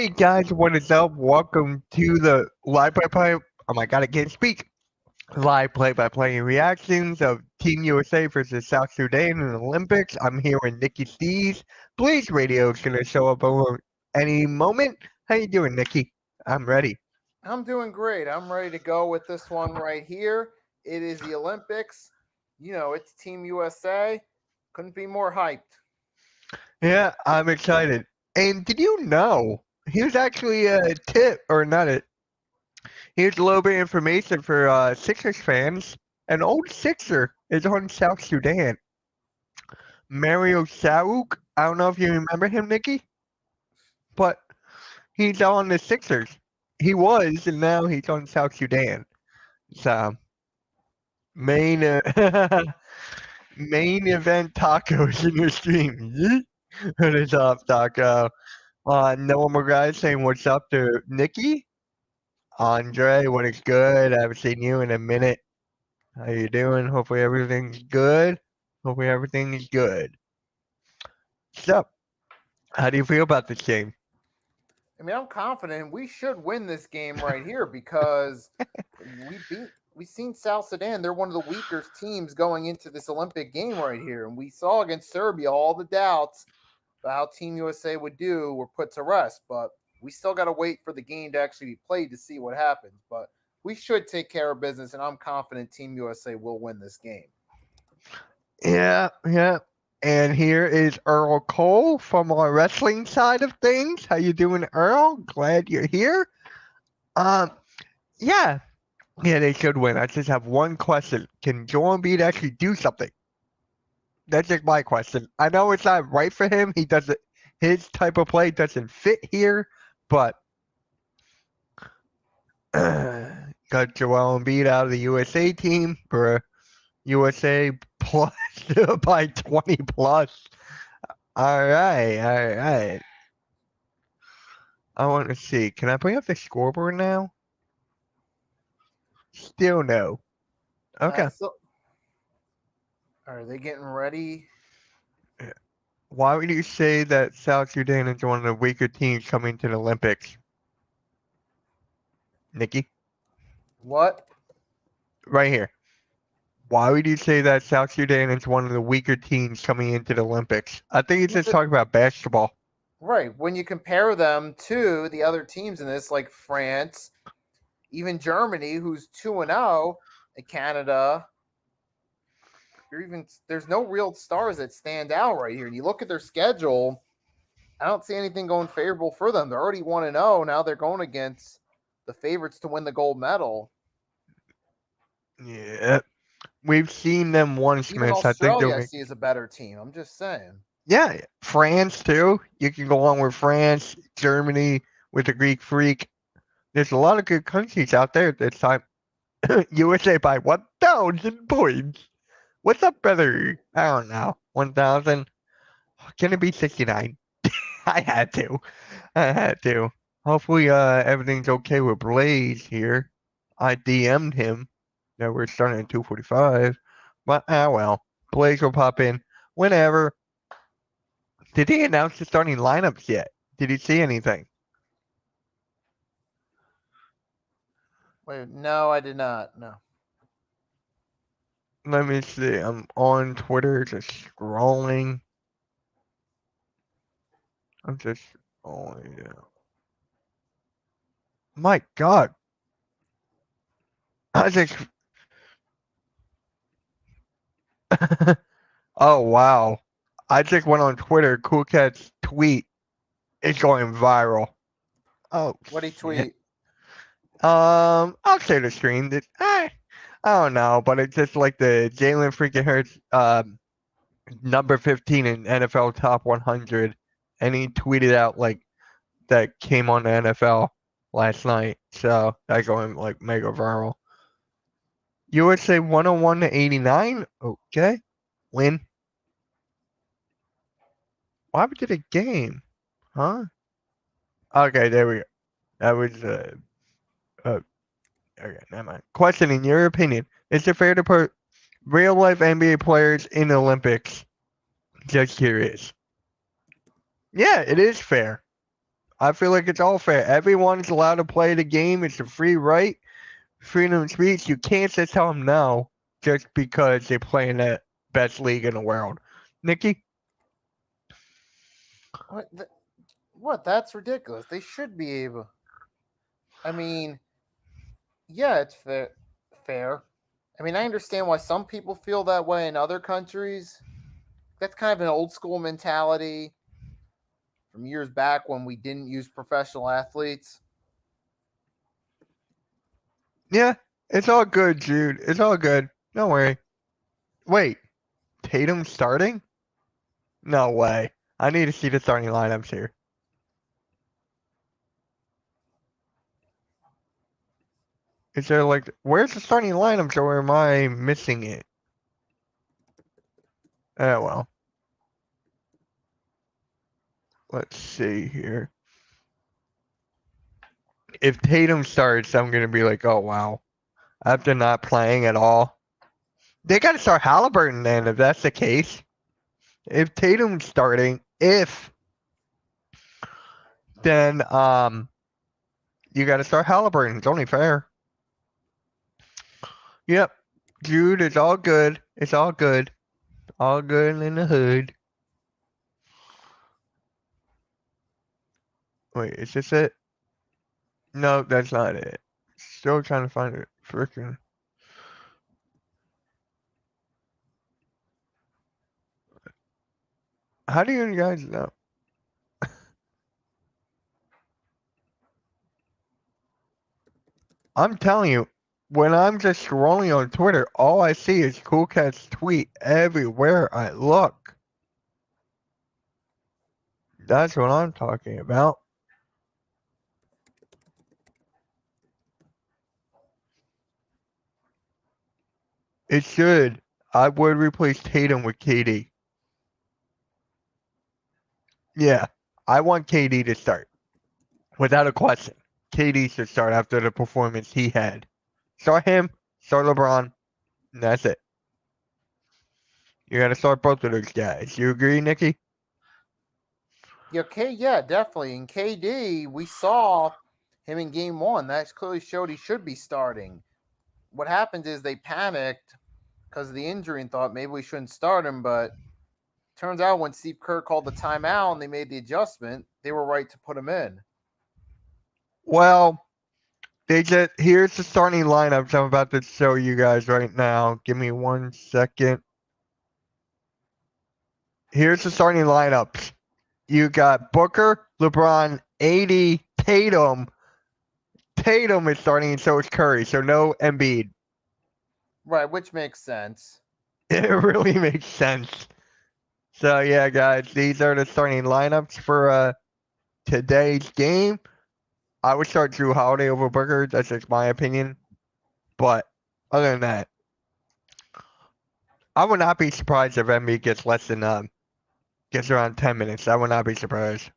Hey guys, what is up? Welcome to the live play. Oh my god, I can't speak. Live play-by-play reactions of Team USA versus South Sudan in the Olympics. I'm here with Nikki Stees. Blaze Radio is gonna show up over any moment. How you doing, Nikki? I'm ready. I'm doing great. I'm ready to go with this one right here. It is the Olympics. It's Team USA. Couldn't be more hyped. Yeah, I'm excited. And did you know? Here's actually a tip, or not a. Here's a little bit of information for Sixers fans. An old Sixer is on South Sudan. Mario Sauk. I don't know if you remember him, Nikki, but he's on the Sixers. He was, and now he's on South Sudan. So main main event tacos in the stream. Yeet. What is up, Taco? No more guys saying what's up to Nikki. Andre, what is good? I haven't seen you in a minute. How you doing? Hopefully everything's good. Hopefully everything is good. So, how do you feel about this game? I mean, I'm confident we should win this game right here because we've seen South Sudan. They're one of the weaker teams going into this Olympic game right here, and we saw against Serbia all the doubts about how Team USA would do were put to rest. But we still got to wait for the game to actually be played to see what happens. But we should take care of business, and I'm confident Team USA will win this game. Yeah. And here is Earl Cole from our wrestling side of things. How you doing, Earl? Glad you're here. Um, yeah, they should win. I just have one question: can Joel Embiid actually do something? That's just my question. I know it's not right for him. He doesn't. His type of play doesn't fit here, but got Joel Embiid out of the USA team for USA plus by 20 plus. All right. I want to see. Can I bring up the scoreboard now? Still no. Okay. Are they getting ready? Why would you say that South Sudan is one of the weaker teams coming to the Olympics? Nikki? What? Right here. Why would you say that South Sudan is one of the weaker teams coming into the Olympics? I think it's just talking about basketball. Right. When you compare them to the other teams in this, like France, even Germany, who's 2-0, and Canada, there's no real stars that stand out right here. And you look at their schedule, I don't see anything going favorable for them. They're already 1-0. Now they're going against the favorites to win the gold medal. Yeah. We've seen them once, Even Mitch. Australia, I see is a better team. I'm just saying. Yeah, France too. You can go on with France, Germany with the Greek Freak. There's a lot of good countries out there this time. USA by 1,000 points. What's up, brother? I don't know. 1,000? Can it be 69? I had to. Hopefully, everything's okay with Blaze here. I DM'd him that we're starting at 2:45. But, well. Blaze will pop in whenever. Did he announce the starting lineups yet? Did you see anything? Wait, no, I did not. No. Let me see. I'm on Twitter just scrolling. I'm just scrolling. Yeah. My God. I just. Oh, wow. I just went on Twitter. Cool Cat's tweet is going viral. Oh, What'd he tweet? I'll share the screen. I don't know, but it's just like the Jalen freaking Hurts, number 15 in NFL top 100, and he tweeted out like that came on the NFL last night, so that's going like mega viral. USA 101 to 89. Okay, win. Why we did a game? Huh? Okay, there we go. That was okay, never mind. Question: in your opinion, is it fair to put real life NBA players in the Olympics? Just curious. Yeah, it is fair. I feel like it's all fair. Everyone's allowed to play the game. It's a free right, freedom of speech. You can't just tell them no just because they play in the best league in the world. Nikki? What? What? That's ridiculous. They should be able. I mean, yeah, it's fair. Fair. I mean, I understand why some people feel that way in other countries. That's kind of an old school mentality from years back when we didn't use professional athletes. Yeah, it's all good, Jude. It's all good. Don't worry. Wait, Tatum starting? No way. I need to see the starting lineups here. Is there like, where's the starting lineups or am I missing it? Oh, well. Let's see here. If Tatum starts, I'm going to be like, oh, wow. After not playing at all. They got to start Halliburton then, if that's the case. If Tatum's starting, then you got to start Halliburton. It's only fair. Yep. Jude, it's all good. It's all good. All good in the hood. Wait, is this it? No, that's not it. Still trying to find it. Freaking. How do you guys know? I'm telling you, when I'm just scrolling on Twitter, all I see is Cool Cat's tweet everywhere I look. That's what I'm talking about. It should. I would replace Tatum with KD. Yeah, I want KD to start. Without a question. KD should start after the performance he had. Start him, start LeBron, and that's it. You gotta start both of those guys. You agree, Nikki? Yeah, definitely. In KD, we saw him in game one. That clearly showed he should be starting. What happened is they panicked because of the injury and thought maybe we shouldn't start him, but turns out when Steve Kerr called the timeout and they made the adjustment, they were right to put him in. Well, here's the starting lineups I'm about to show you guys right now. Give me 1 second. Here's the starting lineups. You got Booker, LeBron, AD, Tatum. Tatum is starting, and so is Curry. So no Embiid. Right, which makes sense. It really makes sense. So yeah, guys, these are the starting lineups for today's game. I would start Drew Holiday over Booker. That's just my opinion. But other than that, I would not be surprised if Embiid gets less than gets around 10 minutes. I would not be surprised.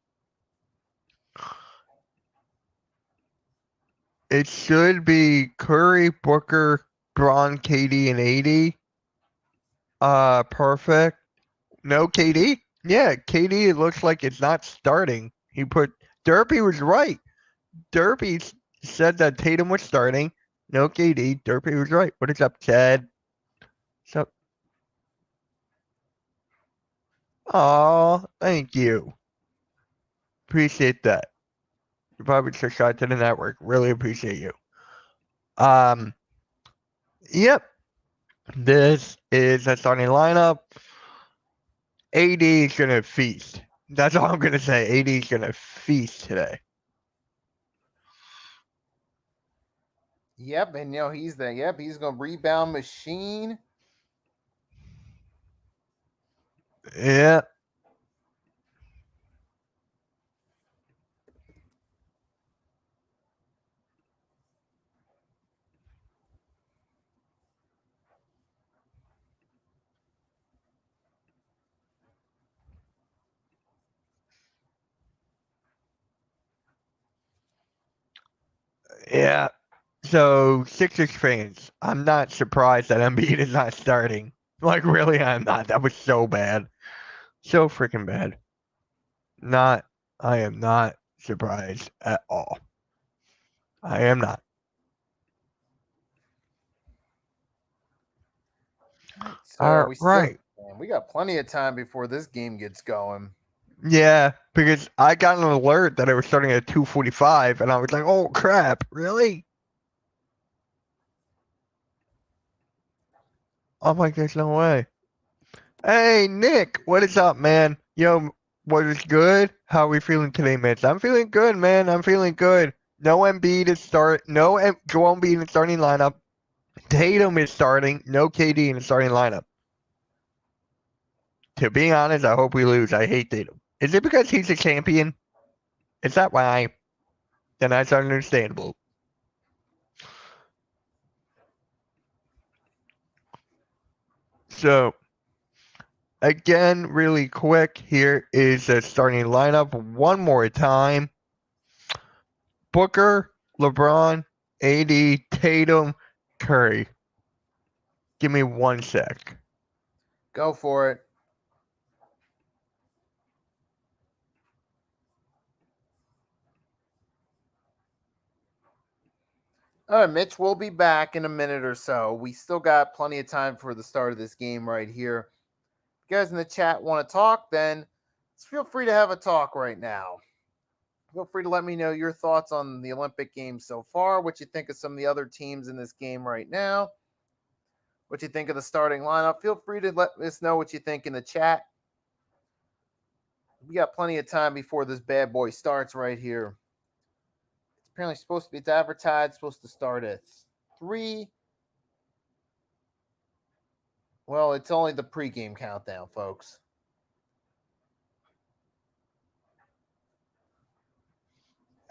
It should be Curry, Booker, Braun, KD, and AD. Perfect. No KD? Yeah, KD, it looks like it's not starting. Derpy was right. Derpy said that Tatum was starting. No KD. Derpy was right. What is up, Chad? What's up? Aw, thank you. Appreciate that. You probably subscribed to the network. Really appreciate you. Yep. This is a starting lineup. AD is gonna feast. That's all I'm gonna say. AD is gonna feast today. Yep, and he's there. Yep, he's gonna rebound machine. Yeah. Yeah. So Sixers fans, I'm not surprised that Embiid is not starting. Like really, I'm not. That was so bad. So freaking bad. I am not surprised at all. I am not. So All we right. man, we got plenty of time before this game gets going. Yeah, because I got an alert that it was starting at 2:45, and I was like, "Oh crap, really?" I'm like, "There's no way." Hey, Nick, what is up, man? Yo, what is good? How are we feeling today, man? I'm feeling good, man. I'm feeling good. No Embiid is start. No Joel Embiid in the starting lineup. Tatum is starting. No KD in the starting lineup. To be honest, I hope we lose. I hate Tatum. Is it because he's a champion? Is that why? Then that's understandable. So, again, really quick, here is the starting lineup one more time. Booker, LeBron, AD, Tatum, Curry. Give me 1 sec. Go for it. All right, Mitch, we'll be back in a minute or so. We still got plenty of time for the start of this game right here. If you guys in the chat want to talk, then feel free to have a talk right now. Feel free to let me know your thoughts on the Olympic Games so far, what you think of some of the other teams in this game right now, what you think of the starting lineup. Feel free to let us know what you think in the chat. We got plenty of time before this bad boy starts right here. It's apparently supposed to be, it's advertised, supposed to start at 3. Well, it's only the pregame countdown, folks.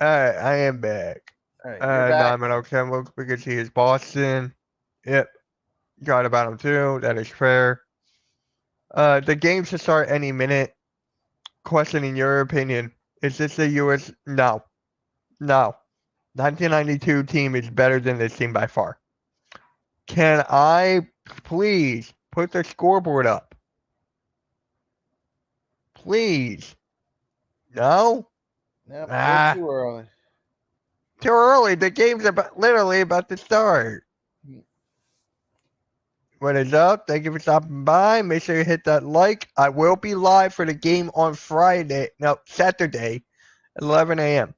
Alright, I am back. All right, you're back. Nominal Chemicals because he is Boston. Yep. Got about him too. That is fair. The game should start any minute. Question in your opinion. Is this the US? No. No. 1992 team is better than this team by far. Can I please put the scoreboard up? Please. No? Nope, Ah. too early. Too early. The game's literally about to start. What is up? Thank you for stopping by. Make sure you hit that like. I will be live for the game on Saturday, 11 a.m.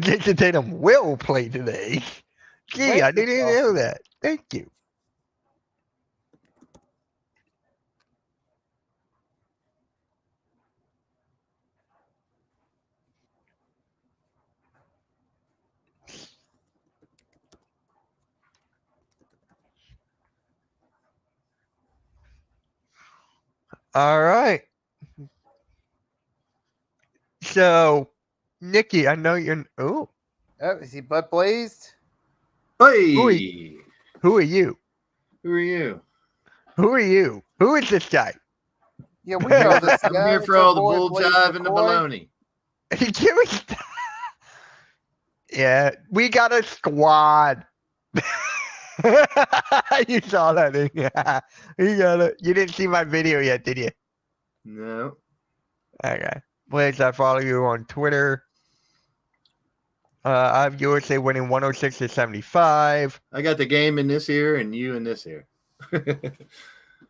Jason Tatum will play today. Gee, I didn't even know that. Thank you. All right. So, Nikki, I know you're. Oh, is he butt blazed? Hey, who are you? who are you? Who are you? Who is this guy? Yeah, we know this guy. I'm here It's for our all the boy, bull Blaze jive and the McCoy. baloney. Give me. Yeah, we got a squad. You saw that thing. Yeah. You didn't see my video yet, did you? No. Okay. Please, I follow you on Twitter. I have USA winning 106-75. I got the game in this ear and you in this ear.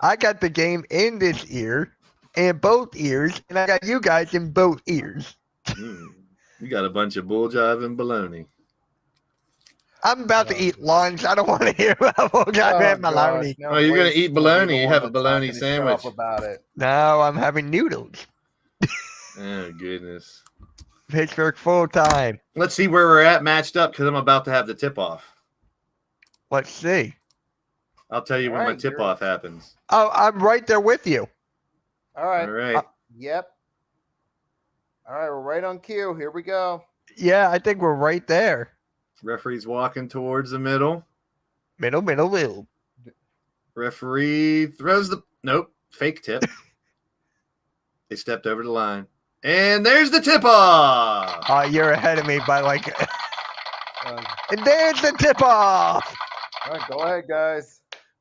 I got the game in this ear and both ears, and I got you guys in both ears. You got a bunch of bull jive and baloney. I'm about to eat lunch. I don't want to hear about goddamn baloney. No, Oh, you're going to Blaze eat is gonna be baloney. the You one have a that's not baloney gonna sandwich. shut up about it. No, I'm having noodles. Oh, goodness. Pittsburgh full time. Let's see where we're at matched up because I'm about to have the tip-off. Let's see. I'll tell you when my tip-off happens. Oh, I'm right there with you. All right. All right. Yep. All right, we're right on cue. Here we go. Yeah, I think we're right there. Referee's walking towards the middle. Middle. Referee throws the... Nope. Fake tip. They stepped over the line. And there's the tip-off. Oh, you're ahead of me by like... And there's the tip-off. All right, go ahead, guys.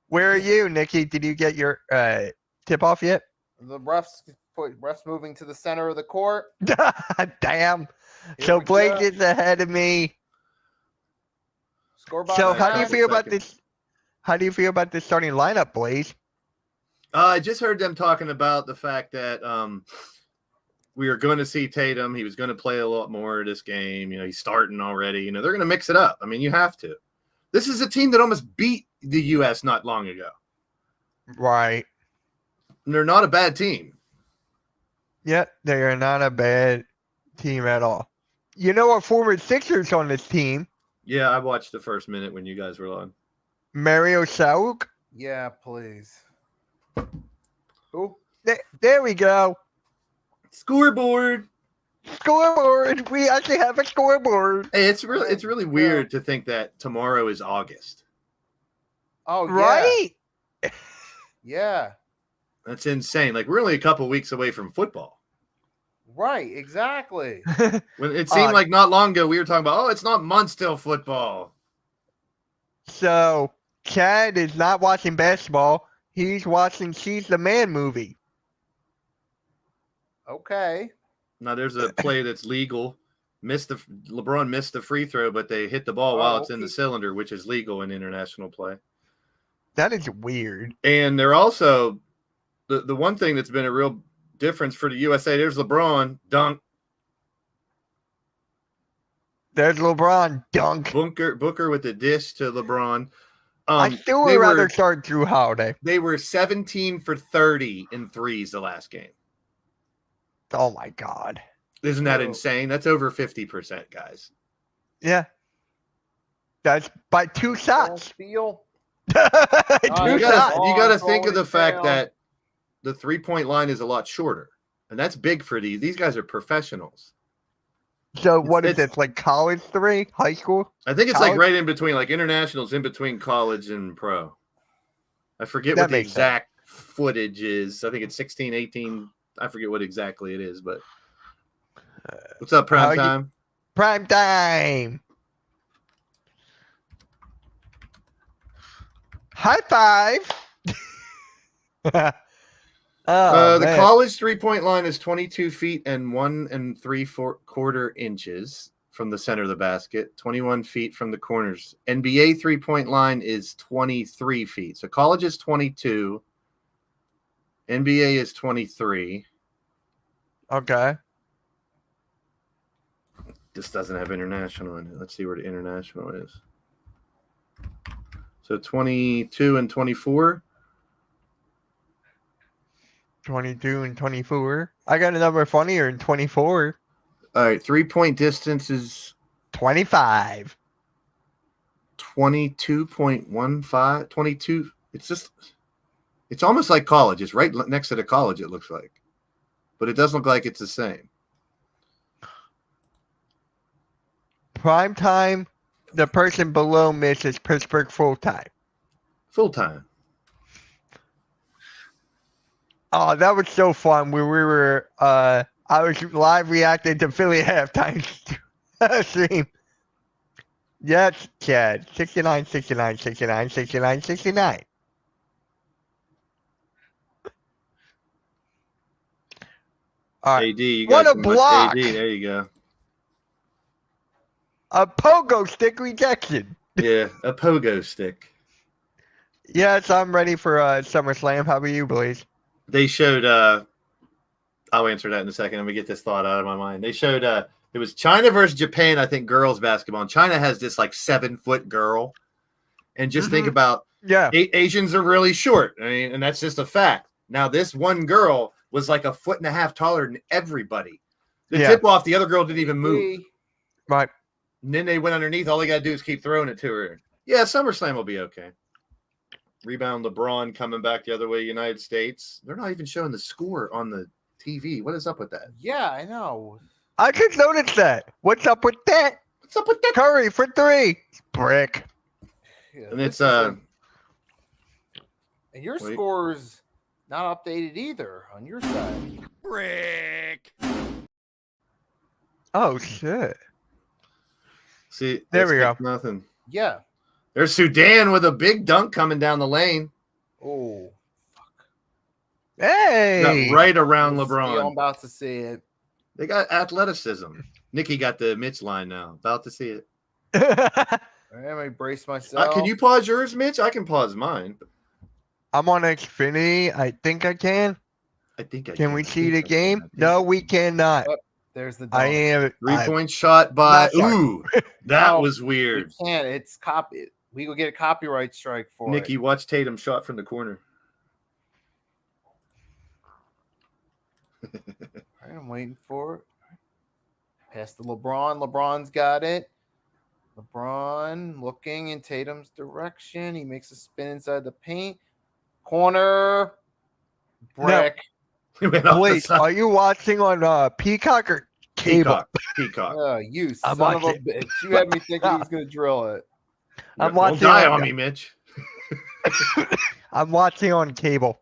Where are you, Nikki? Did you get your tip off yet? The refs moving to the center of the court. Damn. Here So we Blake go. is ahead of me. Scorebox. So Nice. how do you Time. feel about Second. this? How do you feel about this starting lineup, Blaze? I just heard them talking about the fact that we are going to see Tatum. He was going to play a lot more this game. You know, he's starting already. You know, they're going to mix it up. I mean, you have to. This is a team that almost beat the U.S. not long ago. Right. And they're not a bad team. Yeah, they are not a bad team at all. You know a former Sixers on this team, Yeah, I watched the first minute when you guys were on. Mario Sauk. Yeah, please. Who? There we go. Scoreboard. Scoreboard. We actually have a scoreboard. Hey, it's really weird to think that tomorrow is August. Oh, yeah. Right? Yeah. That's insane. Like we're only a couple weeks away from football. Right. Exactly. When it seemed like not long ago we were talking about, oh, it's not months till football. So Chad is not watching basketball. He's watching She's the Man movie. Okay. Now there's a play that's legal. LeBron missed the free throw, but they hit the ball while it's in the cylinder, which is legal in international play. That is weird. And they're also the one thing that's been a real difference for the USA. There's LeBron dunk. There's LeBron dunk. Booker with the dish to LeBron. I still would rather start Drew Holiday. They were 17 for 30 in threes the last game. Oh my God. Isn't that insane? That's over 50%, guys. Yeah. That's by 2 shots. Steal. You got to think of the fact that the 3-point line is a lot shorter, and that's big for these. These guys are professionals. So what is this, like college 3, high school? I think it's college? like right in between, like internationals in between college and pro. I forget what the exact footage is. I think it's 16, 18. I forget what exactly it is, but what's up, prime time? Prime time. High five. The college 3-point line is 22 feet and 1 3/4 inches from the center of the basket, 21 feet from the corners. NBA 3-point line is 23 feet. So college is 22. NBA is 23. Okay. This doesn't have international in it. Let's see where the international is. So 22 and 24. 22 and 24. I got a number funnier than 24. All right, 3-point distance is 25. 22.15. 22. It's almost like college. It's right next to the college, it looks like. But it doesn't look like it's the same. Prime time, the person below misses Pittsburgh full time. Full time. Oh, that was so fun. We were I was live reacting to Philly halftime stream. Yes, Chad. 69, 69, 69, 69, 69. All right. AD, you What guys a can watch block. AD. There you go. A pogo stick rejection. Yeah, a pogo stick. Yes, I'm ready for SummerSlam. How about you, Blaze? They showed I'll answer that in a second. Let me get this thought out of my mind. They showed it was China versus Japan, I think, girls basketball. And China has this like 7-foot girl. And just think about Asians are really short. I mean, and that's just a fact. Now, this one girl was like 1.5 feet taller than everybody. The tip off, the other girl didn't even move. Right. And then they went underneath. All they got to do is keep throwing it to her. Yeah, SummerSlam will be okay. Rebound LeBron coming back the other way, United States. They're not even showing the score on the TV. What is up with that? Yeah, I know. I just noticed that. What's up with that? What's up with that? Curry for 3. Brick. Yeah, And it's and your score's not updated either on your side. Brick. Oh shit. See, There we go. Nothing. Yeah. There's Sudan with a big dunk coming down the lane. Oh, Hey. Got right around I'm LeBron. about to see it. They got athleticism. Nikki got the Mitch line now. About to see it. All right, let me brace myself. Can you pause yours, Mitch? I can pause mine. I'm on Xfinity. I think I can. I think I Can we see the game? No, we cannot. Oh, there's the dunk. I am. 3-point shot by. Not sorry. Ooh, that No, was weird. We can't. It's copy. We will get a copyright strike for Nikki, it. watch Tatum shot from the corner. All right, I'm waiting for it. Pass to LeBron. LeBron's got it. LeBron looking in Tatum's direction. He makes a spin inside the paint. Corner. Brick. He went off the Wait, side. are you watching on Peacock or cable? Peacock. You I'm son of a watching. bitch. You had me thinking he was going to drill it. I'm Don't watching die on- on me, Mitch. I'm watching on cable.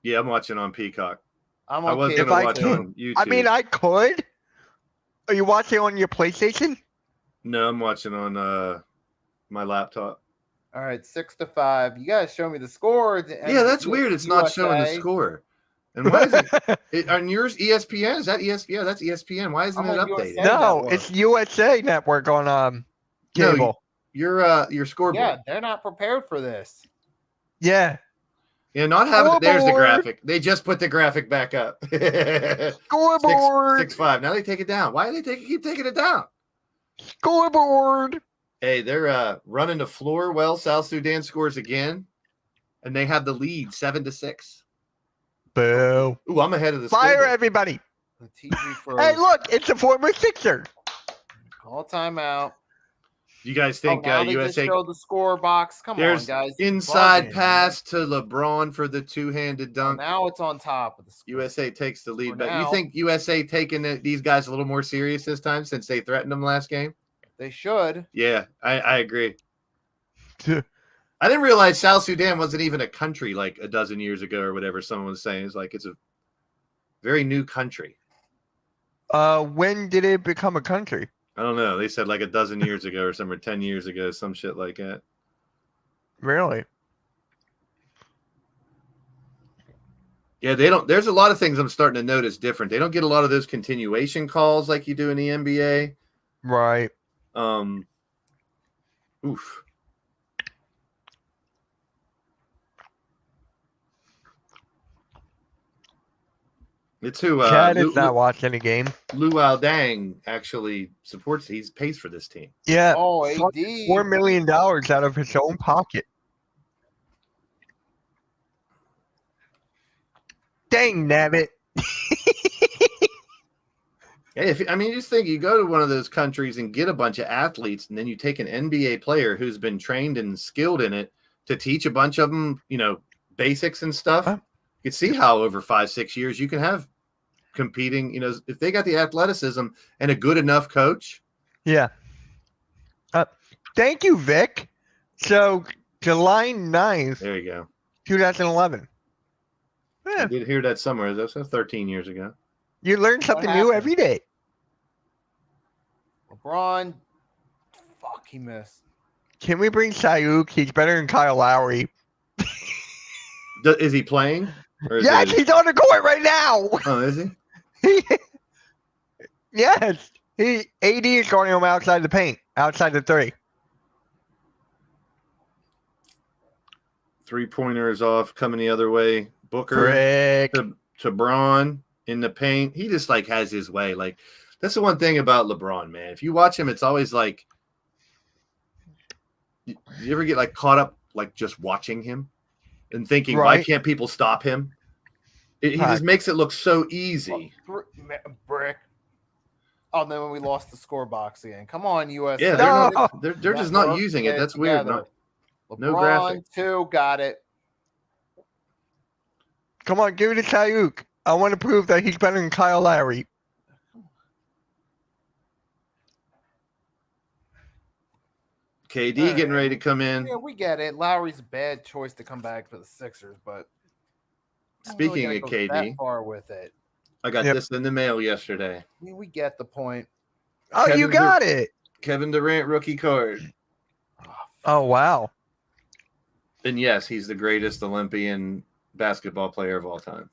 Yeah, I'm watching on Peacock. I'm I was okay. going to I watch can- on YouTube. I mean, I could. Are you watching on your PlayStation? No, I'm watching on my laptop. All right, 6-5. You guys show me the score. Yeah, that's weird. It's not showing the USA. score. And why is it on yours? ESPN? Is that ESPN? Yeah, that's ESPN. Why isn't I'm it on updated? USA. No, Network. it's USA Network on No, cable. Your scoreboard. Yeah, they're not prepared for this. Yeah. Yeah, not having it. There's the Scoreboard. graphic. They just put the graphic back up. Scoreboard. 6-5. Now they take it down. Why do they keep taking it down? Scoreboard. Hey, they're running the floor. Well, South Sudan scores again, and they have the lead 7-6. Boo. Ooh, I'm ahead of the Fire scoreboard. everybody. The TV froze. Hey, look, it's a former Sixer. Call timeout. You guys think now they USA? just showed the score box. Come There's on, guys. inside Bugging. pass to LeBron for the two-handed Well, dunk. now it's on top of the score. USA takes the lead. For But you now. think USA taking these guys a little more serious this time since they threatened them last game? They should. Yeah, I agree. I didn't realize South Sudan wasn't even a country like a dozen years ago or whatever someone was saying. It's like it's a very new country. When did it become a country? I don't know. They said like a dozen years ago or some, or 10 years ago, some shit like that. Really? Yeah, they don't. There's a lot of things I'm starting to notice different. They don't get a lot of those continuation calls like you do in the NBA. Right. Oof. It's who Chad is not watching the game. Luau Dang actually supports. He pays for this team. Yeah. Oh, Fuck, AD. $4 million out of his own pocket. Dang, nabbit. Hey, you just think you go to one of those countries and get a bunch of athletes, and then you take an NBA player who's been trained and skilled in it to teach a bunch of them, basics and stuff. Huh? You can see how over 5-6 years you can have competing. If they got the athleticism and a good enough coach. Yeah. Thank you, Vic. So, July 9th, There you go. 2011. I did hear that somewhere. That's 13 years ago. You learn something new happened? every day. LeBron. Fuck, he missed. Can we bring Sayuk? He's better than Kyle Lowry. Is he playing? Or is Yes, it- he's on the court right now. Oh, is he? Yes. AD is guarding him outside the paint, outside the three. 3-pointer is off, coming the other way. Booker Frick. to Braun in the paint. He just has his way. That's the one thing about LeBron, man. If you watch him, it's always like, you ever get caught up just watching him and thinking, why Right. can't people stop him? He Right. just makes it look so easy. Brick. Oh, then when we lost the score box again. Come on, USA. Yeah, No. they're just not using it. That's weird. Together. No LeBron, graphic. 2, got it. Come on, give it to Sayuk. I want to prove that he's better than Kyle Lowry. KD All right. getting ready to come in. Yeah, we get it. Lowry's a bad choice to come back for the Sixers, but I don't Speaking really of gotta go that KD, far with it. I got Yep. this in the mail yesterday. We get the point. Oh, you Kevin got it. Kevin Durant rookie card. Oh, wow. And yes, he's the greatest Olympian basketball player of all time.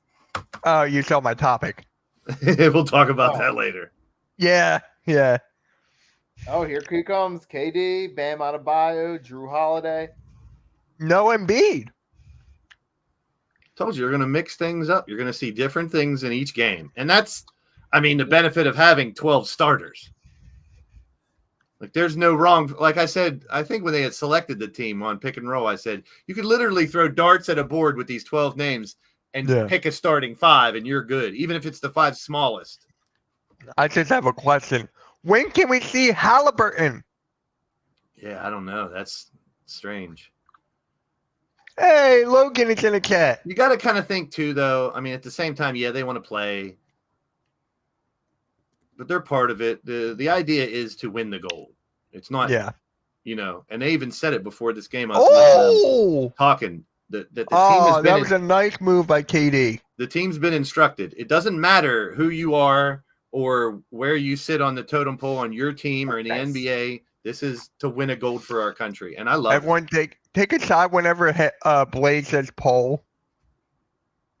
Oh, you saw my topic. We'll talk about Oh. that later. Yeah. Oh, here he comes. KD, Bam Adebayo, Drew Holiday. No Embiid. Told you, you're going to mix things up. You're going to see different things in each game. And that's, I mean, the benefit of having 12 starters. Like, there's no wrong. Like I said, I think when they had selected the team on pick and roll, I said, you could literally throw darts at a board with these 12 names and pick a starting 5, and you're good, even if it's the 5 smallest. I just have a question. When can we see Halliburton? Yeah, I don't know. That's strange. Hey, Logan is in the chat. You got to kind of think, too, though. I mean, at the same time, yeah, they want to play. But they're part of it. The idea is to win the gold. It's not, and they even said it before this game. I was talking that the team has been. That was a nice move by KD. The team's been instructed. It doesn't matter who you are or where you sit on the totem pole on your team or in the NBA. This is to win a gold for our country, and I love everyone. Take a shot whenever Blade says pole.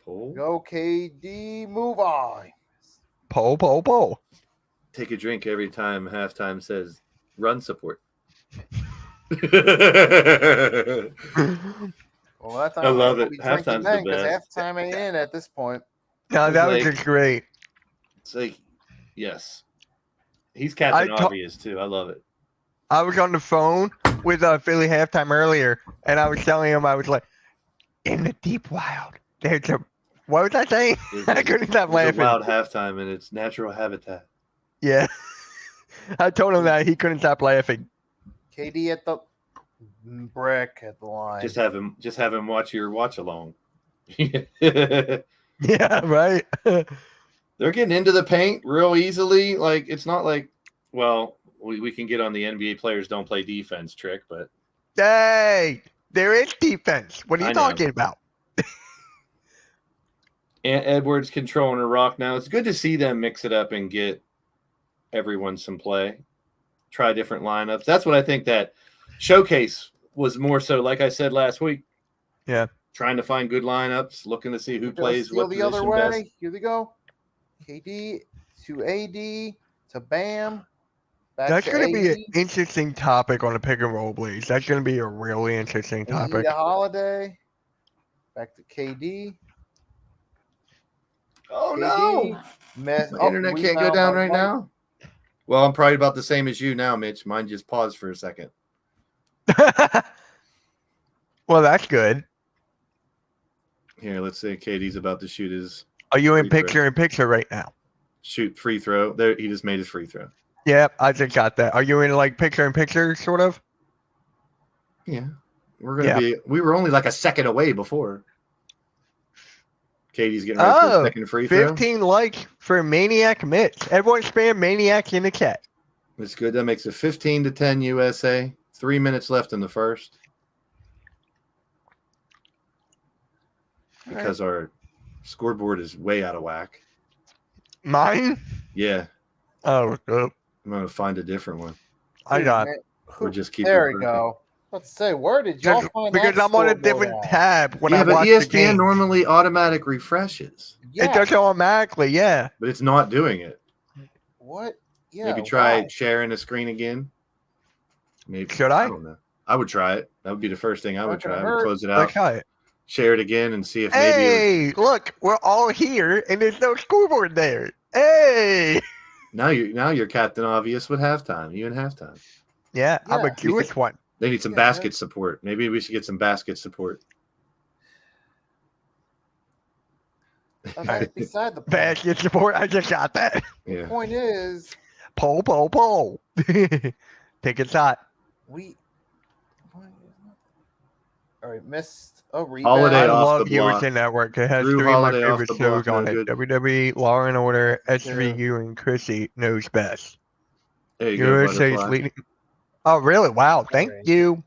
Pole. Go KD, move on. Pole. Take a drink every time halftime says run support. Well, that's I love it. Halftime's the best. Halftime ain't in at this point. No, that was just great. It's like, yes. He's Captain Obvious, too. I love it. I was on the phone with Philly halftime earlier, and I was telling him, I was like, in the deep wild, there's a, what was I saying? I couldn't stop laughing. It's a wild halftime in its natural habitat. Yeah. I told him that he couldn't stop laughing. KD at the brick at the line. Just have him watch your watch along. Yeah, right. They're getting into the paint real easily. Like, it's not like, well, we can get on the NBA players don't play defense trick, but hey, there is defense. What are you talking about? And Edwards controlling a rock now. It's good to see them mix it up and get everyone some play. Try different lineups. That's what I think that showcase was more so, like I said last week. Yeah. Trying to find good lineups, looking to see who plays what the other position way. best. Here we go. KD to AD to Bam. That's going to be an interesting topic on the pick and roll, Blaze. That's going to be a really interesting topic. To Holiday. Back to KD. Oh, KD. no. My internet can't go down right now. Well, I'm probably about the same as you now, Mitch. Mine just paused for a second. Well, that's good. Here, let's say KD's about to shoot his. Are you in picture right now? Shoot free throw. There, he just made his free throw. Yep, I just got that. Are you in like picture sort of? Yeah, we're gonna be. We were only like a second away before. KD's getting ready for a second free throw. 15 likes for Maniac Mitch. Everyone spam Maniac in the chat. That's good. That makes it 15-10 USA. 3 minutes left in the first. Because our scoreboard is way out of whack. Mine? Yeah. Oh, I'm gonna find a different one. I got it. Or just keep. There we go. Let's say, where did y'all find that? Because I'm on a different tab when I watch ESPN the game. normally automatic refreshes. Yeah. It does automatically, yeah. But it's not doing it. What? Yeah. Maybe try sharing the screen again. Maybe. Should I? I don't know. I would try it. That would be the first thing I would try. I would close it Let's out. try it. Share it again and see if maybe. Hey, look, we're all here and there's no scoreboard there. Hey. Now you're Captain Obvious with halftime. You in halftime. Yeah, I'm a Jewish one. They need some basket support. Maybe we should get some basket support. Okay, beside the point. Basket support. I just got that. Yeah. The point is, Pole. Take a shot. All right, missed a rebound. Holiday I off love the block. USA Network. It has Drew 3 of my Holiday off favorite the block, shows on no it. good. WWE, Law and Order, SVU, and Chrissy knows best. There you USA's go, leading. Oh, really? Wow. Thank you.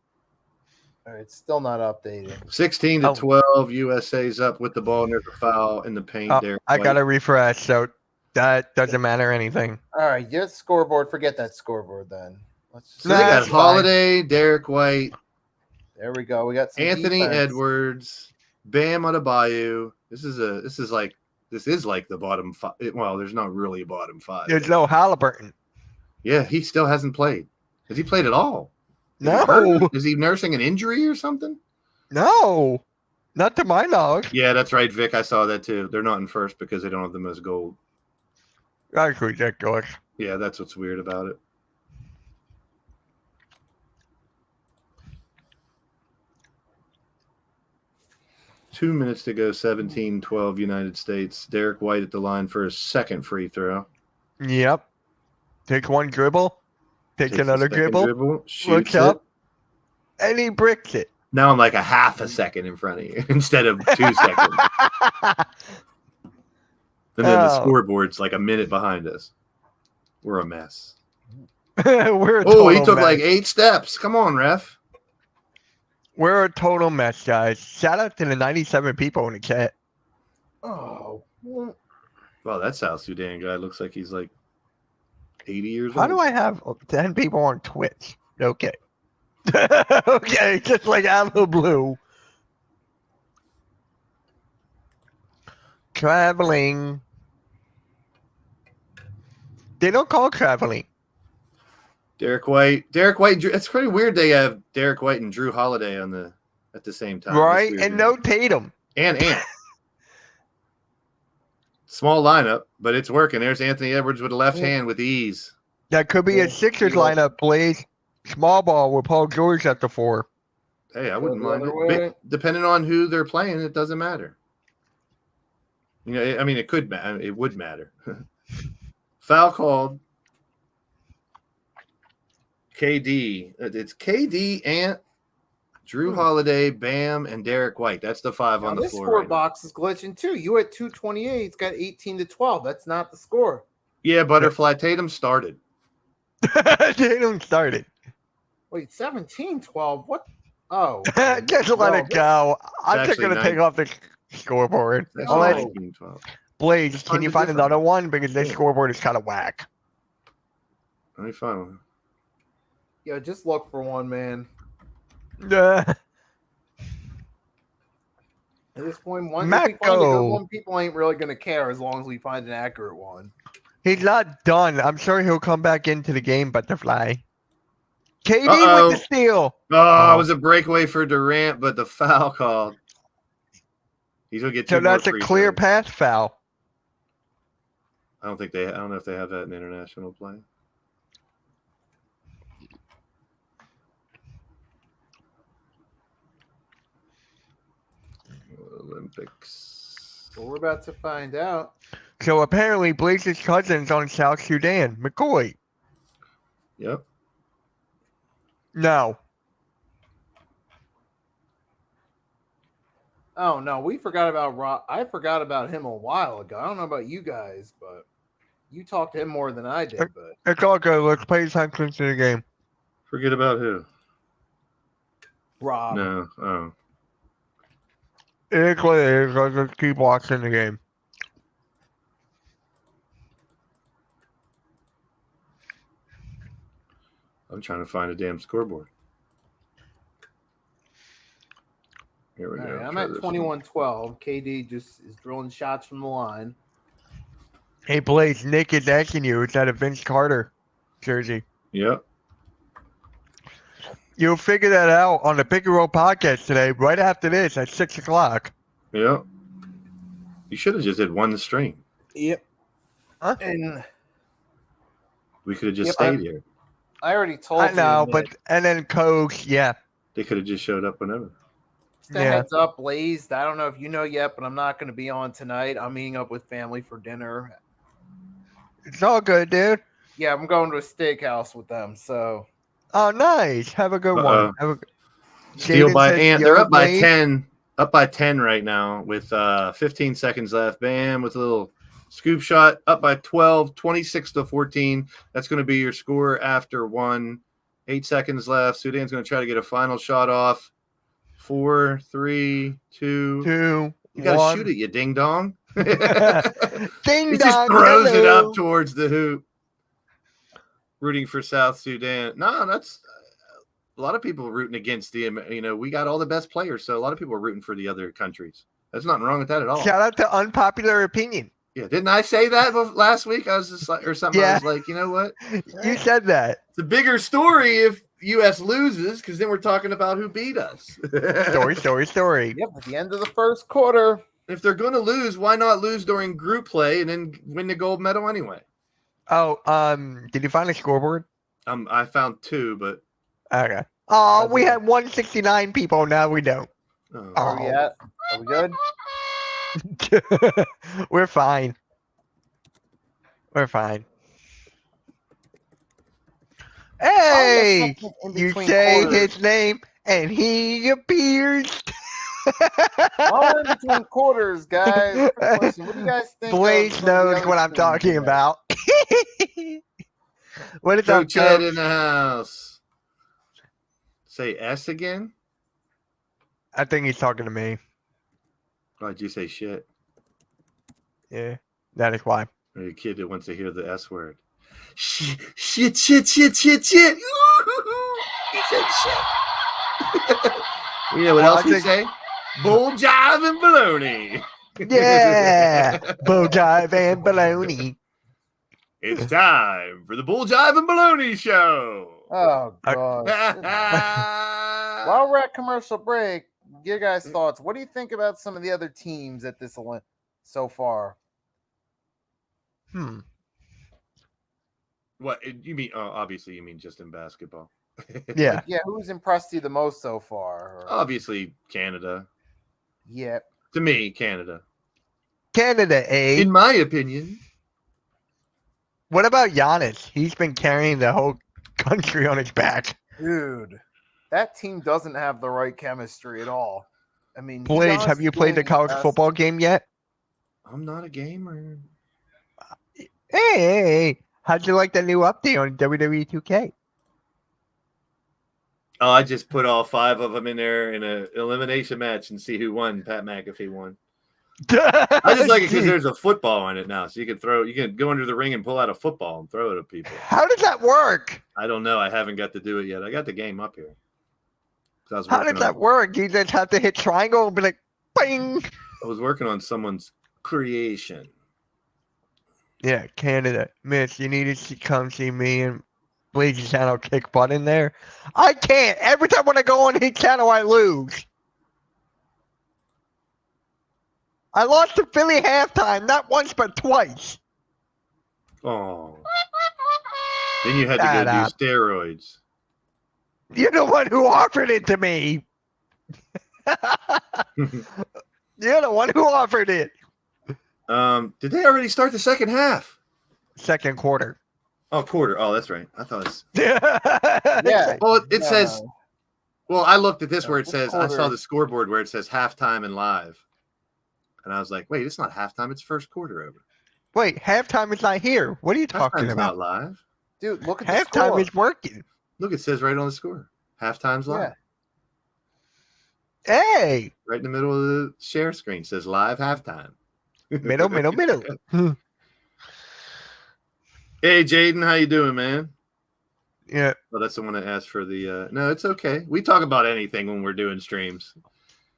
All right, still not updating. 16-12. USA's up with the ball, and there's a foul in the paint there. I got to refresh, so that doesn't matter anything. All right, get scoreboard. Forget that scoreboard then. So they got Holiday, Derek White, There we go. We got some Anthony defense. Edwards, Bam Adebayo. This is like the bottom five. Well, there's not really a bottom five. There's no Halliburton. Yeah, he still hasn't played. Has he played at all? Is he No. hurt? Is he nursing an injury or something? No. Not to my knowledge. Yeah, that's right, Vic. I saw that too. They're not in first because they don't have the most gold. That's ridiculous. Yeah, that's what's weird about it. Two minutes to go, 17-12 United States. Derek White at the line for his second free throw. Yep. Take one dribble. Takes Takes a another second dribble. shoots Looks it. up. And he bricks it. Now I'm like a half a second in front of you instead of 2 seconds. And then the scoreboard's like a minute behind us. We're a mess. We're a Oh, he total took mess. like 8 steps. Come on, ref. We're a total mess, guys. Shout out to the 97 people in the chat. Oh. Wow, that South Sudan guy looks like he's like 80 years How old. do I have 10 people on Twitch? Okay. Okay, just like out of the blue. Traveling. They don't call traveling. Derek White. It's pretty weird they have Derek White and Drew Holiday at the same time. Right? And no Tatum. And Ant. Small lineup, but it's working. There's Anthony Edwards with a left hand with ease. That could be a Sixers lineup, Blaze. Small ball with Paul George at the 4. Hey, I wouldn't the mind other it. way. But depending on who they're playing, it doesn't matter. You know, I mean, it could matter. It would matter. Foul called. KD. It's KD, Ant, Drew Holiday, Bam, and Derek White. That's the 5 on the this floor. score Right box is glitching too. You at 228. It's got 18-12. That's not the score. Yeah, Butterfly. Tatum started. Tatum started. Wait, 17-12. What? Oh. Just let it go. I'm just actually going to take 9. off the scoreboard. That's I'll let 19-12. Blaze, Just can find you a find different another one. one? Because this Yeah. scoreboard is kind of whack. Let me find one. Yeah, just look for one, man. Uh, At this point, if we Matt, find a good go. one, people ain't really going to care as long as we find an accurate one. he's not done. I'm sure he'll come back into the game, Butterfly. KD Uh-oh. with the steal. Oh, it was a breakaway for Durant, but the foul called. He's gonna get 2 So more that's a free clear throws. pass foul. I don't know if they have that in international play. Olympics. Well, we're about to find out. So apparently Blaze's cousin's on South Sudan. McCoy. Yep. No. Oh no, we forgot about Rob. I forgot about him a while ago. I don't know about you guys, but you talked to him more than I did. But It's all good. Let's pay attention to the game. Forget about who? Rob, No. Oh. It is what it is. Let's just keep watching the game. I'm trying to find a damn scoreboard. Here we all go. right, I'm Try at this one. 21-12. KD just is drilling shots from the line. Hey Blaze, Nick is asking you. It's at a Vince Carter jersey. Yep. You'll figure that out on the Pick and Roll podcast today, right after this at 6 o'clock. Yep. You should have just did one stream. Yep. Huh? And We could have just Yep, stayed here. I already told I know, you. but and then Coach, yeah. They could have just showed up whenever. Just a Yeah. heads up, Blaze. I don't know if you know yet, but I'm not going to be on tonight. I'm meeting up with family for dinner. It's all good, dude. Yeah, I'm going to a steakhouse with them. So Oh, nice. Have a good Uh-oh. one. Have a Steal Jaden by says, Ant. "Yo, They're up by Blaze." 10. Up by 10 right now with 15 seconds left. Bam with a little scoop shot. Up by 12, 26-14. That's going to be your score after 1. 8 seconds left. Sudan's going to try to get a final shot off. 4, 3, 2. 2, You got 1. to shoot it, you ding dong. Ding He just dong, throws it hello. up towards the hoop. Rooting for South Sudan. No, that's a lot of people are rooting against we got all the best players, so a lot of people are rooting for the other countries. There's nothing wrong with that at all. Shout out to unpopular opinion. Yeah, didn't I say that last week? I was just like, or something. Yeah. I was like, you know what? You said that. It's a bigger story if U.S. loses, because then we're talking about who beat us. Story. Yep, at the end of the first quarter. If they're going to lose, why not lose during group play and then win the gold medal anyway? Oh, did you find a scoreboard? I found 2, but Okay. Oh, we had 169 people. Now we don't. oh. Are we at? Are we good? We're fine. We're fine. Hey, you say his name and he appears. While we're in between quarters, guys. Question, what do you guys think? Blaze knows what I'm talking about. What is Joe up, Chad Joe? in the house. Say S again? I think he's talking to me. Why'd you say shit? Yeah, that is why. Or your kid that wants to hear the S word. Shit. He said shit. You know what else we say? Bull jive and baloney. Yeah, Bo Jive and Baloney. It's time for the Bull Jive and Baloney show. Oh, God. While we're at commercial break, your guys' thoughts. What do you think about some of the other teams at this event so far? What you mean? Obviously, you mean just in basketball. Yeah. Yeah, who's impressed you the most so far? Obviously, Canada. Yep. To me, Canada. Canada, eh? In my opinion. What about Giannis? He's been carrying the whole country on his back. Dude, that team doesn't have the right chemistry at all. I mean, Blaze, have you played the college football game yet? I'm not a gamer. Hey, how'd you like the new update on WWE 2K? Oh, I just put all 5 of them in there in an elimination match and see who won. Pat McAfee won. I just like it because there's a football in it now, so you can go under the ring and pull out a football and throw it at people. How does that work? I don't know. I haven't got to do it yet. I got the game up here. How does that work? You just have to hit triangle and be like, bing. I was working on someone's creation. Yeah, Canada. Miss, you needed to come see me and Blaze's channel kick butt in there. I can't. Every time when I go on his channel, I lose. I lost to Philly halftime, not once but twice. Oh. Then you had to go do steroids. You're the one who offered it to me. You're the one who offered it. Did they already start the second half? Second quarter. Oh, quarter. Oh, that's right. I thought it's. Yeah. Well, it says. Well, I looked at this where it says. Quarter. I saw the scoreboard where it says halftime and live, and I was like, "Wait, it's not halftime. It's first quarter over." Wait, halftime is not here. What are you talking Halftime's about? not live. Dude, look at the Halftime score. is working. Look, it says right on the score. Halftime's live. Hey, Right in the middle of the share screen says live halftime. middle. Hey, Jaden, how you doing, man? Yeah. Oh, that's the one that asked for the. No, it's okay. We talk about anything when we're doing streams.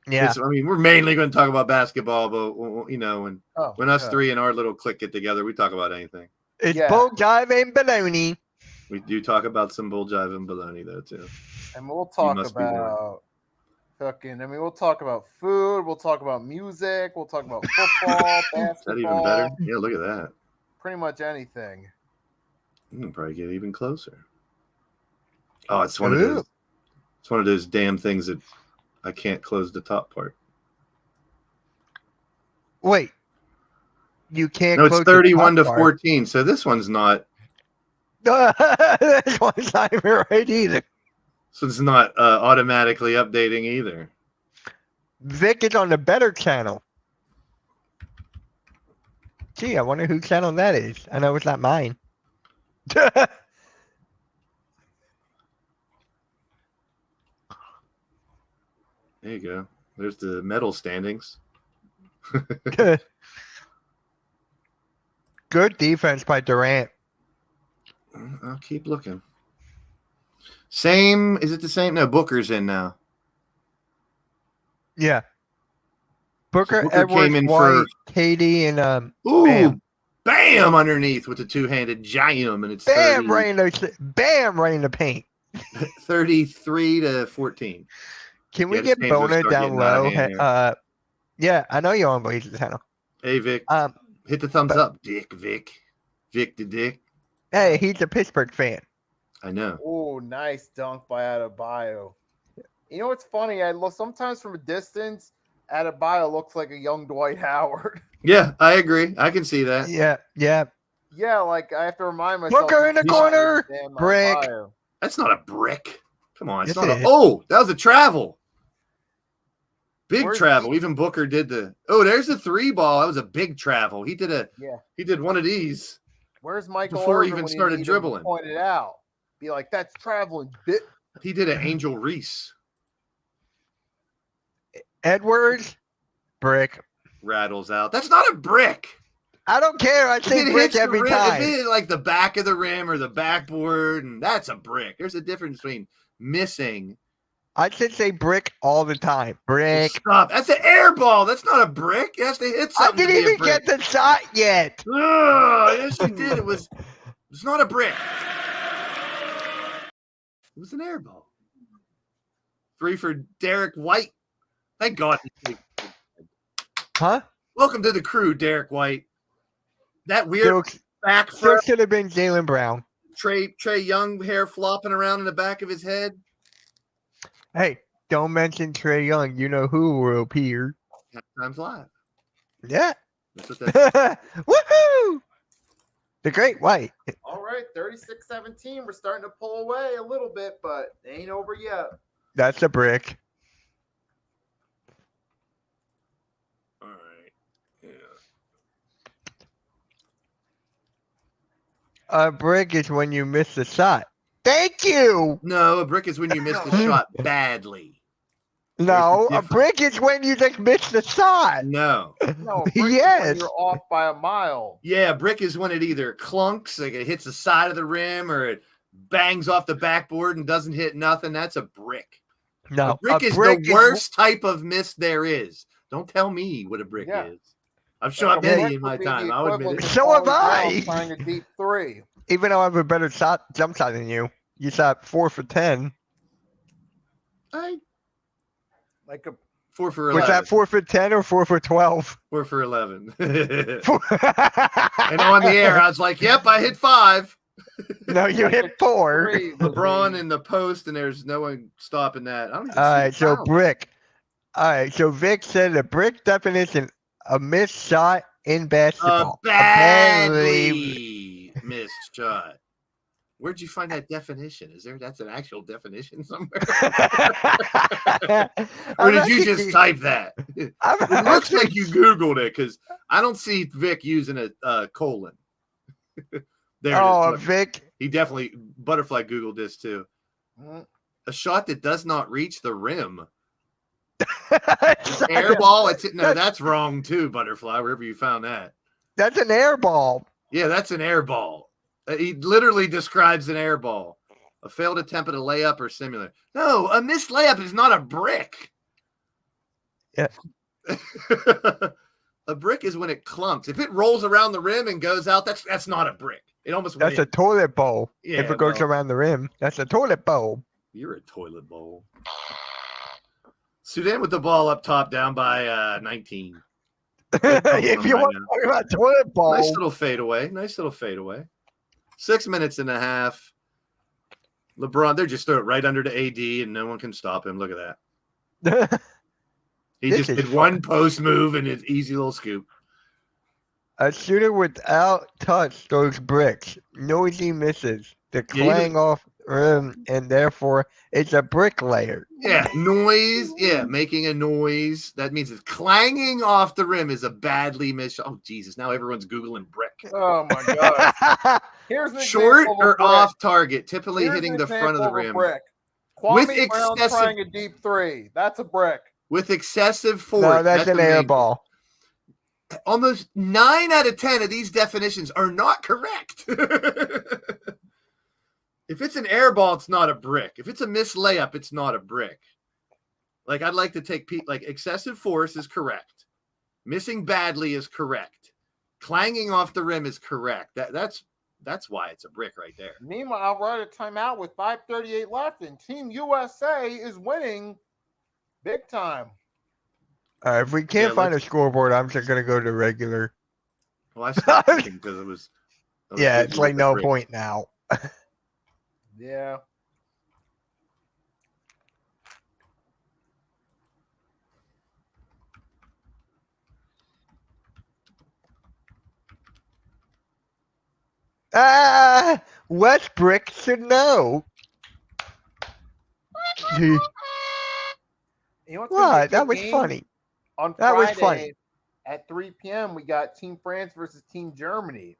Yeah. I mean, we're mainly going to talk about basketball, but you know, when us three and our little clique get together, we talk about anything. It's Bull Jive and Baloney. We do talk about some bull jive and baloney though too. And we'll talk about we'll talk about food, we'll talk about music, we'll talk about football, basketball. Is that even better? Yeah, look at that. Pretty much anything. You can probably get even closer. Oh, it's one of those. It's one of those damn things that I can't close the top part. Wait, you can't. No, it's close 31 the to top 14. So this one's not. This one's not even right either. So it's not automatically updating either. Vic is on the better channel. Gee, I wonder whose channel that is. I know it's not mine. There you go. There's the medal standings. Good defense by Durant. I'll keep looking. Same. Is it the same? No, Booker's in now. Yeah. Booker, Booker Edwards, came in White, for Katie, and ooh, Bam. bam underneath with the two-handed jam, and it's Bam 30, right in the bam right in the paint. 33 to 14. Can we Yeah, this get game's gonna Boner start down getting out of low? hand here. Yeah, I know you're on Blazers channel. Hey Vic, hit the thumbs up, Vic the Dick. Hey, he's a Pittsburgh fan. I know. Oh, nice dunk by Adebayo. You know what's funny? I look sometimes from a distance. Adebayo looks like a young Dwight Howard. Yeah, I agree. I can see that. Yeah. Yeah, like I have to remind myself. Booker in the corner. Damn Brick. Adebayo. That's not a brick. Come on, it's Yes, not it a. is. Oh, that was a travel. Big Where's travel. he? Even Booker did the. Oh, there's the 3-ball. That was a big travel. He did a. Yeah. He did one of these. Where's Michael Before he Irvin even when you started need him to dribbling. point it out. Be like, that's traveling, bit. He did an Angel Reese. Edwards. Brick. Rattles out. That's not a brick. I don't care. I If say it brick hits the every rim, time. if it hit like the back of the rim or the backboard, and that's a brick. There's a difference between missing. I should say brick all the time. Brick. Stop. That's an air ball. That's not a brick. It has to hit I something. didn't to be a even brick. get the shot yet. Oh, yes, you did. It's not a brick. It was an air ball. 3 for Derek White. Thank God. Huh? Welcome to the crew, Derek White. That weird Still, back still flip, should have been Jalen Brown. Trey Young hair flopping around in the back of his head. Hey, don't mention Trey Young. You know who will appear. Halftime's live. Yeah. That's what that Woohoo! The Great White. All right, 36-17. We're starting to pull away a little bit, but it ain't over yet. That's a brick. All right. Yeah. A brick is when you miss the shot. Thank you. No, a brick is when you miss the shot badly. No, a difference. brick is when you just miss the shot. No. No, brick is when Yes. you're off by a mile. Yeah, brick is when it either clunks, like it hits the side of the rim, or it bangs off the backboard and doesn't hit nothing. That's a brick. No, A brick is the worst type of miss there is. Don't tell me what a brick Yeah. is. I've shot A many brick in my would be time. the I'll admit equivalent it. of So have Paulie I. Brown trying a deep three. Even though I have a better jump shot than you. You shot 4 for 10. Like a 4 for Was 11. that 4 for 10 or 4 for 12? 4 for 11. and And on the air, I was like, yep, I hit 5. No, you hit 4. three. LeBron in the post, and there's no one stopping that. I don't even see All the right, so foul. brick. All right, so Vic said a brick definition: a missed shot in A basketball. badly missed shot. Where'd you find that definition? That's an actual definition somewhere? Or did you just type that? It looks like you Googled it, because I don't see Vic using a colon. There it is. Oh, Look, Vic. he definitely Butterfly Googled this too. Mm. A shot that does not reach the rim. That's Air ball. No, that's wrong too, Butterfly. Wherever you found that. an air ball. Yeah, that's an air ball. He literally describes an air ball. A failed attempt at a layup or similar. No, a missed layup is not a brick. Yeah. A brick is when it clunks. If it rolls around the rim and goes out, that's not a brick. It almost That's a went. toilet bowl. Yeah, if it goes well. around the rim, that's a toilet bowl. You're a toilet bowl. Sudan with the ball up top, down by 19. If you want to talk about toilet bowl, Nice little fadeaway. 6 minutes and a half. LeBron, they're just throw it right under the AD, and no one can stop him. Look at that. He This just is did fun. one post move and an easy little scoop. a shooter without touch those bricks. Noisy misses. The Yeah, even- clang off rim, and therefore it's a bricklayer. Yeah, noise. Yeah, making a noise. That means it's clanging off the rim is a badly missed. Oh, Jesus. Now everyone's Googling brick. Oh my god. Here's an Short example of a or brick. off target, typically Here's hitting an the front of the example a rim. brick. With Kwame Brown excessive- trying a deep three. That's a brick. With excessive force. No, that's an the air main- ball. Almost 9 out of 10 of these definitions are not correct. If it's an air ball, it's not a brick. If it's a missed layup, it's not a brick. Like, I'd like to take like excessive force is correct. Missing badly is correct. Clanging off the rim is correct. That's why it's a brick right there. Meanwhile, we're at a timeout with 5:38 left, and Team USA is winning big time. If we can't Yeah, find a scoreboard, I'm just gonna go to regular. Well, I stopped thinking because it was. Yeah, it's like no brick. point now. Yeah. Westbrook should know. You know what's gonna be a What? That good was game? funny. On That was Friday funny. at 3 p.m., we got Team France versus Team Germany.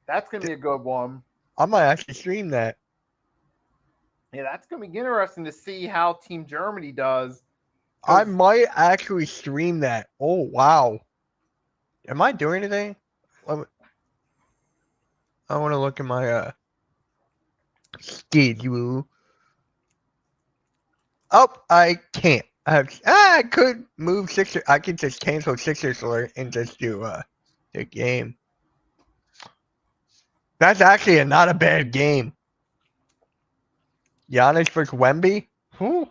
That's going to be a good one. I might actually stream that. Yeah, that's going to be interesting to see how Team Germany does. I might actually stream that. Oh, wow. Am I doing anything? I want to look at my schedule. Oh, I can't. I could move Sixers. I could just cancel Sixers alert and just do the game. That's actually not a bad game. Giannis versus Wemby. Whew.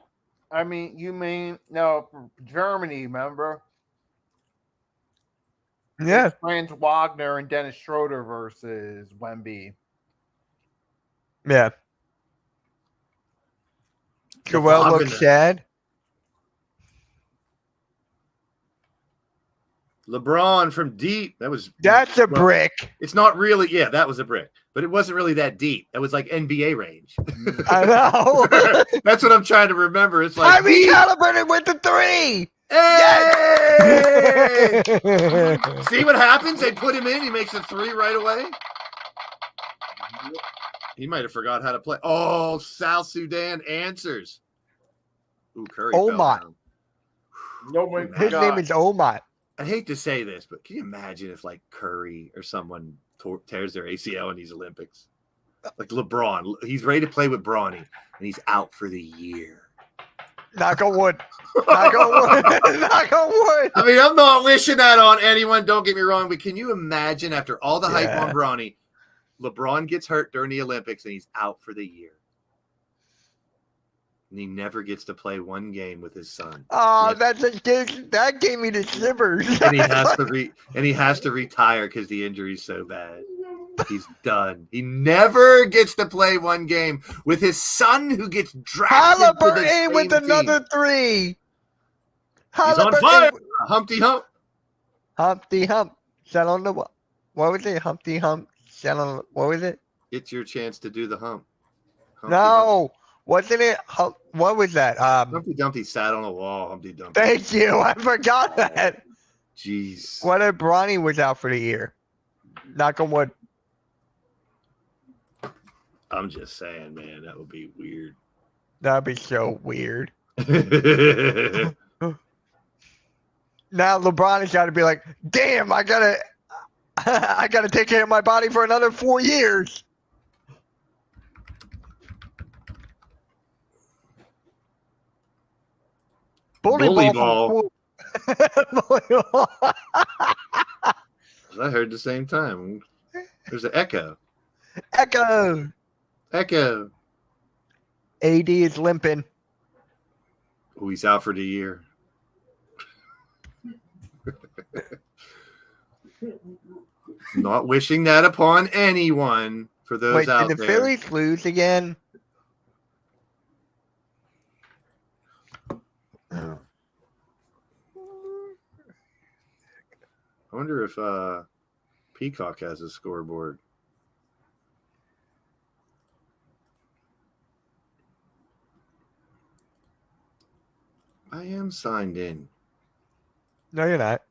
I mean, you mean no Germany? Remember? Yeah. It's Franz Wagner and Dennis Schroeder versus Wemby. Yeah. Joel looks Wagner. sad. LeBron from deep. That's a brick. It's not really. Yeah, that was a brick, but it wasn't really that deep. That was like NBA range. I know. That's what I'm trying to remember. It's like I recalibrated with the 3. Hey! Yes! See what happens? They put him in. He makes a 3 right away. He might have forgot how to play. Oh, South Sudan answers. Ooh, Curry. Omar. Fell down. No one His name is Omar. I hate to say this, but can you imagine if like Curry or someone tears their ACL in these Olympics? Like LeBron, he's ready to play with Bronny, and he's out for the year. Knock on wood. Knock on wood. Knock on wood. I mean, I'm not wishing that on anyone. Don't get me wrong, but can you imagine after all the hype Yeah. on Bronny, LeBron gets hurt during the Olympics and he's out for the year, and he never gets to play one game with his son. Oh, Yeah. that gave me the shivers. And he has to retire because the injury's so bad. He's done. He never gets to play one game with his son, who gets drafted to the Halliburton same with another team. 3. He's on Halliburton. fire. Humpty Hump. Humpty Hump. Sat on the what was it? Humpty Hump. Sat on what was it? It's your chance to do the hump. Humpty Hump. No, wasn't it? What was that? Humpty Dumpty sat on a wall. Humpty Dumpty. Thank you. I forgot that. Jeez. What if Bronny was out for the year? Knock on wood. I'm just saying, man, that would be weird. That'd be so weird. He's Now LeBron has got to be like, damn, I gotta take care of my body for another 4 years. Bully ball. Bully ball. I heard the same time. There's an echo. Echo. Echo. AD is limping. Oh, he's out for the year. Not wishing that upon anyone for those Wait, out did the there. Phillies lose again? I wonder if Peacock has a scoreboard. I am signed in. No, you're not.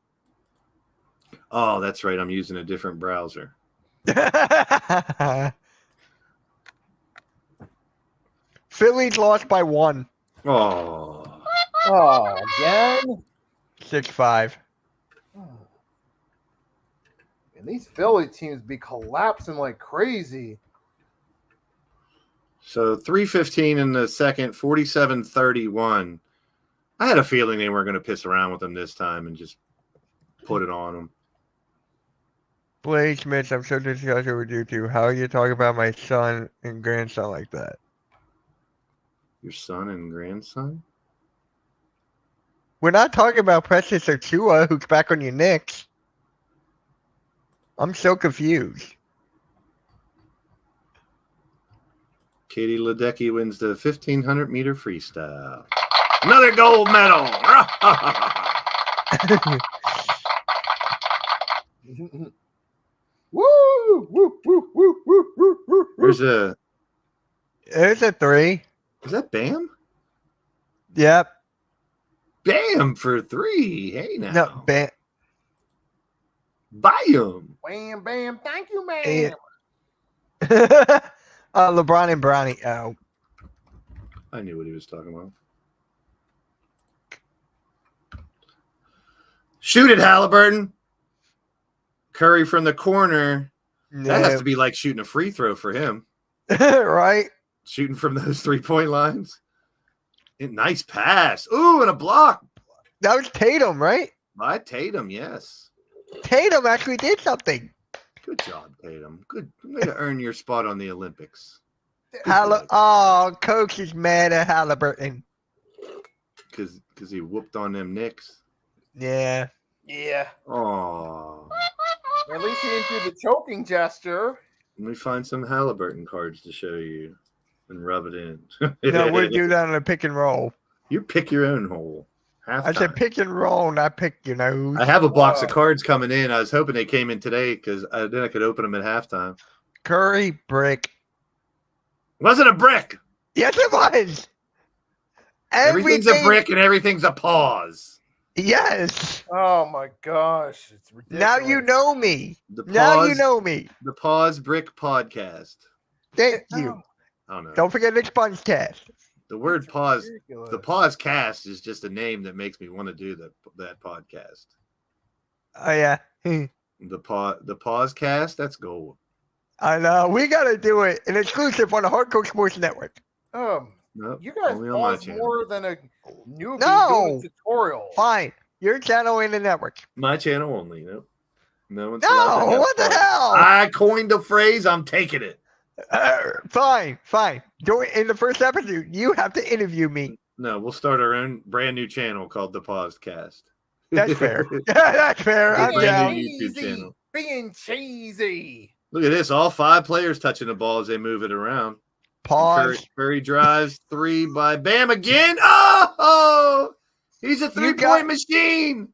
Oh, that's right. I'm using a different browser. Phillies lost by 1. Oh. Oh, again? 6-5. And these Philly teams be collapsing like crazy. So 3:15 in the second, 47-31. I had a feeling they weren't going to piss around with them this time and just put it on them. Blaze Smith, I'm so disgusted with you two. How you talk about my son and grandson like that? Your son and grandson? We're not talking about Precious or Chua, who's back on your Knicks. I'm so confused. Katie Ledecky wins the 1,500-meter freestyle. Another gold medal. Woo! Woo! Woo! Woo! Woo! Woo! Woo! There's a. There's a 3. Is that Bam? Yep. Bam for 3. Hey now. No, Bam. Bam. Wham! Bam! Thank you, man. Hey. LeBron and Brownie. Oh. I knew what he was talking about. Shoot it, Halliburton. Curry from the corner. That has to be like shooting a free throw for him. Right? Shooting from those 3-point lines. Nice pass. Ooh, and a block. That was Tatum, right? By Tatum, yes. Tatum actually did something. Good job, Tatum. Good way to earn your spot on the Olympics. Oh, coach is mad at Halliburton. Because he whooped on them Knicks. Yeah. Yeah. Oh. At least he didn't do the choking gesture. Let me find some Halliburton cards to show you and rub it in. No, we'll do that on a pick and roll. You pick your own hole. I said pick and roll, not pick your nose. I have a box of cards coming in. I was hoping they came in today because then I could open them at halftime. Curry brick. Wasn't a brick. Yes, it was. Everything's a brick and everything's a pause. Yes. Oh my gosh, it's ridiculous. Now you know me. The pause, Now you know me. The Pause Brick Podcast. Thank you. Oh no. Don't forget the Sponge Cast. The word pause. Ridiculous. The Pause Cast is just a name that makes me want to do that podcast. Oh yeah. The Pause Cast. That's gold. I know. We gotta do it. An exclusive on the Hardcore Sports Network. Nope, You guys only on my pause channel. more than a newbie No. doing a tutorial. Fine. Your channel in the network. My channel only. Nope. No one's No, allowed to have what the pause. hell? I coined the phrase. I'm taking it. Fine. Do it in the first episode. You have to interview me. No, we'll start our own brand new channel called the Paused Cast. That's fair. That's fair. I'm Brand down. new YouTube channel. Being cheesy. Look at this. All 5 players touching the ball as they move it around. Pause. Curry drives 3 by Bam again. Oh, he's a 3-point machine.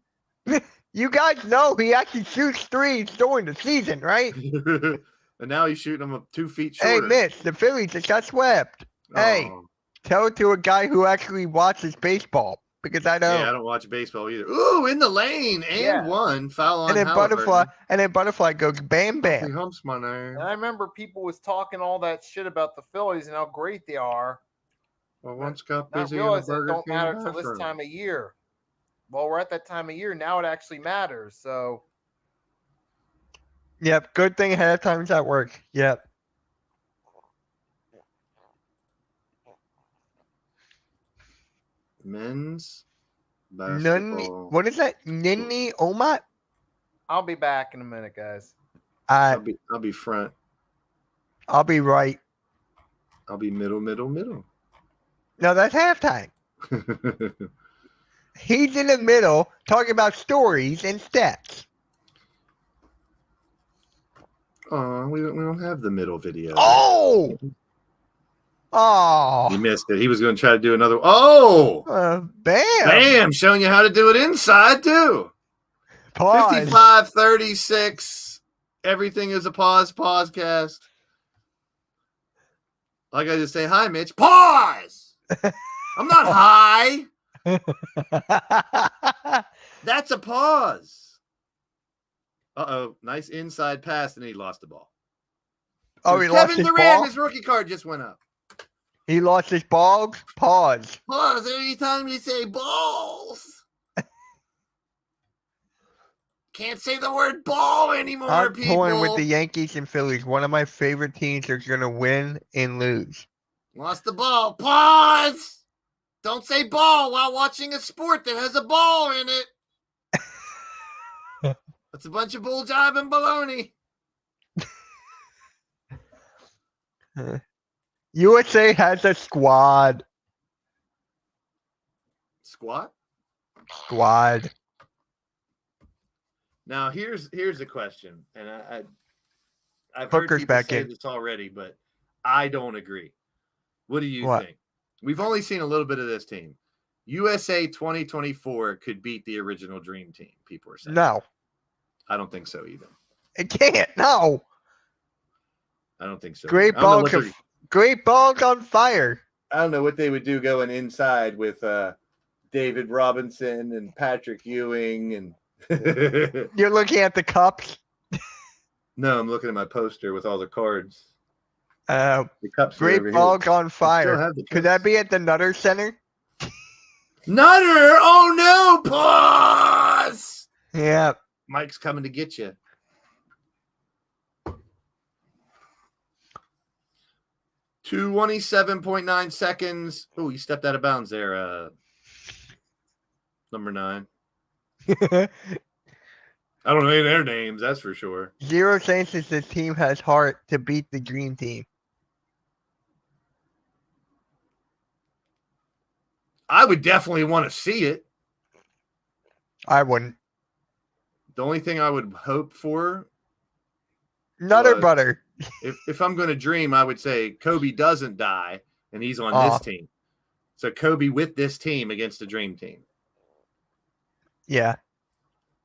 You guys know he actually shoots threes during the season, right? And now he's shooting them 2 feet Hey, shorter. Mitch, the Phillies just got swept. Hey, Oh. tell it to a guy who actually watches baseball because I don't. Yeah, I don't watch baseball either. Ooh, in the lane and one foul on And then Butterfly goes bam He bam. humps my name. And I remember people was talking all that shit about the Phillies and how great they are. Well, once got Not busy in the realize it Burger don't King matter till this bathroom. time of year. Well, we're at that time of year now. It actually matters. So Yep, good thing halftime's at work. Yep. Men's Nunni, basketball. what is that? Ninni Omat? I'll be back in a minute, guys. I'll be front. I'll be right. I'll be middle. No, that's halftime. He's in the middle talking about stories and stats. Oh, we don't have the middle video. Oh! He missed it. He was going to try to do another. Oh! Bam! Bam! Showing you how to do it inside, too. Pause. 55-36. Everything is a podcast. Like I just say, hi, Mitch. Pause! I'm not high. That's a pause. Uh-oh. Nice inside pass, and he lost the ball. Oh, he lost Kevin his Durant, ball? his rookie card just went up. He lost his balls? Pause. Pause every time you say balls. Can't say the word ball anymore, I'm people. torn with the Yankees and Phillies. One of my favorite teams are going to win and lose. Lost the ball. Pause. Don't say ball while watching a sport that has a ball in it. That's a bunch of bull jive and baloney. USA has a squad. Squat. Squad. Now here's the question, and I've Hooker's heard people back say in. this already, but I don't agree. What do you What? think? We've only seen a little bit of this team. USA 2024 could beat the original Dream Team. People are saying No, I don't think so either. it can't. No. I don't think so. Great either. I don't know ball. what they're- Great balls on fire. I don't know what they would do going inside with David Robinson and Patrick Ewing and You're looking at the cups. No, I'm looking at my poster with all the cards. Uh, The cups are great over balls on here. I still fire. have the Could that cups. be at the Nutter Center? Nutter? Oh no! Pause. Yeah. Mike's coming to get you. Two 27.9 seconds. Oh, you stepped out of bounds there. Number 9. I don't know any of their names, that's for sure. Zero chances this team has heart to beat the Dream Team. I would definitely want to see it. I wouldn't. The only thing I would hope for, Nutter What? butter. if I'm going to dream, I would say Kobe doesn't die and he's on Aw. this team. So Kobe with this team against the Dream Team. Yeah.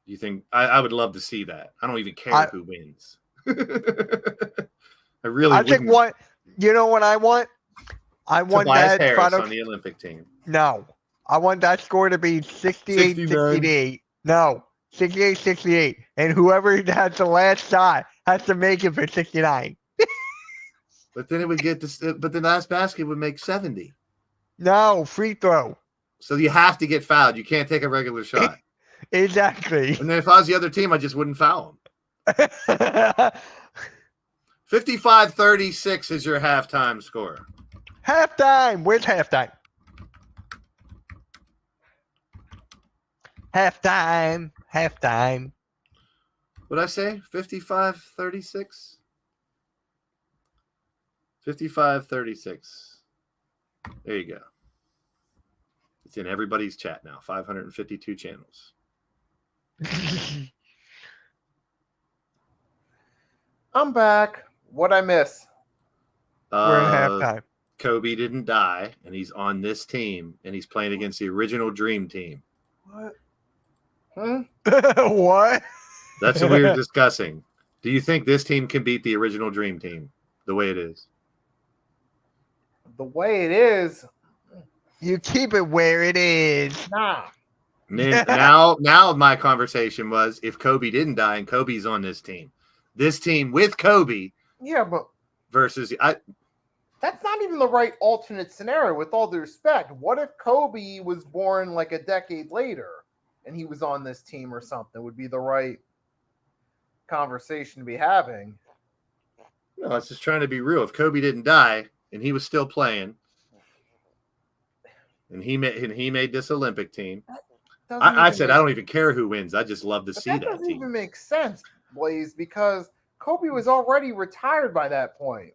You think I would love to see that? I don't even care who wins. I really I think wouldn't. what you know what I want? I want Tobias that Harris final on the Olympic team. No. I want that score to be 68 68. No. 68 68. And whoever has the last shot has to make it for 69. But then it would get this. But the last basket would make 70. No, free throw. So you have to get fouled. You can't take a regular shot. Exactly. And then if I was the other team, I just wouldn't foul them. 55-36 is your halftime score. Halftime. Where's halftime? Halftime. Halftime. What'd I say? 55-36? 55-36. There you go. It's in everybody's chat now. 552 channels. I'm back. What'd I miss? We're in halftime. Kobe didn't die, and he's on this team, and he's playing against the original Dream Team. What? Hmm? What? That's what we were discussing. Do you think this team can beat the original Dream Team the way it is? The way it is, You keep it where it is. nah. And then now my conversation was if Kobe didn't die and Kobe's on this team with Kobe Yeah, but versus that's not even the right alternate scenario, with all due respect. What if Kobe was born like a decade later and he was on this team or something? Would be the right conversation to be having. No, I was just trying to be real. If Kobe didn't die and he was still playing, and he made this Olympic team, I said I don't even care who wins. I just love to see that that doesn't team. even make sense, Blaze, because Kobe was already retired by that point.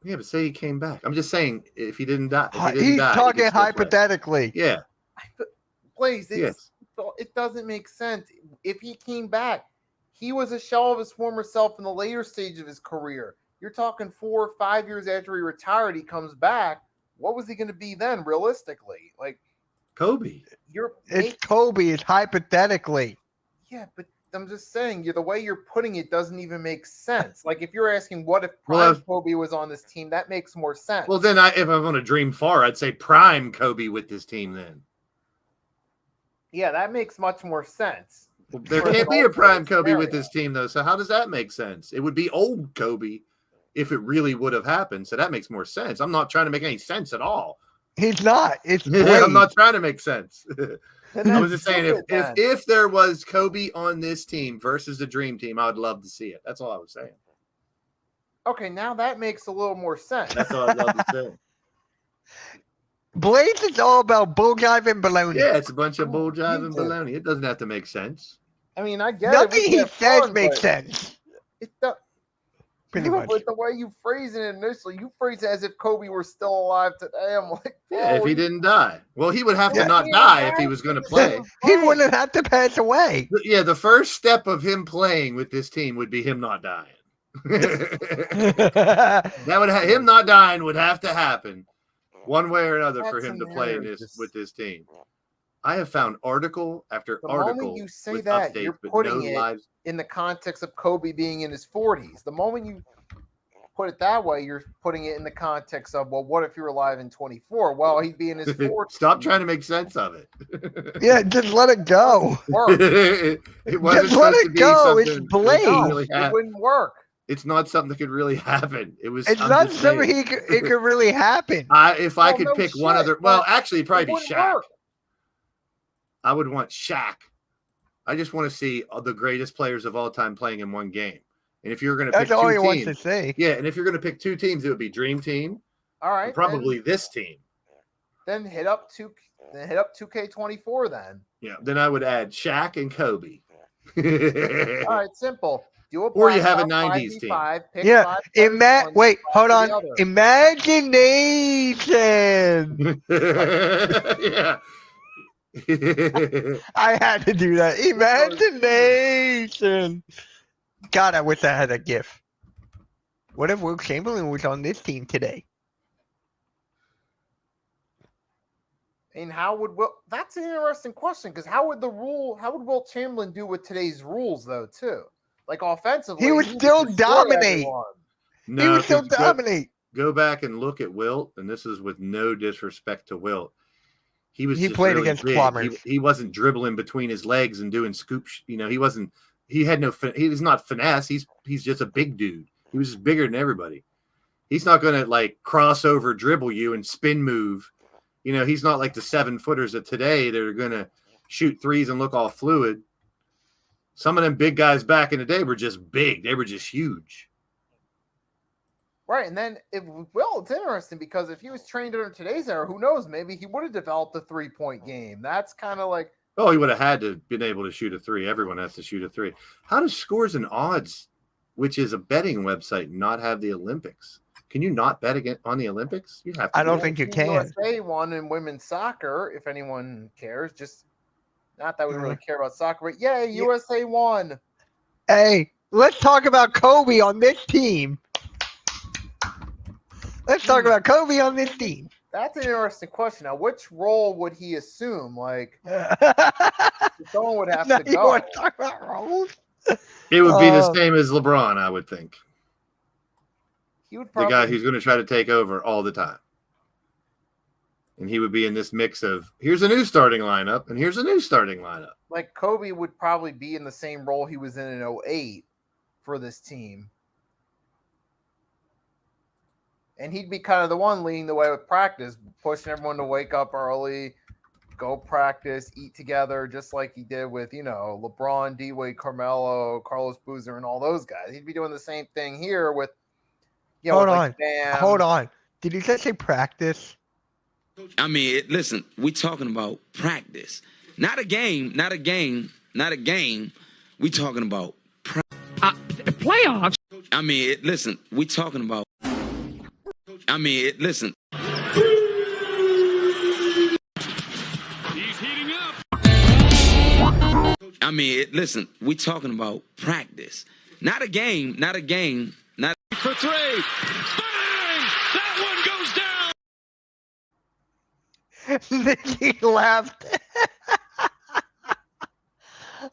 Yeah, but say he came back. I'm just saying if he didn't die, He's talking he could still play. hypothetically. Yeah. Blaze, Yes. it doesn't make sense. If he came back, he was a shell of his former self in the later stage of his career. You're talking 4 or 5 years after he retired, he comes back. What was he going to be then, realistically? Like Kobe. It's Kobe. It's hypothetically. Yeah, but I'm just saying, the way you're putting it doesn't even make sense. Like if you're asking, what if Prime Kobe was on this team? That makes more sense. Well, then if I'm going to dream far, I'd say Prime Kobe with this team. Then. Yeah, that makes much more sense. Well, there can't be a Prime Kobe with this team, though. So how does that make sense? It would be old Kobe if it really would have happened. So that makes more sense. I'm not trying to make any sense at all. He's not. It's I'm not trying to make sense. Then I was just that's saying stupid, if there was Kobe on this team versus the Dream Team, I would love to see it. That's all I was saying. Okay, now that makes a little more sense. That's all I'd love to say. Blaze is all about bulljive and baloney. Yeah, it's a bunch of bull jive and Jesus. baloney. It doesn't have to make sense. I mean, I get Nothing it. he says makes sense. sense. It does. Pretty much. But the way you phrase it initially, you phrase it as if Kobe were still alive today. I'm like, Yeah, if bro, he didn't die. Well, he would have to Yeah. not die if he was going to play. He wouldn't have to pass away. Yeah, the first step of him playing with this team would be him not dying. That would him not dying would have to happen one way or another for That's him to a play in narrative. this with this team. I have found article after The article moment you say with that, updates, you're but putting no it lives. in the context of Kobe being in his 40s. The moment you put it that way, you're putting it in the context of, well, what if you were alive in 24? Well, he'd be in his 40s. Stop trying to make sense of it. Yeah, just let it go. Work. It wasn't Just let supposed it to be go. something It's that Blaze. could No, really it happen. wouldn't work. It's not something that could really happen. It was. It's I'm not just something saying. it could really happen. If I Well, could no pick one shit, other, well, but actually, it'd It probably be wouldn't Shaq. work. I would want Shaq. I just want to see the greatest players of all time playing in one game. And if you're going to pick That's all he two wants to teams, say. yeah, and if you're going to pick two teams, it would be Dream Team All right, and probably this team. then hit up 2K24 then. Yeah, then I would add Shaq and Kobe. All right, simple. Do a Or you have a blackout 90s team. 5v5, pick Yeah. 5 players one, Wait, five hold for on. the other. Imagination. Yeah. I had to do that. Imagination. God, I wish I had a GIF. What if Will Chamberlain was on this team today? And how would Will? That's an interesting question because how would Will Chamberlain do with today's rules though too? Like offensively, He would still dominate. He No, would still 'cause dominate. go back and look at Wilt, and this is with no disrespect to Wilt. He was He just played really against big. plumbers. He wasn't dribbling between his legs and doing scoops. You know, he wasn't. He had no. He's not finesse. He's just a big dude. He was just bigger than everybody. He's not going to like cross over dribble you and spin move. You know, he's not like the 7-footers of today that are going to shoot threes and look all fluid. Some of them big guys back in the day were just big. They were just huge. Right, and then it's interesting because if he was trained under today's era, who knows? Maybe he would have developed a 3-point game. That's kind of like Oh, he would have had to been able to shoot a three. Everyone has to shoot a three. How does Scores and Odds, which is a betting website, not have the Olympics? Can you not bet on the Olympics? You have to. I don't think you can. USA won in women's soccer. If anyone cares, just not that we really care about soccer, but yeah, USA won. Hey, let's talk about Kobe on this team. Let's talk about Kobe on this team. That's an interesting question. Now, which role would he assume? Like, someone would have Now to you go. want to talk about roles? It would be the same as LeBron, I would think. He would The probably guy who's going to try to take over all the time. And he would be in this mix of here's a new starting lineup and here's a new starting lineup. like Kobe would probably be in the same role he was in 08 for this team. And he'd be kind of the one leading the way with practice, pushing everyone to wake up early, go practice, eat together, just like he did with, LeBron, D-Wade, Carmelo, Carlos Boozer, and all those guys. He'd be doing the same thing here with, Hold with, on. like, Bam. Hold on. Did you just say practice? I mean, listen, we talking about practice. Not a game. We talking about Playoffs? I mean, listen, we talking about listen. He's heating up. I mean, listen, we talking about practice. Not a game. For three. Bang! That one goes down. Nikki laughed.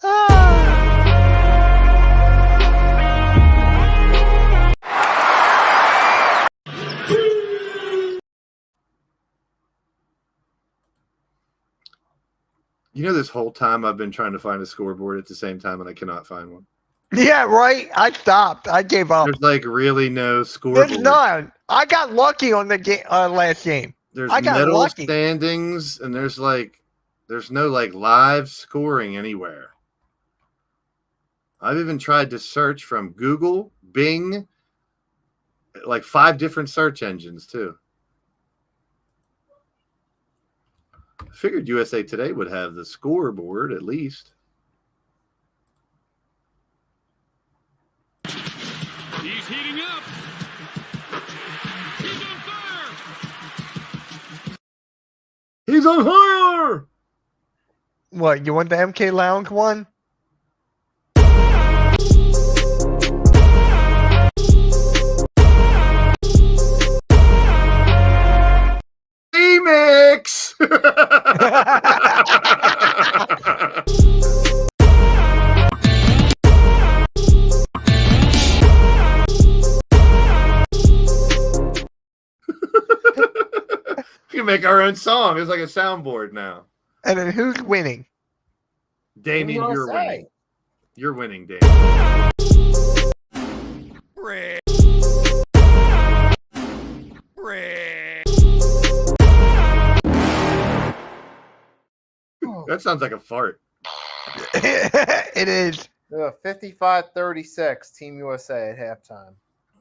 Ah. You know, this whole time I've been trying to find a scoreboard at the same time and I cannot find one. Yeah, right. I stopped. I gave up. There's like really no scoreboard. There's none. I got lucky on the last game. There's I got medal lucky. standings and there's no like live scoring anywhere. I've even tried to search from Google, Bing, like 5 different search engines too. Figured USA Today would have the scoreboard at least. He's heating up. He's on fire. He's on fire! What, you want the MK Lounge one? Remix! We can make our own song. It's like a soundboard now. And then who's winning? Damien, you're USA. winning. You're winning, Damien. That sounds like a fart. It is. 55-36, Team USA at halftime.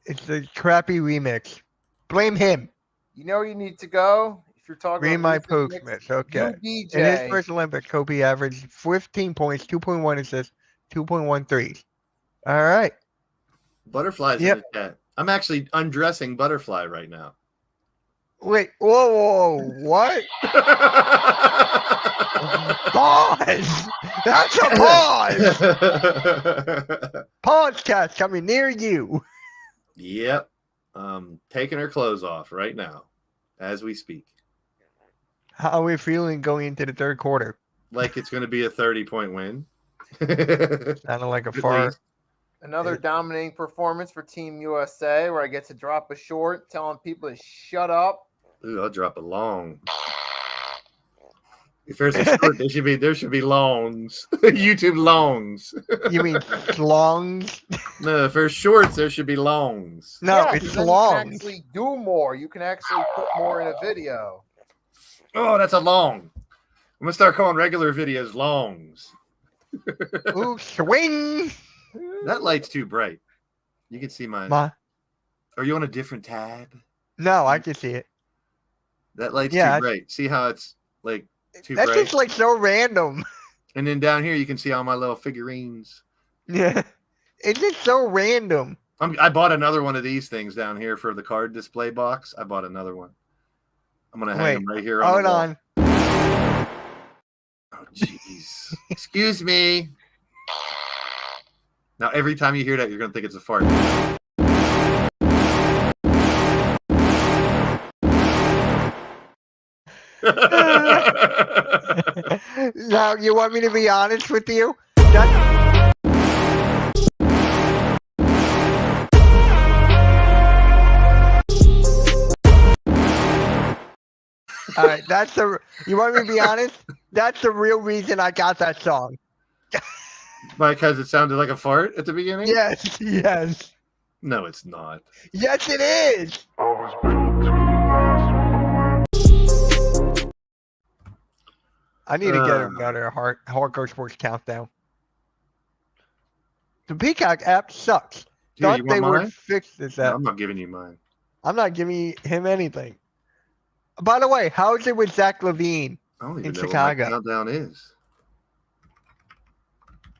It's a crappy remix. Blame him. You know where you need to go if you're talking Read my about recent postmates. mixes? Okay. UDJ. In his first Olympics, Kobe averaged 15 points, 2.1 assists, 2.1 threes. All right. Butterflies Yep. in the chat. I'm actually undressing Butterfly right now. Wait. Whoa. What? Pause. That's a pause. Podcast coming near you. Yep. Taking her clothes off right now as we speak. How are we feeling going into the third quarter? Like it's going to be a 30-point win. Sounded like a At fart. least. Another dominating performance for Team USA where I get to drop a short telling people to shut up. Ooh, I'll drop a long. If there's a short, there should be longs. YouTube longs. You mean slongs? No, if there's shorts, there should be longs. No, Yeah, 'cause it's then longs. You can actually do more. You can actually put more in a video. Oh, that's a long. I'm gonna start calling regular videos longs. Ooh, swing. That light's too bright. You can see mine. Are you on a different tab? No, I can see it. That light's Yeah, too bright. See how it's like too That's bright? just like so random. And then down here you can see all my little figurines. Yeah. It's just so random. I bought another one of these things down here for the card display box. I bought another one. I'm gonna hang them right here. Hold the wall. on. Oh, jeez. Excuse me. Now, every time you hear that, you're gonna think it's a fart. Now, you want me to be honest with you? That... All right, that's the. You want me to be honest? That's the real reason I got that song. Because it sounded like a fart at the beginning? Yes, yes, No, it's not. yes, it is. I need to get another hardcore sports countdown. The Peacock app sucks. Dude, Thought you they want would mine? fix this No, app. I'm not giving you mine. I'm not giving him anything. By the way, how is it with Zach Levine? I don't even In know Chicago. what my countdown is.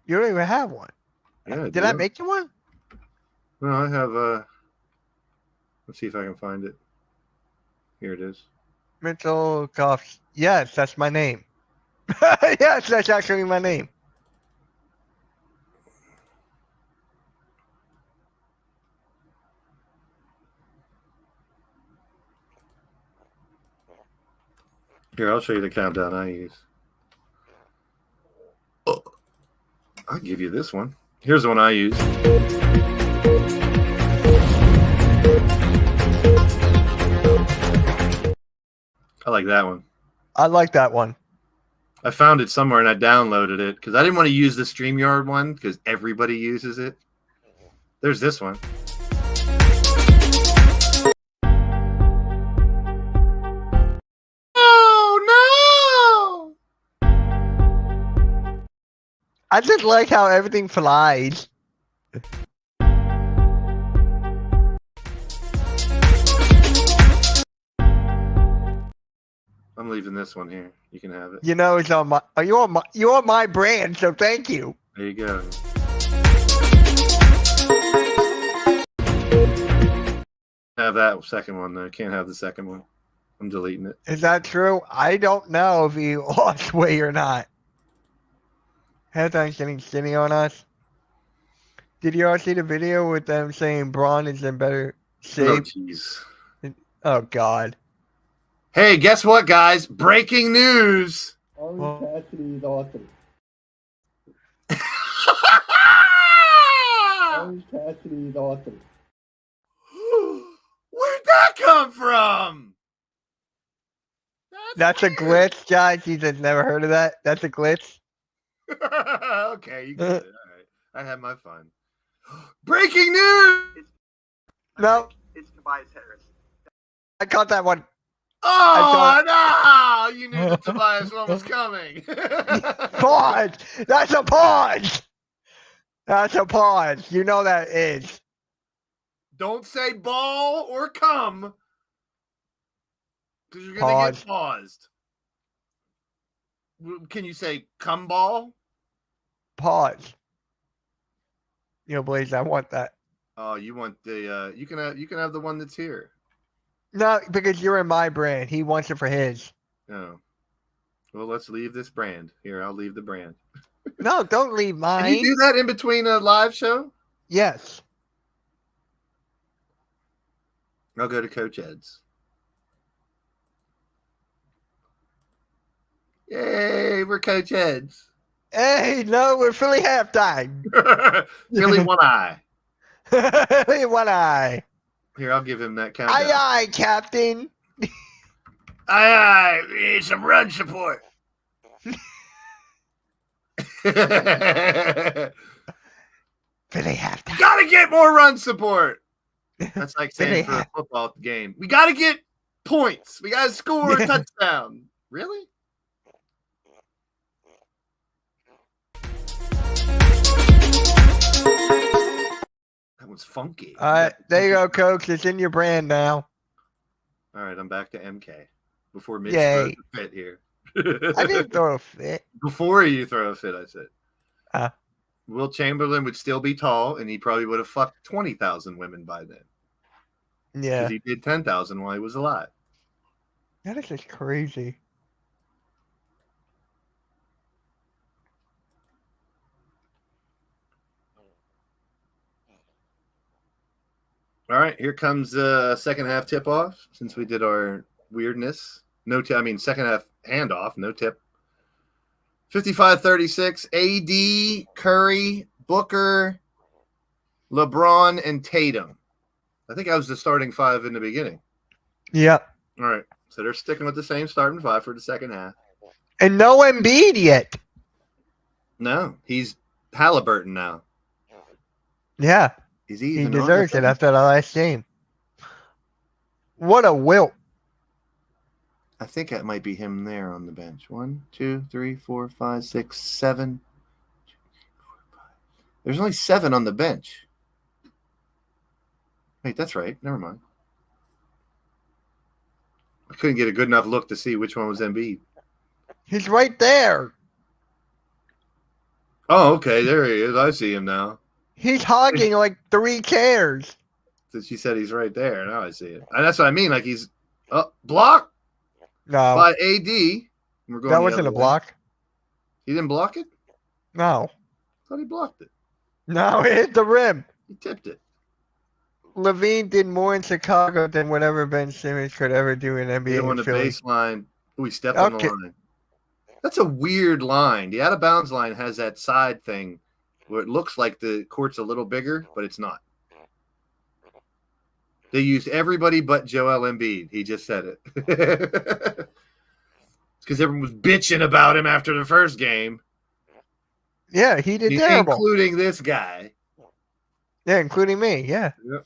You don't even have one. Yeah, Did I make you one? No, I have. Let's see if I can find it. Here it is. Mitchell Goff. Yes, that's my name. Yes, that's actually my name. Here, I'll show you the countdown I use. Oh, I'll give you this one. Here's the one I use. I like that one. I like that one. I found it somewhere and I downloaded it because I didn't want to use the StreamYard one because everybody uses it. There's this one. Oh no! I just like how everything flies. I'm leaving this one here. You can have it. You know, it's on my. You're on my brand, so thank you. There you go. Have that second one though. Can't have the second one. I'm deleting it. Is that true? I don't know if he lost weight or not. Headline's getting skinny on us. Did you all see the video with them saying Braun is in better Oh, shape? jeez. Oh, God. Hey, guess what, guys? Breaking news. Well- Cassidy's awesome. Orange Cassidy's awesome. Where'd that come from? That's a weird. glitch, guys. You just never heard of that? That's a glitch? Okay, you get it. All right. I had my fun. Breaking news! No, It's Tobias Harris. I caught that one. Oh, no! You knew that Tobias one was coming. Pause! That's a pause! That's a pause. You know that is. Don't say ball or come. Because you're going to get paused. Can you say come ball? Pause. You know, Blaze, I want that. Oh, you want the you can have the one that's here. No, because you're in my brand. He wants it for his. Oh. Well, let's leave this brand. Here, I'll leave the brand. No, don't leave Can mine. you do that in between a live show? Yes. I'll go to Coach Ed's. Yay, we're Coach Ed's. Hey, no, we're Philly halftime. Philly one eye. One eye. Here, I'll give him that countdown. Aye, aye, Captain. Aye, we need some run support. Philly halftime. Gotta get more run support. That's like saying for a football game. We gotta get points. We gotta score a touchdown. Really? That was funky. All right, there you go, Coach. It's in your brand now. All right, I'm back to MK. Before Mitch Yay. throws a fit here. I didn't throw a fit. Before you throw a fit, I said. Will Chamberlain would still be tall, and he probably would have fucked 20,000 women by then. Yeah. Because he did 10,000 while he was alive. That is just crazy. All right, here comes second half tip off. Since we did our weirdness, second half handoff, no tip. 55-36. AD, Curry, Booker, LeBron, and Tatum. I think I was the starting five in the beginning. Yep. All right, so they're sticking with the same starting five for the second half. And no Embiid yet. No, he's Halliburton now. Yeah. He's He even. deserves it after the last game. What a wilt. I think that might be him there on the bench. 1, 2, 3, 4, 5, 6, 7. There's only 7 on the bench. Wait, that's right. Never mind. I couldn't get a good enough look to see which one was Embiid. He's right there. Oh, okay. There he is. I see him now. He's hogging like 3 chairs. So she said he's right there. Now I see it. And that's what I mean. Like he's blocked No, by AD. We're going that the wasn't other a way. block. He didn't block it? No. I thought he blocked it. No, it hit the rim. He tipped it. Levine did more in Chicago than whatever Ben Simmons could ever do in He NBA on with the Philly. baseline. Oh, he stepped on the Okay. line. That's a weird line. The out of bounds line has that side thing where it looks like the court's a little bigger, but it's not. They used everybody but Joel Embiid. He just said it. It's because everyone was bitching about him after the first game, Yeah, he did terrible. including this guy. Yeah, including me. Yeah. Yep.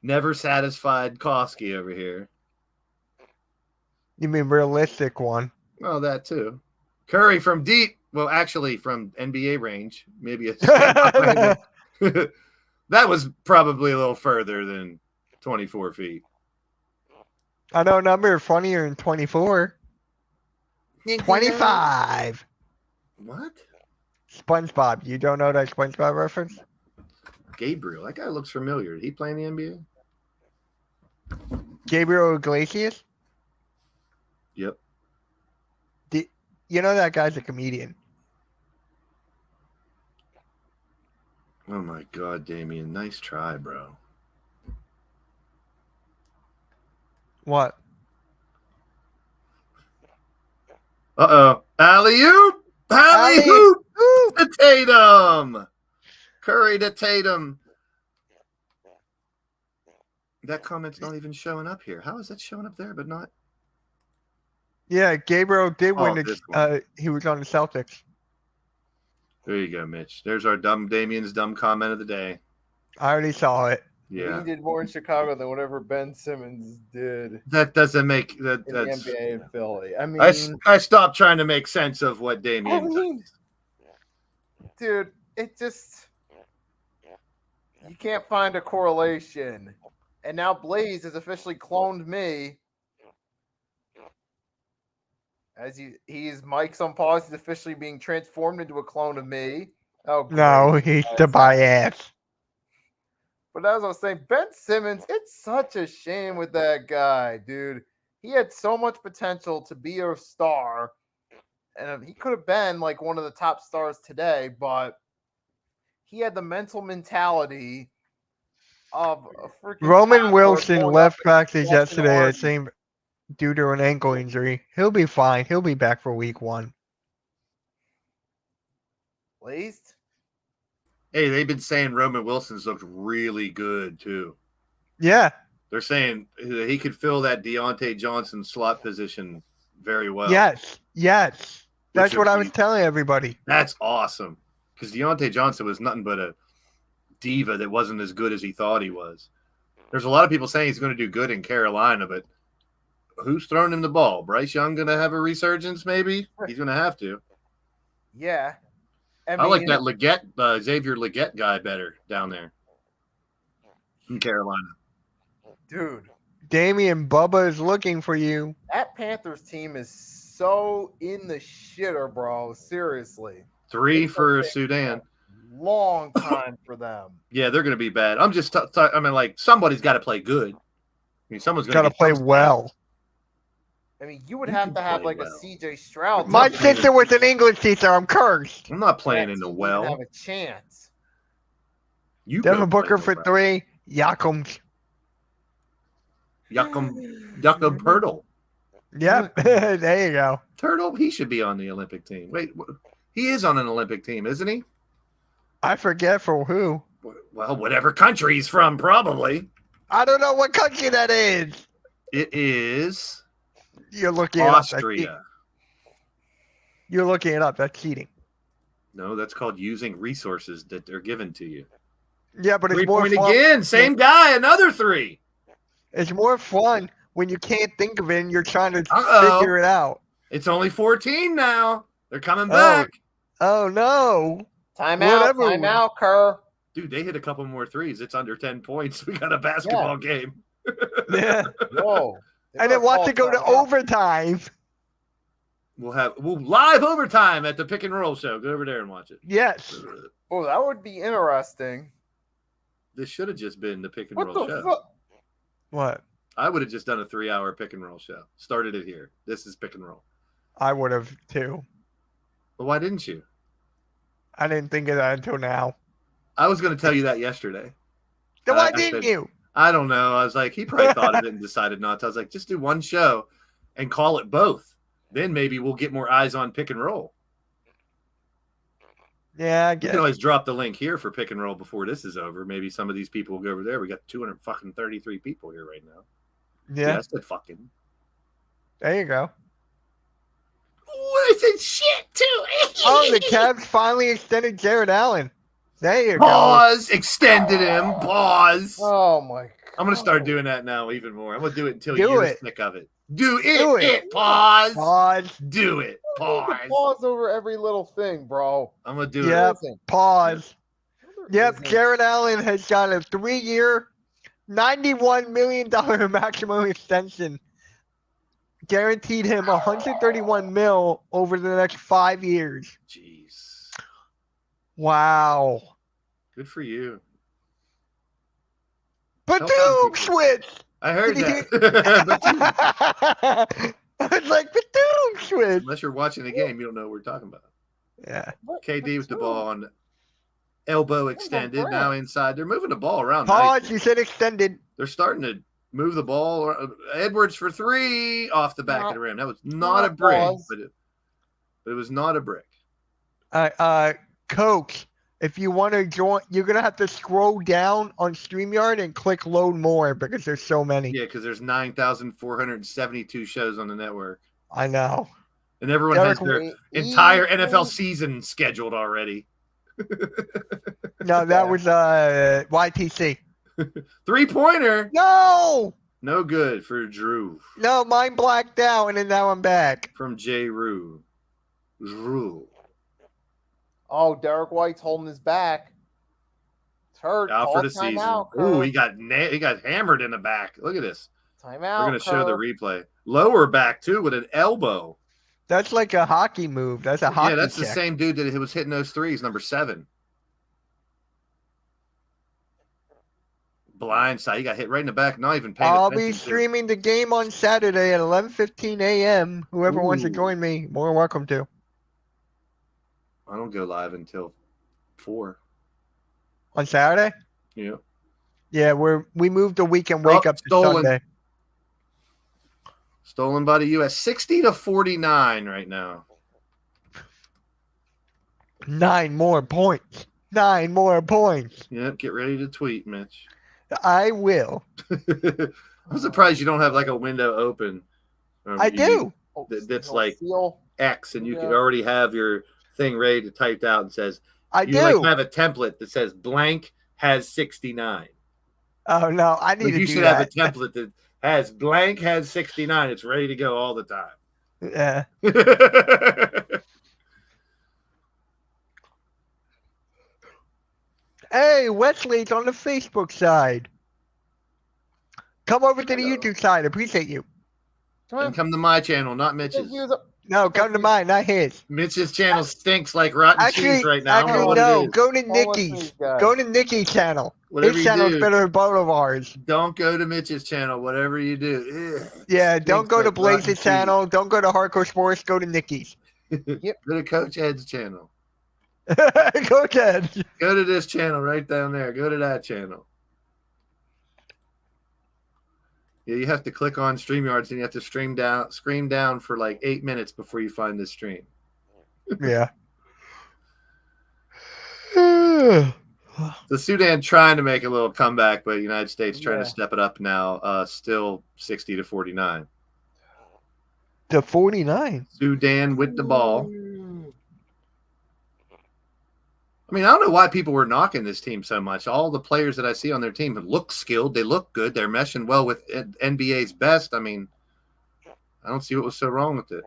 Never satisfied Koski over here. You mean realistic one? Well, that too. Curry from deep. Well, actually, from NBA range, maybe a that was probably a little further than 24 feet. I know a number funnier than 24. 25. What? SpongeBob. You don't know that SpongeBob reference? Gabriel. That guy looks familiar. Did he play in the NBA? Gabriel Iglesias? Yep. You know that guy's a comedian. Oh my God, Damian. Nice try, bro. What? Uh-oh. Alley-oop! Alley-oop! Alley-oop! To Tatum! Curry to Tatum. That comment's not even showing up here. How is that showing up there, but not? Yeah, Gabriel did win this one. it. He was on the Celtics. There you go, Mitch. There's our Damian's dumb comment of the day. I already saw it. Yeah. He did more in Chicago than whatever Ben Simmons did That doesn't make that. in That's. the NBA in Philly. I mean, I stopped trying to make sense of what Damian. dude, it just you can't find a correlation. And now Blaze has officially cloned me. As he's Mike's on pause, he's officially being transformed into a clone of me. Oh No, great. he's the bias. But as I was saying, Ben Simmons, it's such a shame with that guy, dude. He had so much potential to be a star, and he could have been like one of the top stars today, but he had the mental mentality of a freaking Roman toddler Wilson going left up practice against Austin yesterday, I Harden. think, due to an ankle injury. He'll be fine. He'll be back for week 1. Blazed? Hey, they've been saying Roman Wilson's looked really good too. Yeah. They're saying that he could fill that Deontay Johnson slot position very well. Yes. Yes. That's Which what would I was be- telling everybody. That's awesome. Because Deontay Johnson was nothing but a diva that wasn't as good as he thought he was. There's a lot of people saying he's going to do good in Carolina, but who's throwing him the ball? Bryce Young going to have a resurgence maybe? He's going to have to. Yeah. I like that Leggett, Xavier Leggett guy better down there in Carolina. Dude, Damian Bubba is looking for you. that Panthers team is so in the shitter, bro. Seriously. 3 It's for okay. Sudan. Long time for them. Yeah, they're going to be bad. I'm just I mean, like, somebody's got to play good. I mean, someone's going Got to get play some stats. well. I mean, you would You have can to have play like well. a CJ Stroud. My type sister was an English teacher. I'm cursed. I'm not playing that in the team well. have a chance. You go Devin play Booker in the for well. 3. Yakums. Yuckum Purtle. Yep. There you go. Turtle, he should be on the Olympic team. Wait, he is on an Olympic team, isn't he? I forget for who. Well, whatever country he's from, probably. I don't know what country that is. It is You're looking it up. That's Austria. cheating. You're looking it up. That's cheating. No, that's called using resources that are given to you. Yeah, but it's more 3-point fun. again. Same guy, another 3. It's more fun when you can't think of it and you're trying to Uh-oh. figure it out. It's only 14 now. They're coming back. Oh no. Timeout, timeout, Kerr. Dude, they hit a couple more 3s. It's under 10 points. We got a basketball game. Yeah. Whoa. And it wants to go to overtime. We'll live overtime at the Pick and Roll show. Go over there and watch it. Yes. Oh, that would be interesting. This should have just been the Pick and What Roll the show. fuck? What? I would have just done a 3-hour Pick and Roll show. Started it here. This is Pick and Roll. I would have too. But why didn't you? I didn't think of that until now. I was going to tell you that yesterday. Then why I didn't said- you? I don't know. I was like, he probably thought of it and decided not to. I was like, just do one show and call it both. Then maybe we'll get more eyes on Pick and Roll. Yeah, I You guess. can always drop the link here for Pick and Roll before this is over. Maybe some of these people will go over there. We got 233 people here right now. Yeah. I said fucking. There you go. Oh, I said shit too. Oh, the Cavs finally extended Jared Allen. There you go. Pause. Extended him. Pause. Oh my god. I'm gonna start doing that now even more. I'm gonna do it until Do you're it. sick of it. Do it. Do it. Pause. Pause. Do it. You Pause. can pause over every little thing, bro. I'm gonna do Yeah. it. Listen, Pause. there Yep, isn't- Jared Allen has got a 3-year, $91 million maximum extension guaranteed him 131 mil over the next 5 years. Jeez. Wow. Good for you. Badoom people. switch. I heard Did you that. I was like, Badoom switch. Unless you're watching the game, you don't know what we're talking about. Yeah. KD with the ball on elbow extended, now inside. They're moving the ball around. Pause. Nice. You said extended. They're starting to move the ball. Edwards for 3 off the back of the rim. That was not a brick, but it was not a brick. Coach, if you want to join, you're gonna have to scroll down on StreamYard and click load more because there's so many. Yeah, because there's 9,472 shows on the network. I know. And everyone has their entire NFL season scheduled already. No, that was YTC. 3-pointer. No, No good for Drew. no, mine blacked out, and then now I'm back. From J. Rue. Drew. Oh, Derek White's holding his back. It's hurt. Out for the season. Ooh, he got hammered in the back. Look at this. Timeout. We're going to show the replay. Lower back, too, with an elbow. That's like a hockey move. That's a hockey. Yeah, that's check. the same dude that was hitting those threes, number 7. Blindside. He got hit right in the back. Not even paying I'll attention be to it. streaming the game on Saturday at 11:15 a.m. Whoever wants to join me, more welcome to. I don't go live until 4. On Saturday? Yeah. Yeah, we moved the weekend wake up to stolen. Sunday. Stolen by the U.S. 60-49 right now. 9 more points. 9 more points. Yep, get ready to tweet, Mitch. I will. I'm surprised you don't have like a window open. I do. That's like X, and you can already have your thing ready to type out and says, I you do. like have a template that says blank has 69. Oh, no, I need Like to you do should that. have a template that has blank has 69. It's ready to go all the time. Yeah. Hey, Wesley's on the Facebook side. Come over to the YouTube side. Appreciate you. And come to my channel, not Mitch's. No, come to mine, not his. Mitch's channel stinks like rotten cheese right now. I don't know Actually, what no. it is. Go to Nikki's. Go to Nikki's channel. Whatever His you channel's do. better than both of ours. Don't go to Mitch's channel, whatever you do. Ugh. Yeah, don't go to like rotten Blaze's cheese. channel. Don't go to Hardcore Sports. Go to Nikki's. Go to Coach Ed's channel. Go ahead. Go to this channel right down there. Go to that channel. Yeah, you have to click on StreamYards and you have to scream down for like 8 minutes before you find this stream. Yeah. The Sudan trying to make a little comeback, but the United States trying to step it up now. Still 60-49. To 49. Sudan with the ball. I mean, I don't know why people were knocking this team so much. All the players that I see on their team look skilled. They look good. They're meshing well with NBA's best. I mean, I don't see what was so wrong with it.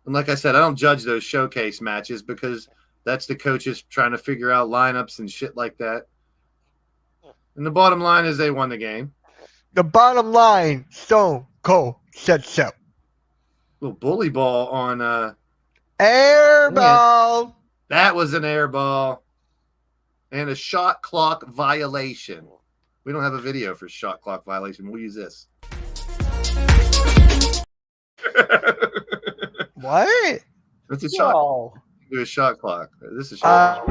And like I said, I don't judge those showcase matches because that's the coaches trying to figure out lineups and shit like that. And the bottom line is they won the game. The bottom line, Stone Cold said so. Little bully ball on Air ball. That was an air ball and a shot clock violation. We don't have a video for shot clock violation. We'll use this. What? It's a shot. Do a shot clock. This is shot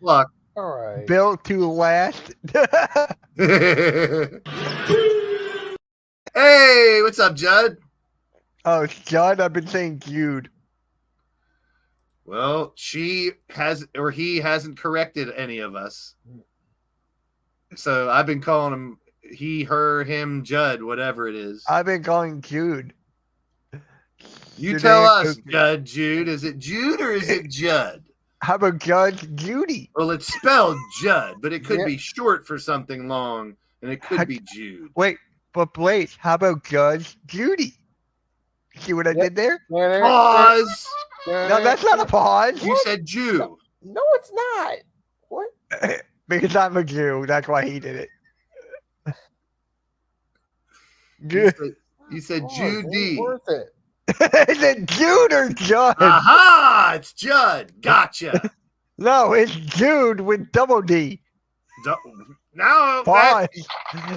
clock. All right. Built to last. Hey, what's up, Judd? Oh, it's Judd. I've been saying Jude. Well, he hasn't corrected any of us. So I've been calling him he, her, him, Judd, whatever it is. I've been calling Jude. You Jude tell and us, Cookie. Judd, Jude. Is it Jude or is it Judd? How about Judge Judy? Well, it's spelled Judd, but it could be short for something long, and it could be Jude. Wait, but Blaze, how about Judge Judy? See what I did there? Pause. No, that's not a pause. You said Jew. No, it's not. What? Because I'm a Jew. That's why he did it. Good. You said Oh, it Jude ain't D. worth it. Is it Jude or Judd? Aha! It's Judd. Gotcha. No, it's Jude with double D. Now Pause.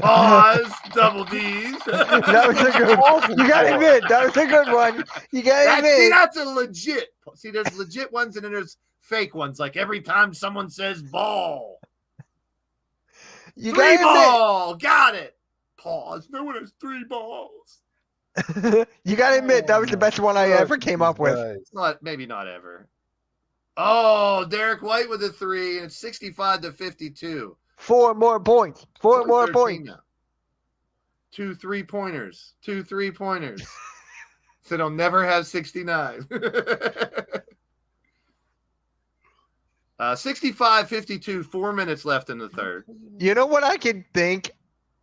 pause. Double D's. That was a good. You gotta admit that was a good one. You gotta admit. That's a legit. See, there's legit ones and then there's fake ones. Like every time someone says ball, You three gotta ball. Got it. Pause. No one has 3 balls. admit. You gotta admit that was the best one I ever came up with. It's not, maybe not ever. Oh, Derek White with a 3, and it's 65-52. 4 more points. 4 more 13 points. now. 2 3-pointers. 2 3-pointers. So they'll never have 69. 65-52, 4 minutes left in the third. You know what I can think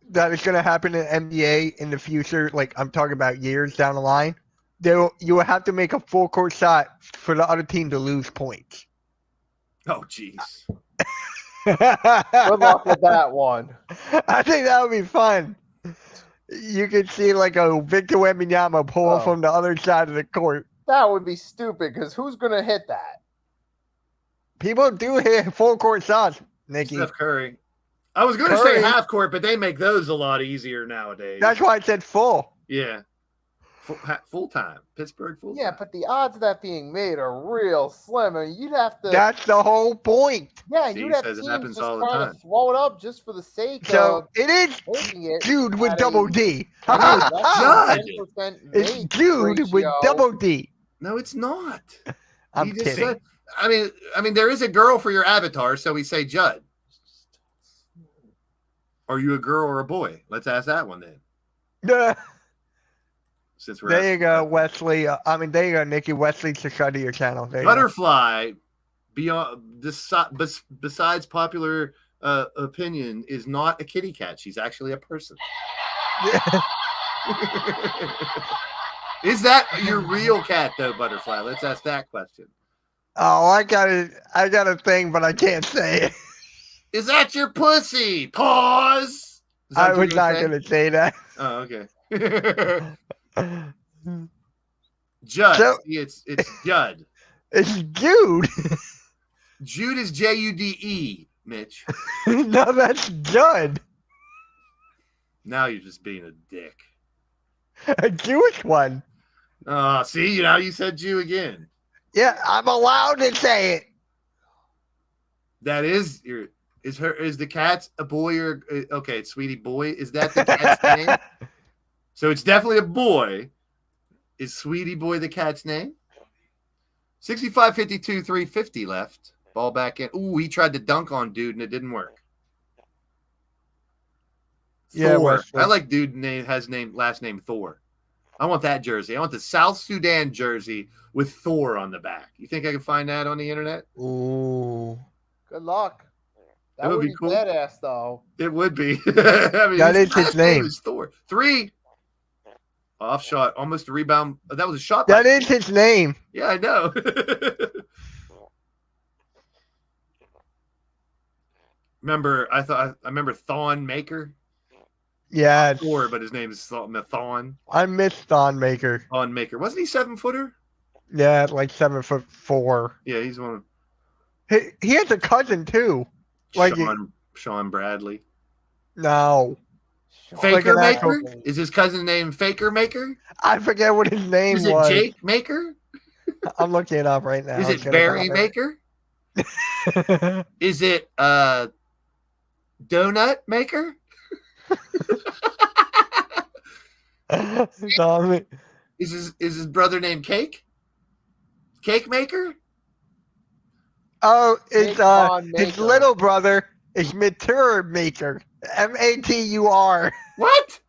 that is gonna happen in NBA in the future? Like I'm talking about years down the line. You will have to make a full court shot for the other team to lose points. Oh, jeez. Good luck with that one. I think that would be fun. You could see like a Victor Wembanyama pull from the other side of the court. That would be stupid because who's going to hit that? People do hit full court shots, Nikki. Steph Curry. I was going to say half court, but they make those a lot easier nowadays. That's why I said full. Yeah. Full time. Pittsburgh full time. Yeah, but the odds of that being made are real slim. I mean, you'd have to. That's the whole point. Yeah, Steve you'd have says it teams happens just all the trying time. to throw it up just for the sake So of it is making it. Jude with at double a- D. That's Judd. a 10% It's make Jude with ratio. double D. No, it's not. I'm He just kidding. said- I mean, there is a girl for your avatar, so we say Judd. Are you a girl or a boy? Let's ask that one then. Since we're There you asking go, that. Wesley. There you go, Nikki. Wesley, subscribe to your channel. There you Butterfly, beyond besides popular opinion, is not a kitty cat. She's actually a person. go. Is that your real cat though, Butterfly? Let's ask that question. Oh, I got a thing, but I can't say it. Is that your pussy? Pause. Is that I what you're was not say? gonna say that. Oh, okay. Judd. So- See, it's Judd. It's Jude. Jude is Jude, Mitch. No, that's Judd. Now you're just being a dick. A Jewish one. See, now you said Jew again. Yeah, I'm allowed to say it. That is is the cat a boy or okay, it's Sweetie Boy. Is that the cat's name? So it's definitely a boy. Is Sweetie Boy the cat's name? 65-52, 350 left. Ball back in. Ooh, he tried to dunk on dude and it didn't work. Yeah, Thor. Wesley. I like dude last name Thor. I want that jersey. I want the South Sudan jersey with Thor on the back. You think I can find that on the internet? Ooh. Good luck. That That would would be be cool. badass, though. It would be. I mean, That is his last name. is Thor. 3. Off shot, almost a rebound. That was a shot. That is his name. Yeah, I know. I remember Thon Maker. Yeah, Thor, but his name is Thon. I miss Thon Maker. Thon Maker. Wasn't he 7-footer? Yeah, like 7'4". Yeah, he's one of He has a cousin too. Like Sean Bradley. No, Faker an actual- Maker? Is his cousin named Faker Maker? I forget what his name Is it was. Jake Maker? I'm looking it up right now. Is It's it gonna Barry pop Maker? up. Is it Donut Maker? Thon- Is his brother named Cake? Cake Maker? Oh, it's Jake Thon his Maker. little brother is Mature Maker. Matur. What?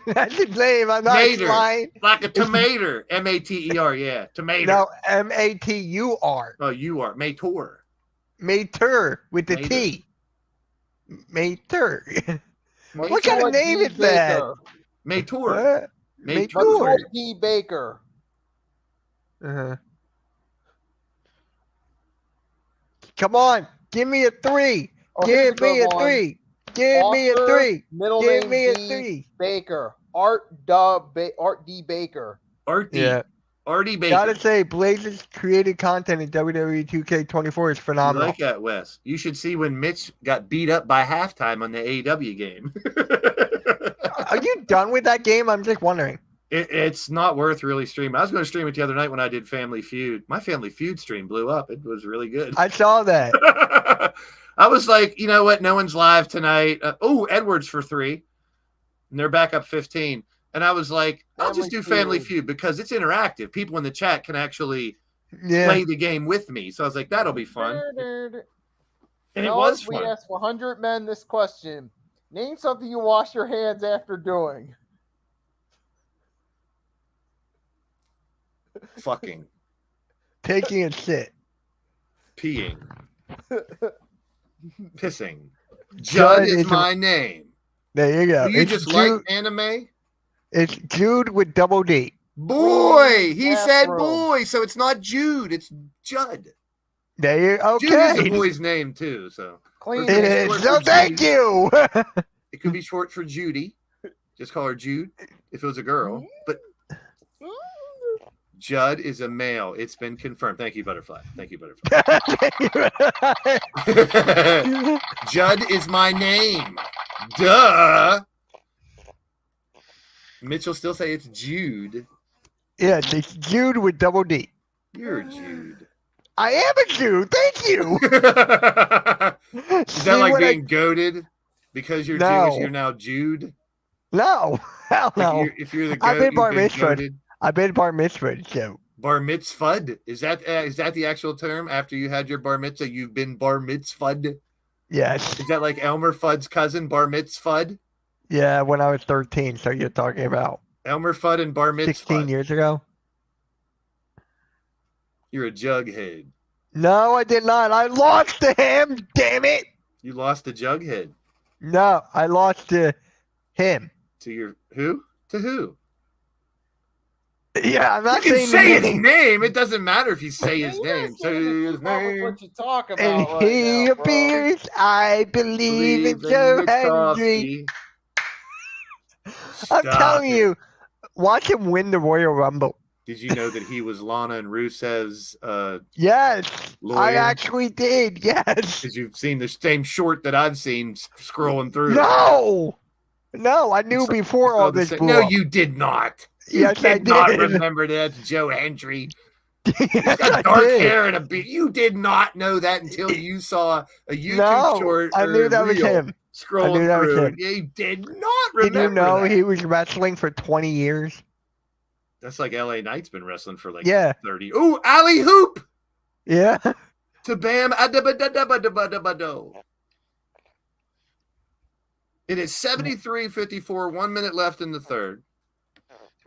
That's his name. I'm not Mater. lying. Like a tomato. Mater, yeah. Tomato. No, Matur. Oh, you are. Mator. Mater with the Mater. T. Mater. What's What kind of George name D. is that? Baker? Mator. What? Mator. Mator. George D. Baker. Uh-huh. Come on, give me a 3. Oh, here's Give me good a one. 3. Give me a Author, 3. Middle Give name me a D. 3. Baker. Art D. Baker. Yeah. Artie Baker. Gotta say, Blazers created content in WWE 2K24 is You phenomenal. like that, Wes? You should see when Mitch got beat up by halftime on the AEW game. Are you done with that game? I'm just wondering. It's not worth really streaming. I was going to stream it the other night when I did Family Feud. My Family Feud stream blew up. It was really good. I saw that. I was like, you know what? No one's live tonight. Edwards for 3. And they're back up 15. And I was like, I'll just do Family Feud because it's interactive. People in the chat can actually play the game with me. So I was like, that'll be fun. And it was fun. We asked 100 men this question. Name something you wash your hands after doing. Fucking. Taking a shit. Peeing. Pissing. Judd is my name. There you go. Do you just like anime? It's Jude with double D. Boy! He said boy, so it's not Jude, it's Judd. There you okay. Jude is a boy's name too, so. Clean. It is. So thank you. It could be short for Judy. Just call her Jude if it was a girl. But Judd is a male. It's been confirmed. Thank you, Butterfly. Thank you, Butterfly. Judd is my name. Duh. Mitchell still say it's Jude. Yes, it's Jude with double D. You're a Jude. I am a Jude. Thank you. Is that like being goaded because you're Jewish? You're now Jude. No, hell no. If you're the goat, I've been bar you've been mitzvah. goated. I've been bar mitzvah. So bar mitzvah is that the actual term? After you had your bar mitzvah, you've been bar mitzvah. Yes. Is that like Elmer Fudd's cousin, bar mitzvah? Yeah, when I was 13. So you're talking about Elmer Fudd and bar mitzvah. 16 years ago. You're a jughead. No, I did not. I lost to him. Damn it. You lost to Jughead. No, I lost to him. To your who? To who? Yeah, I'm not You can saying say his name. It doesn't matter if you say his name. Say his name. What you talk about? And right he now, bro. appears. I believe in Joe Hendry. I'm telling you, watch him win the Royal Rumble. Did you know that he was Lana and Rusev's Yes, lawyer? I actually did. Yes. Because you've seen the same short that I've seen scrolling through. No, I knew before all this blew No, up. you did not. You Yes, I did not did. remember that, Joe Hendry. He's Yes, got I dark did. hair and a beard. You did not know that until you saw a YouTube No, short. I knew that was reel him. Scrolling that was through. him. You did not remember Did you know that. he was wrestling for 20 years? That's like LA Knight's been wrestling for like Yeah. 30. Ooh, alley hoop Yeah. to Bam. It is 73-54, 1 minute left in the third.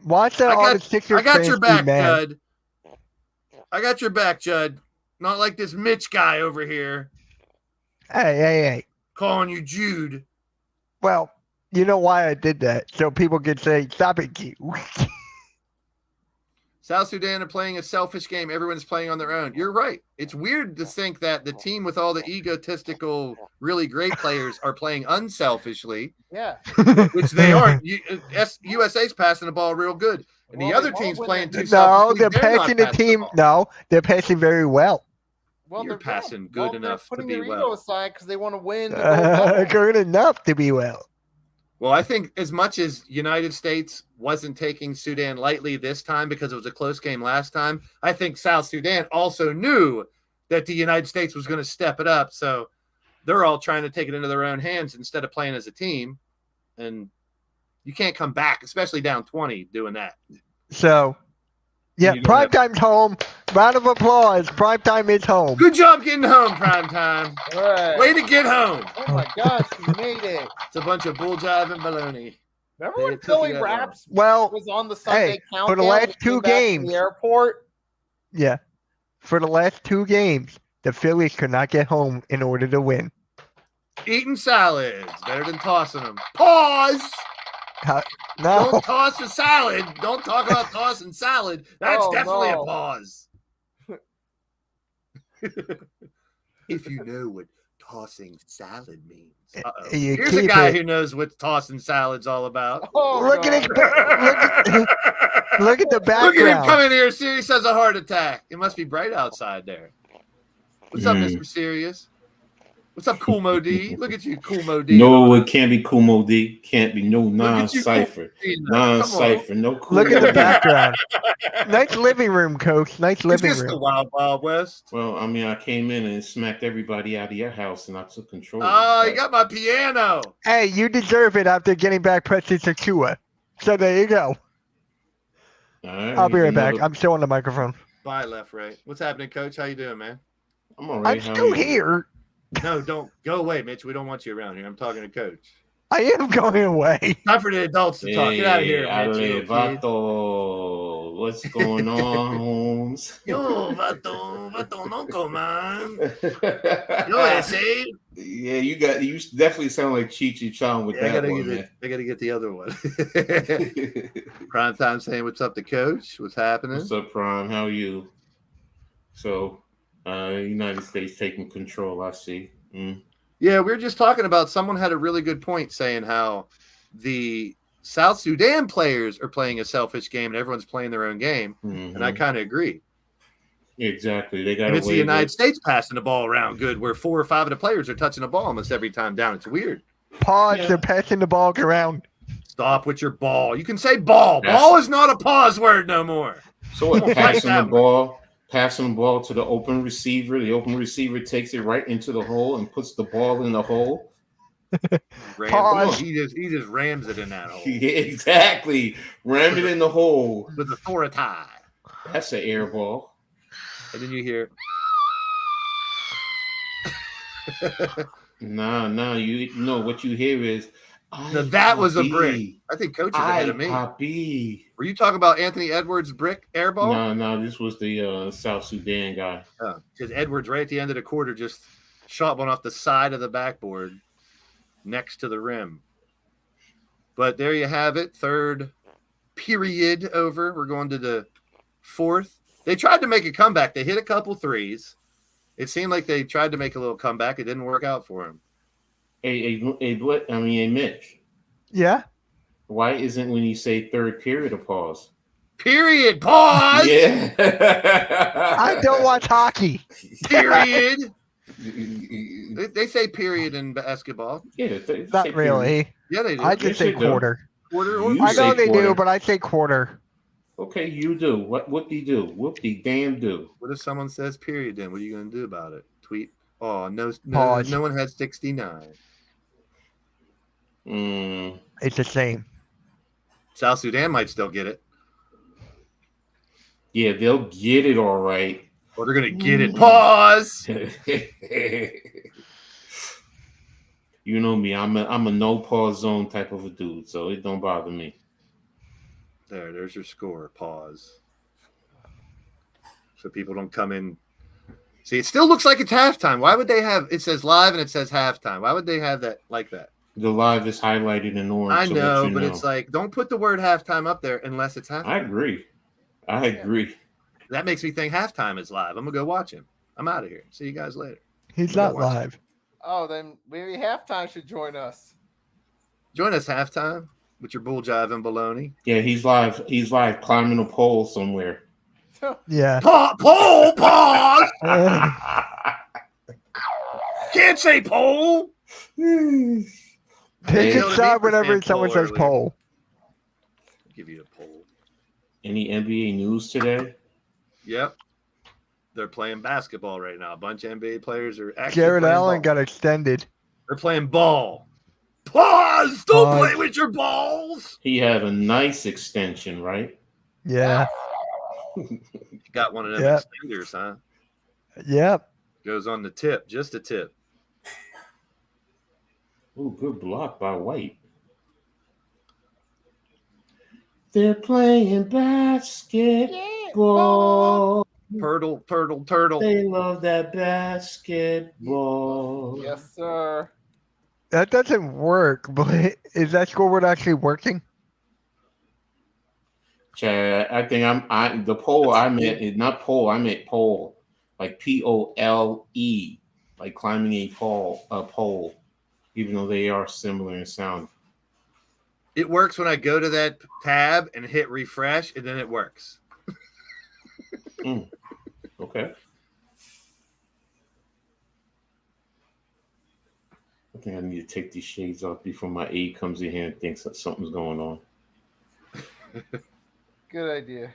Watch that all the Sixers I got your fans be back, mad. Judd. I got your back, Judd. Not like this Mitch guy over here Hey. calling you Jude. Well, you know why I did that? So people could say, stop it, Q. South Sudan are playing a selfish game. Everyone's playing on their own. You're right. It's weird to think that the team with all the egotistical, really great players are playing unselfishly, Yeah. which they aren't. USA's passing the ball real good. And the Well, other they team's won't playing too No, selfishly. they're not passing the passing team. ball. No, they're passing very well. Well, You're they're passing good enough to putting be their well. ego aside because they want to win. The gold medal. Good enough to be well. Well, I think as much as United States wasn't taking Sudan lightly this time because it was a close game last time, I think South Sudan also knew that the United States was going to step it up. So they're all trying to take it into their own hands instead of playing as a team. And you can't come back, especially down 20, doing that. So, yeah, You don't Primetime's home. Round of applause. Primetime is home. Good job getting home, prime time. All right. Way to get home. Oh my gosh, you made it. It's a bunch of bull jive and baloney. Remember They when took Philly you that Raps Well, was on the Sunday countdown? for the last and two came back from games. the airport. yeah. For the last 2 games, the Phillies could not get home in order to win. Eating salads. Better than tossing them. Pause. No. Don't toss a salad. Don't talk about tossing salad. That's Oh, definitely no. a pause. If you know what tossing salad means. Uh-oh. You Here's a keep guy it. who knows what tossing salad's all about. Oh, Look at his God. look at the Look at him background. coming here serious as a heart attack. It must be bright outside there. What's up, Mr. Serious? What's up, Cool Mo D? Look at you, Cool Mo D. No, it can't be Kumo D. Can't be no Look at you, Cool non-cipher. Mo D. Come on. Non-cipher. No Kumo Look at the D. background. Nice living room, Coach. Nice Is living this the room. Wild Wild West? Well, I mean, I came in and smacked everybody out of your house, and I took control. Oh, you got my piano. Hey, you deserve it after getting back President Chua. So there you go. All right, I'll be here's right back. another- I'm still on the microphone. Bye, left, right. What's happening, Coach? How you doing, man? I'm all right. I'm How still are you? here. No, don't go away, Mitch. We don't want you around here. I'm talking to Coach. I am going away. Time for the adults to talk. Get out of here, Hey, Mitch. you little kid. Vato. What's going on, Holmes? Yo, vato, no man. Yo, ese. Yeah, you definitely sound like Chi Chan with Yeah, that one, man. I gotta get the other one. Prime time saying what's up to Coach. What's happening? What's up, Prime? How are you? So, United States taking control, I see. Yeah, we were just talking about someone had a really good point saying how the South Sudan players are playing a selfish game and everyone's playing their own game. Mhm. And I kind of agree. Exactly. They got And it's the away United with- States passing the ball around good, where 4 or 5 of the players are touching the ball almost every time down. It's weird. Pause. Yeah. They're passing the ball around. Stop with your ball. You can say ball. That's- Ball is not a pause word no more. So what? Don't Passing fight the that ball to the open receiver. The open receiver takes it right into the hole and puts the ball in the hole. Pause. He just rams it in that hole Yeah, exactly. Ram it in the hole. with authority. That's an air ball. And then you hear, Nah. You know what you hear is. now that was a Poppy. brick. I think Coach is ahead of me. Poppy. Were you talking about Anthony Edwards' brick air ball? No, this was the South Sudan guy. Because Edwards, right at the end of the quarter, just shot one off the side of the backboard next to the rim. But there you have it. Third period over. We're going to the fourth. They tried to make a comeback. They hit a couple threes. It seemed like they tried to make a little comeback. It didn't work out for them. Hey, Mitch. Yeah. Why isn't when you say third period a pause? Period. Pause. Yeah. I don't watch hockey. Period. They say period in basketball. Yeah, Not really. Yeah, they do. I just Yes, say they do. quarter. Quarter or You I know say they quarter. do, but I say quarter. Okay, you do. What do you do? Whoop de damn do. What if someone says period then? What are you going to do about it? Tweet. Oh, no Pause. one had 69. It's the same. South Sudan might still get it. Yeah, they'll get it all right. Or they're going to get it. Pause. You know me. I'm a no pause zone type of a dude, so it don't bother me. There's your score. Pause. So people don't come in. See, it still looks like it's halftime. Why would they have it says live and it says halftime? Why would they have that like that? The live is highlighted in orange. I so that know, you but know. it's like don't put the word halftime up there unless it's halftime. I agree. That makes me think halftime is live. I'm gonna go watch him. I'm out of here. See you guys later. He's We'll not go watch live. Oh, then maybe halftime should join us. Join us halftime with your bull jive and baloney. Yeah, he's live. He's live climbing a pole somewhere. Yeah. Pole, pause. Uh, Can't say pole. Pick Hey. a You know what I side mean? whenever Just someone saying says pole poll. Give you a pole. Any NBA news today? Yep. They're playing basketball right now. A bunch of NBA players are actually Jared playing Allen ball. got extended. They're playing ball. Pause! Don't Pause. play with your balls. He had a nice extension, right? Yeah. Got one of them Yep. extenders, huh? Yep. Goes on the tip, just a tip. Ooh, good block by White. They're playing basketball. Turtle. They love that basketball. Yes, sir. That doesn't work, but is that scoreboard actually working? Chad, I think the poll I meant is not poll. I meant poll, like POLE. like climbing a pole, even though they are similar in sound. It works when I go to that tab and hit refresh, and then it works. Okay. I think I need to take these shades off before my aide comes in here and thinks that something's going on. Good idea.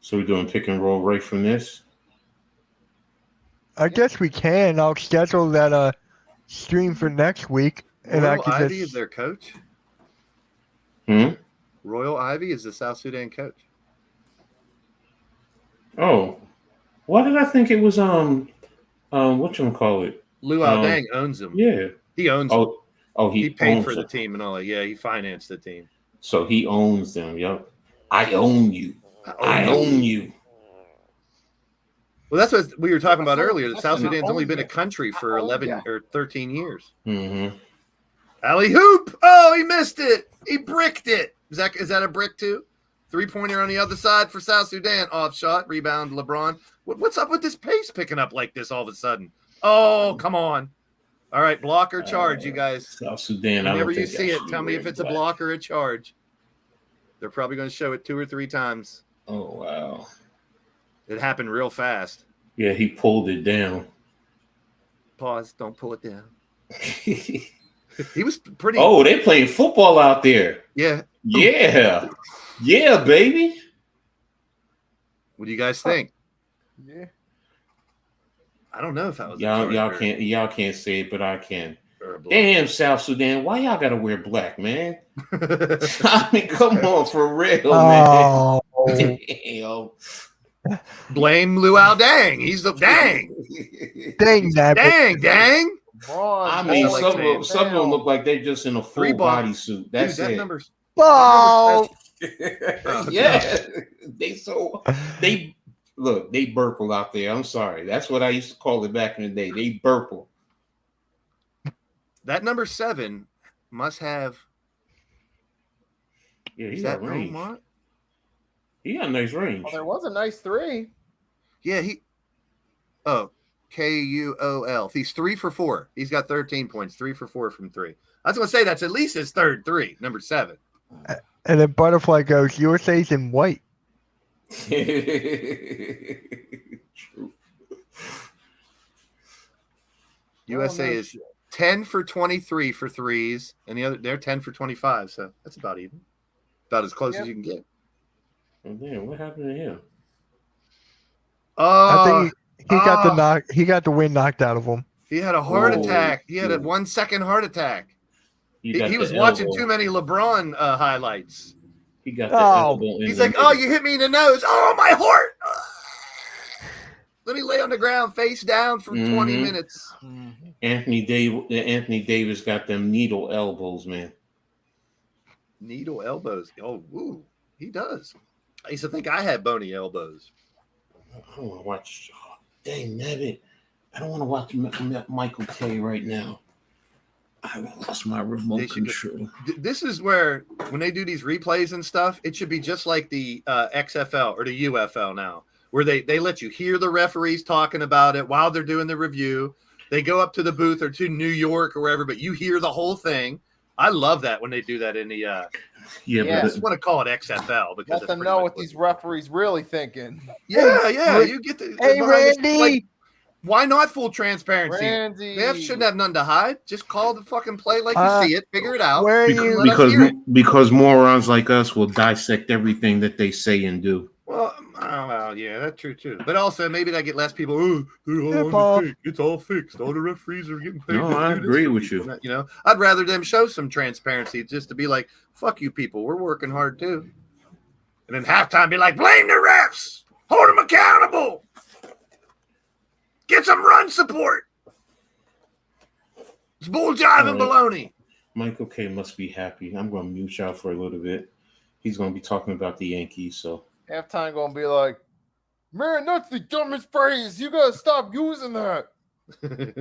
So we're doing pick and roll right from this. I guess we can. I'll schedule that stream for next week, and I Royal can Ivy just. is their coach. Hmm? Royal Ivy is the South Sudan coach. Oh, why did I think it was whatchamacallit? Lou Aldang owns them. Yeah. He owns them. He He paid owns for the them. team and all that. Yeah, he financed the team. So he owns them. Yep. I own you. I own you. Well, that's what we were talking about That's earlier. That South an Sudan's only been a own country for ya. 11 or 13 years. Mm-hmm. Alley hoop! Oh, he missed it. He bricked it. Is that a brick too? 3-pointer on the other side for South Sudan. Off shot, rebound, LeBron. What's up with this pace picking up like this all of a sudden? Oh, come on. All right, block or charge, you guys. South Sudan. Whenever you see it, tell me if it's a block or a charge. They're probably going to show it 2 or 3 times. Oh, wow. It happened real fast. Yeah, he pulled it down. Pause. Don't pull it down. He was pretty. Oh, they playing football out there. Yeah. Yeah. Yeah, baby. What do you guys think? Yeah. I don't know if that was Y'all can't say it, but I can. or a block. Damn, South Sudan, why y'all gotta wear black, man? I mean, come on, for real, man. Oh, Damn. Blame Lou Aldang. He's the dang. dang that! Dang. I mean, That's some like of them look like they're just in a full 3 ball. bodysuit. Dude, That's that it. number's Oh, Yeah, they look, they burple out there. I'm sorry, that's what I used to call it back in the day. They burple. that number 7 must have. Yeah, he Is got that range. Omar? He got nice range. Well, there was a nice 3. Yeah, he. Oh, Kuol. He's 3 for 4. He's got 13 points. 3 for 4 from 3. I was going to say that's at least his third 3, number 7. and then Butterfly goes, USA's in white. True. USA is 10 for 23 for threes, and they're 10 for 25. So that's about even, about as close as you can get. Oh, damn, what happened to him? I Oh, think he got the knock. He got the wind knocked out of him. he had a heart Oh, attack. He had a dude. 1 second heart attack. He got He was the watching elbow. too many LeBron highlights. He got the Oh. elbow. in He's the like, middle. "Oh, you hit me in the nose. Oh, my heart. Let me lay on the ground face down for 20 Mhm. minutes." Anthony Davis got them needle elbows, man. Needle elbows. Oh, woo. He does. I used to think I had bony elbows. I want to watch. Oh, dang, nabbit. I don't want to watch Michael K right now. I lost my They remote should go- control. This is where, when they do these replays and stuff, it should be just like the XFL or the UFL now, where they let you hear the referees talking about it while they're doing the review. They go up to the booth or to New York or wherever, but you hear the whole thing. I love that when they do that in the Yeah, Yeah. I just want to call it XFL because Let it's them pretty know much what these referees really thinking. Yeah, Hey, you get the Hey, Randy. like, why not full transparency? Randy. They shouldn't have nothing to hide. Just call the fucking play like Uh, you see it, figure it out. Where are because you? Let us hear it. because morons like us will dissect everything that they say and do. Well, yeah, that's true too. But also, maybe that get less people. Oh, they're all Hip hop. on the take. It's all fixed. All the referees are getting paid. No, to I do this agree for with people. you. You know, I'd rather them show some transparency, just to be like, "Fuck you, people. We're working hard too." And then halftime, be like, "Blame the refs. Hold them accountable. Get some run support." It's bull jive and baloney. Michael K must be happy. I'm going to mute y'all for a little bit. He's going to be talking about the Yankees. So Halftime gonna be like, man, that's the dumbest phrase. You gotta stop using that.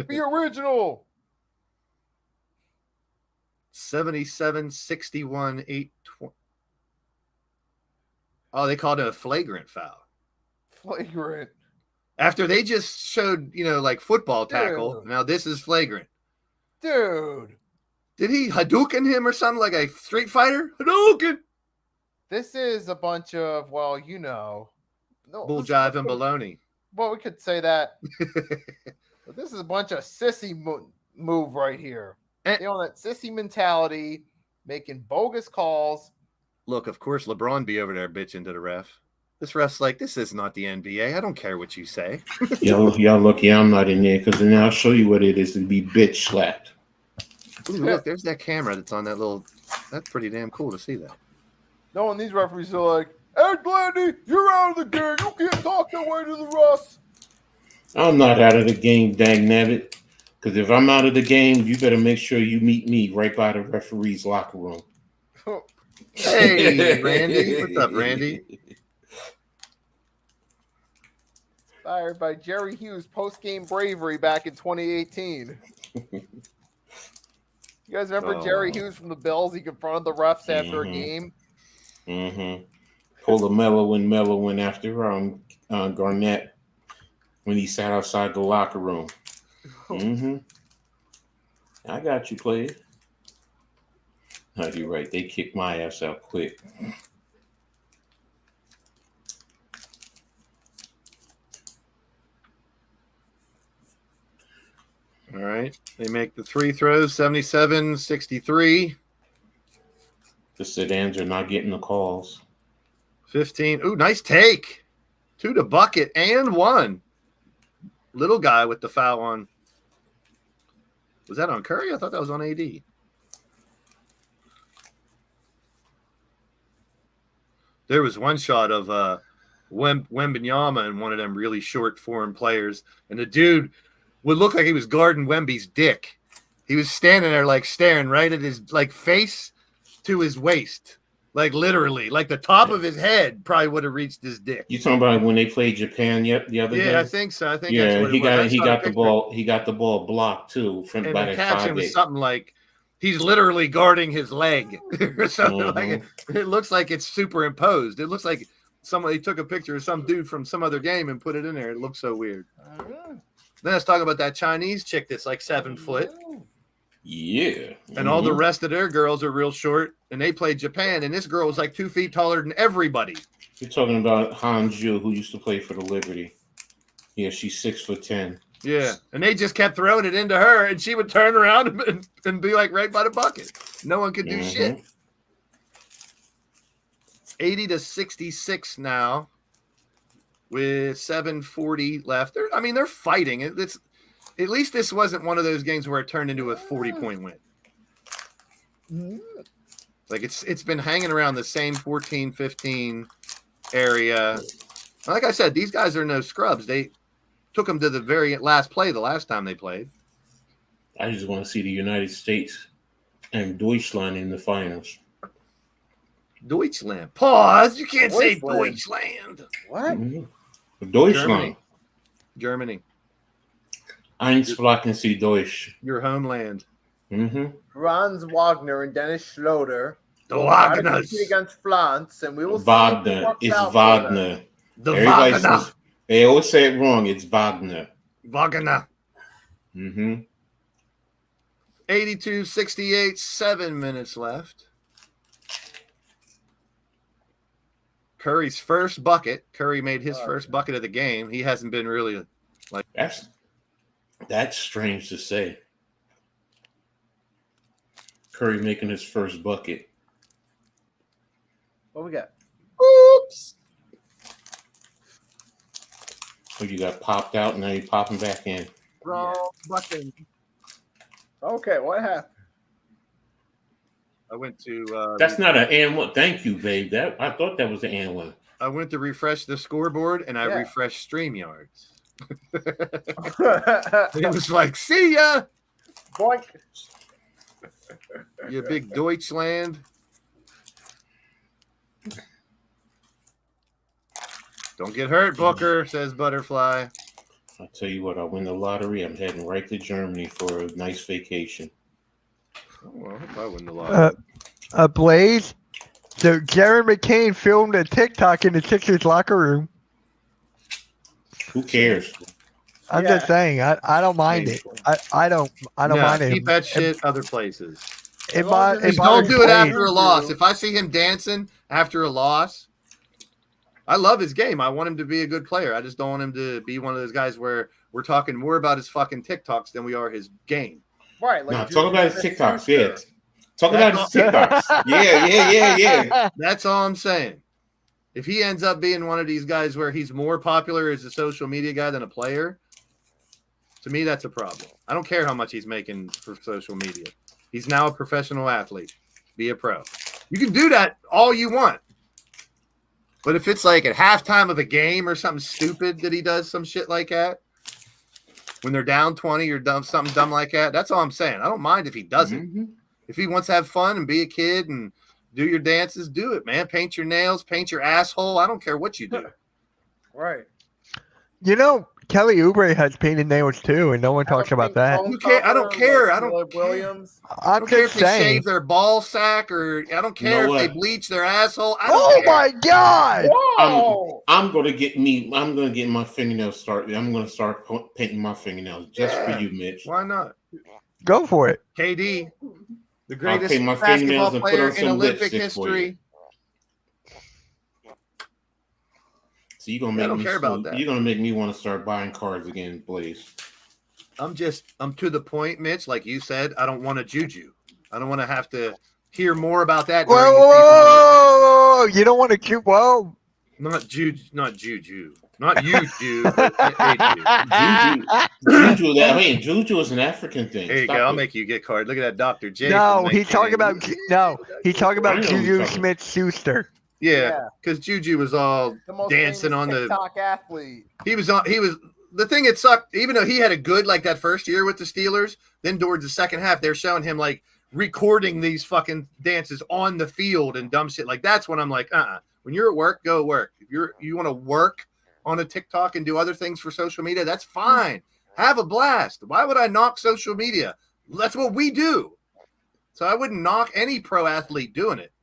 Be original. 77, 61, 820. Oh, they called it a flagrant foul. Flagrant. After they just showed, like football tackle, Dude. now this is flagrant. Dude, Did he Hadouken him or something like a Street Fighter? Hadouken! this is a bunch of, well, no, Bull this is jive and baloney. Well, we could say that. But this is a bunch of sissy move right here. They own that sissy mentality, making bogus calls. Look, of course, LeBron be over there bitching to the ref. This ref's like, this is not the NBA. I don't care what you say. Y'all lucky I'm not in there, because then I'll show you what it is to be bitch slapped. Ooh, look, there's that camera that's on that little. That's pretty damn cool to see that. No, and these referees are like, "Hey, Glandy, you're out of the game. You can't talk that way to the refs." I'm not out of the game, dang nabbit. Because if I'm out of the game, you better make sure you meet me right by the referee's locker room. Hey, Randy. What's up, Randy? Fired by Jerry Hughes post-game bravery back in 2018. You guys remember Jerry Hughes from the Bills? He confronted the refs after a game. Mm-hmm. Pulled a mellowing after Garnett when he sat outside the locker room. Mm-hmm. I got you, player. No, you're right. They kicked my ass out quick. All right. They make the three throws, 77-63. The Sedans are not getting the calls. 15. Ooh, nice take. 2 to bucket and 1. Little guy with the foul on. Was that on Curry? I thought that was on AD. There was one shot of Wembanyama and one of them really short foreign players, and the dude would look like he was guarding Wemby's dick. He was standing there like staring right at his face to his waist. Like literally, like the top of his head probably would have reached his dick. You talking about when they played Japan the other day? Yeah, I think so. I think yeah, that's what he got the ball. He got the ball blocked too from and by the the caption was something like, "He's literally guarding his leg," or something like it looks like it's superimposed. It looks like somebody took a picture of some dude from some other game and put it in there. It looks so weird. Then I was talking about that Chinese chick that's like 7 foot. Yeah. And all the rest of their girls are real short, and they played Japan, and this girl was like 2 feet taller than everybody. You're talking about Hanju, who used to play for the Liberty. Yeah, she's 6'10". Yeah, and they just kept throwing it into her, and she would turn around and be like right by the bucket. No one could do shit. 80-66 now, with 7:40 left. They're fighting. It's at least this wasn't one of those games where it turned into a 40-point win. Like it's been hanging around the same 14-15 area. Like I said, these guys are no scrubs. They took them to the very last play the last time they played. I just want to see the United States and Deutschland in the finals. Deutschland. Pause. You can't say Deutschland. What? Deutschland. Germany. Eins sprechen Sie Deutsch. Your homeland. Franz Wagner and Dennis Schroeder. The Wagners. Against France, and we will Wagner. It's Wagner. The Wagner. Says, they always say it wrong. It's Wagner. Wagner. 82-68, 7 minutes left. Curry's first bucket. Curry made his first bucket of the game. He hasn't been really like that's strange to say. Curry making his first bucket. What we got? Oops. So you got popped out, and now you're popping back in. Wrong button. Okay, what happened? I went to. That's not an and one. Thank you, babe. I thought that was an and one. I went to refresh the scoreboard, and I refreshed StreamYards. It was like, see ya. Boink. You big Deutschland. Don't get hurt, Booker, says Butterfly. I'll tell you what, I win the lottery. I'm heading right to Germany for a nice vacation. Oh, well, I hope I win the lottery. Blaze. So Jared McCain filmed a TikTok in the Sixers locker room. Who cares? I'm Yeah. just saying, I don't mind it. I don't No, mind it. keep that shit other places. It As long might, as it it's Just might don't do it explain- after a loss. If I see him dancing after a loss, I love his game. I want him to be a good player. I just don't want him to be one of those guys where we're talking more about his fucking TikToks than we are his game. Right. Like No, Juju talk about his TikToks. Smith-Schuster. Yeah. Talk about his TikToks. Yeah. That's all I'm saying. If he ends up being one of these guys where he's more popular as a social media guy than a player, to me, that's a problem. I don't care how much he's making for social media. He's now a professional athlete. Be a pro. You can do that all you want. But if it's like at halftime of a game or something stupid that he does some shit like that, when they're down 20 or something dumb like that, that's all I'm saying. I don't mind if he doesn't. Mm-hmm. If he wants to have fun and be a kid and do your dances, do it, man. Paint your nails, paint your asshole. I don't care what you do. Right. You know, Kelly Oubre has painted nails too, and no one talks about that. Who care? I don't care. I don't Caleb care. Williams. I I'm don't care just if they saying. shave their ball sack or I don't care know if they what? bleach their asshole. I don't Oh care. my God! Whoa! I'm gonna get my fingernails started. I'm gonna start painting my fingernails just for you, Mitch. Why not? Go for it. KD, the I'll greatest paint my basketball fingernails and put player on in some Olympic lipstick for you. history. So you're gonna I make don't me care about that. You're gonna make me want to start buying cards again, Blaze. I'm to the point, Mitch. Like you said, I don't want a juju. I don't want to have to hear more about that. Whoa, During whoa, the season. whoa, whoa! You don't want to cute? Whoa! Not juju, not juju, not you, Jew. But hey, Juju is an African thing. There you Stop go. I'll it. make you get card. Look at that, Dr. J. No, from he's talking about 1980. he's talking about I know what you're Juju talking Smith-Schuster. Yeah, because Juju was all The most dancing famous on the. TikTok athlete. He was the thing that sucked. Even though he had a good like that first year with the Steelers, then towards the second half, they're showing him like recording these fucking dances on the field and dumb shit. Like that's when I'm like, When you're at work, go work. If you want to work on a TikTok and do other things for social media, that's fine. Have a blast. Why would I knock social media? That's what we do. So I wouldn't knock any pro athlete doing it.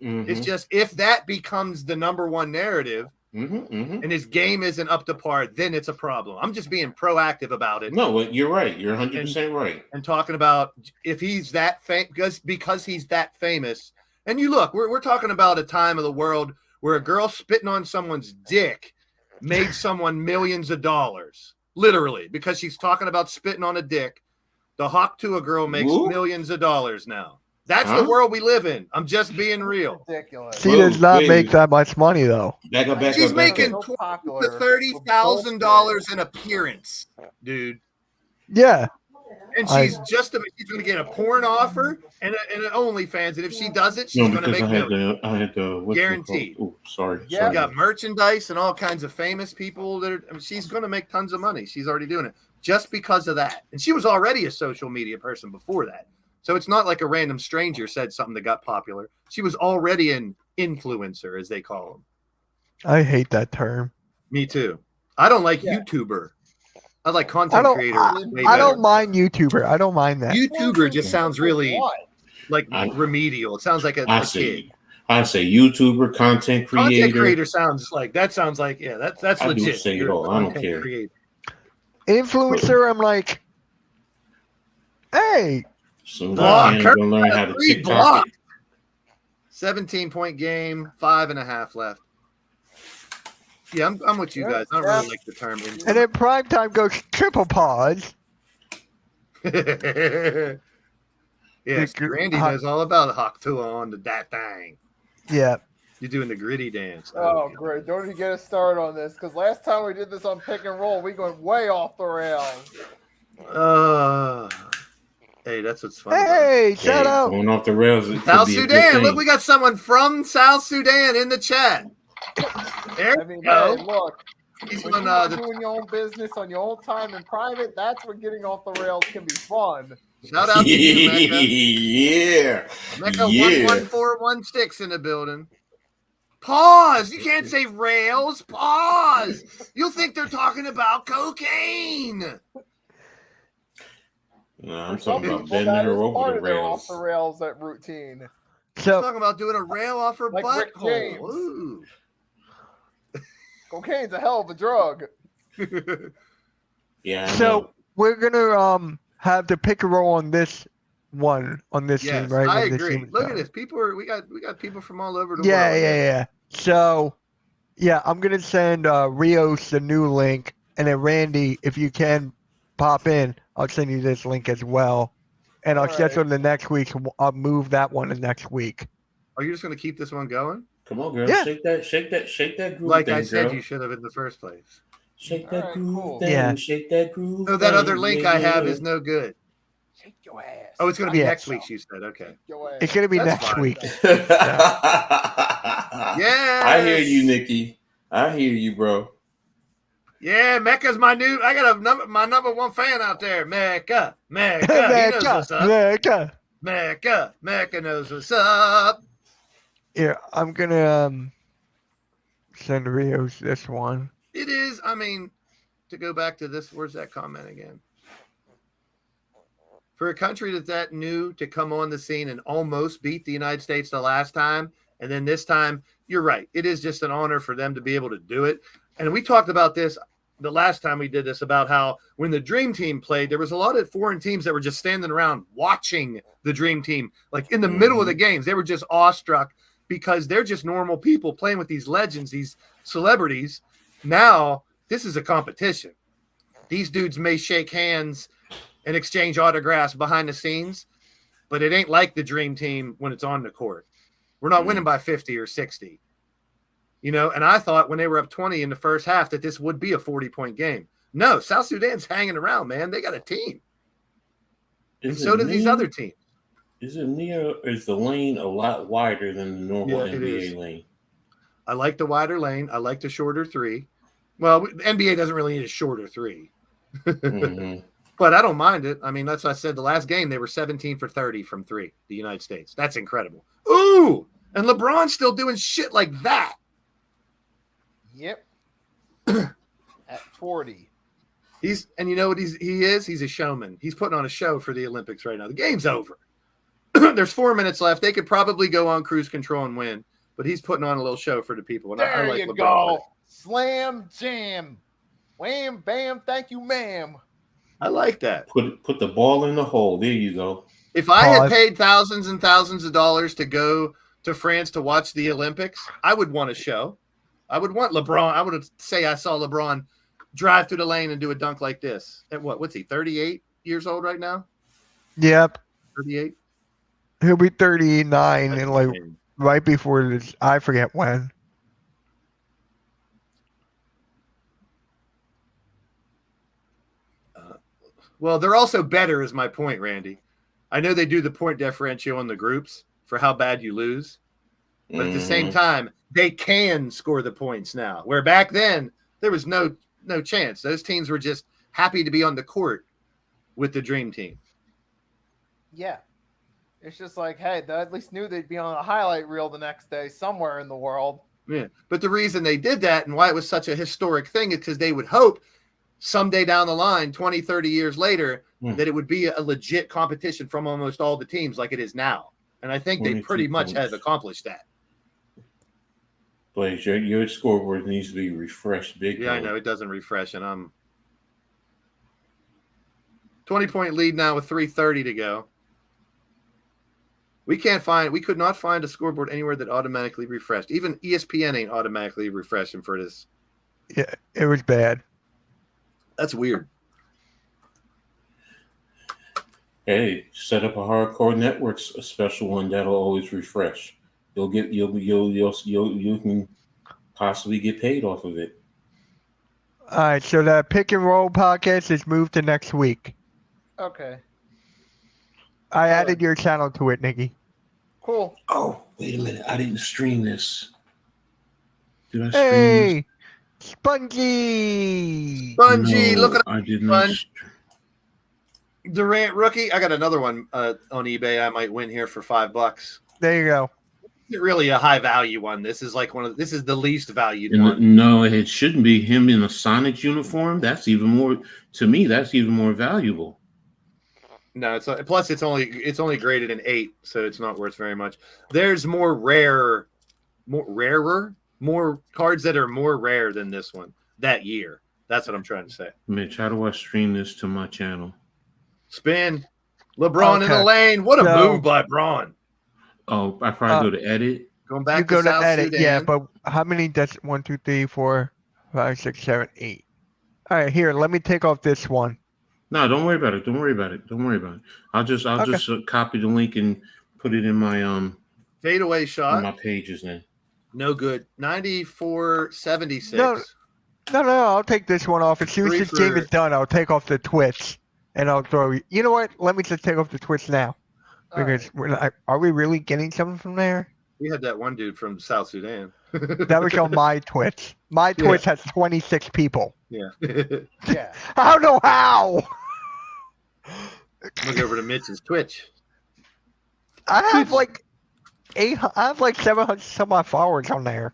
Mhm. It's just if that becomes the number one narrative and his game isn't up to par, then it's a problem. I'm just being proactive about it. No, you're right. You're 100% right. And talking about if he's that famous, because he's that famous. And you look, we're talking about a time of the world where a girl spitting on someone's dick made someone millions of dollars, literally, because she's talking about spitting on a dick. The hawk to a girl makes millions of dollars now. That's the world we live in. I'm just being real. Ridiculous. She does not make that much money though. She's making $30,000 an appearance, dude. Yeah. And she's she's going to get a porn offer and an OnlyFans, and if she does it, she's going to make millions. I had the Guaranteed. Oh, sorry. Yeah, sorry. we got merchandise and all kinds of famous people that she's going to make tons of money. She's already doing it just because of that. And she was already a social media person before that. So it's not like a random stranger said something that got popular. She was already an influencer, as they call them. I hate that term. Me too. I don't like YouTuber. I like content creator. I don't mind YouTuber. I don't mind that. YouTuber just sounds really like remedial. It sounds like a kid. I say YouTuber, content creator. Content creator sounds like that's I legit. do say it all. I don't care. Influencer, I'm like, hey. Soon I'm gonna learn how to TikTok it. 17-point game, 5.5 left. Yeah, I'm with you guys. I don't really like the term. And then primetime goes triple pause. Yes, Randy knows all about Hawk Tua on that thing. Yeah. You're doing the gritty dance. Oh, great. Don't even get us started on this, because last time we did this on pick and roll, we went way off the rails. Hey, that's what's fun. Hey, shut up. Going off the rails. South Sudan. Look, we got someone from South Sudan in the chat. There you go. Hey, look. He's when you're doing your own business on your own time in private, that's when getting off the rails can be fun. Shout out to you, Mecca. Yeah. Mecca 11416 in the building. Pause. You can't say rails. Pause. You'll think they're talking about cocaine. No, I'm talking about bending her over the rails. Off the rails that routine. So, I'm talking about doing a rail off her like Rick butthole. Cocaine's a hell of a drug. Yeah, I know. So we're gonna have the pick and roll on this team, Yes, right? I When this agree. team is Look at done. this. We got people from all over the Yeah, world. yeah, yeah. So yeah, I'm gonna send Rios the new link, and then Randy, if you can pop in, I'll send you this link as well. And I'll All right. schedule the next week. I'll move that one to next week. Are you just going to keep this one going? Come on, girl. Yeah. Shake that groove Like thing, I said, girl. you should have in the first place. Shake All that right, groove cool. thing. Yeah. Shake that groove So that thing. other link Yeah, I have yeah. is no good. Shake your ass. Oh, it's going to be Yeah. next week's, you said. Okay. Shake your ass. It's gonna be That's next fine. week. Yes. I hear you, Nikki. I hear you, bro. Yeah, Mecca's my number one fan out there. Mecca. He knows what's up. Mecca knows what's up. Yeah, I'm gonna send Rios this one. It is, I mean, to go back to this, where's that comment again? For a country that's that new to come on the scene and almost beat the United States the last time, and then this time, you're right. It is just an honor for them to be able to do it. And we talked about this the last time we did this, about how when the Dream Team played, there was a lot of foreign teams that were just standing around watching the Dream Team. Like in the middle of the games, they were just awestruck because they're just normal people playing with these legends, these celebrities. Now, this is a competition. These dudes may shake hands and exchange autographs behind the scenes, but it ain't like the Dream Team when it's on the court. We're not winning by 50 or 60. You know, and I thought when they were up 20 in the first half that this would be a 40-point game. No, South Sudan's hanging around, man. They got a team. And so do these other teams. Is it near, or is the lane a lot wider than the normal NBA lane? I like the wider lane. I like the shorter three. Well, the NBA doesn't really need a shorter three. But I don't mind it. I mean, that's what I said. The last game, they were 17 for 30 from three, the United States. That's incredible. Ooh! And LeBron's still doing shit like that. Yep. At 40. And you know what he is? He's a showman. He's putting on a show for the Olympics right now. The game's over. There's 4 minutes left. They could probably go on cruise control and win, but he's putting on a little show for the people. And There I like you LeBron. go. Slam jam. Wham, bam, thank you, ma'am. I like that. Put the ball in the hole. There you go. If I had paid thousands and thousands of dollars to go to France to watch the Olympics, I would want a show. I would want LeBron. I would say I saw LeBron drive through the lane and do a dunk like this. At what's he, 38 years old right now? Yep. 38? He'll be 39 and like right before this. I forget when. Well, they're also better, is my point, Randy. I know they do the point differential in the groups for how bad you lose. But at the same time, they can score the points now. Where back then, there was no chance. Those teams were just happy to be on the court with the Dream Team. Yeah. It's just like, hey, they at least knew they'd be on a highlight reel the next day somewhere in the world. Yeah. But the reason they did that and why it was such a historic thing is because they would hope someday down the line, 20, 30 years later, that it would be a legit competition from almost all the teams like it is now. And I think they pretty much have accomplished that. Blaze, your scoreboard needs to be refreshed big. Yeah, I know. It doesn't refresh, and I'm 20-point lead now with 3:30 to go. We could not find a scoreboard anywhere that automatically refreshed. Even ESPN ain't automatically refreshing for this. Yeah, it was bad. That's weird. Hey, set up a hardcore networks, a special one that'll always refresh. You can possibly get paid off of it. All right, so that pick and roll podcast is moved to next week. Okay. I added your channel to it, Nikki. Cool. Oh, wait a minute. I didn't stream this. Did I stream Hey, Spongy! Spongy, No, look at I did not. Durant rookie. I got another one on eBay. I might win here for $5. There you go. It's really a high value one. This is like this is the least valued one. No, it shouldn't be him in a Sonics uniform. That's even more, to me, that's even more valuable. No, it's plus it's only graded in 8, so it's not worth very much. There's more rarer cards that are more rare than this one that year. That's what I'm trying to say. Mitch, how do I stream this to my channel? Spin. LeBron in the Okay. lane. What a So- move by Braun. Oh, I probably go to edit. Going You back to go to South edit, Sudan. yeah, but how many does 1, 2, 3, 4, 5, 6, 7, 8? All right, here, let me take off this one. No, don't worry about it. Don't worry about it. Don't worry about it. I'll just copy the link and put it in my Fadeaway on shot. my pages then. No good. 94-76. No. No, I'll take this one off. As soon Three as this game for- is done, I'll take off the Twitch, and I'll throw you. You know what? Let me just take off the Twitch now. All Because we're not, are we really getting something from there? We had that one dude from South Sudan. That was on my Twitch. My Twitch has 26 people. Yeah. Yeah. I don't know how. Look over to Mitch's Twitch. I have like 800. I have like 700 some odd followers on there.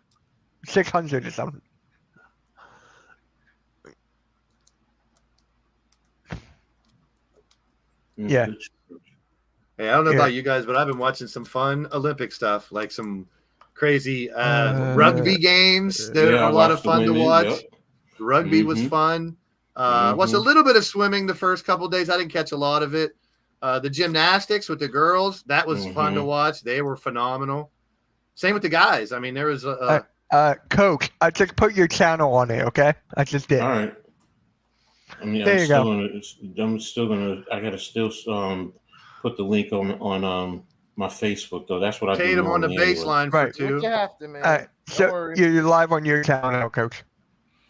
600 or something. Yeah. Hey, I don't know Yeah. about you guys, but I've been watching some fun Olympic stuff, like some crazy rugby games. They're Yeah, I a lot of watched the fun to women, watch. yep. Rugby was Mhm. fun. Watched a little bit of swimming the first couple of days. I didn't catch a lot of it. The gymnastics with the girls, that was fun to Mhm. watch. They were phenomenal. Same with the guys. I mean, there was Coach, I just put your channel on it, okay? I just did. All right. I mean, There I'm you still go. gonna. I gotta still put the link on my Facebook though. That's what I do. Tatum on the normally anyway. baseline Right. for two. What you have to, man. All right, Don't so worry. you're live on your channel now, Coach.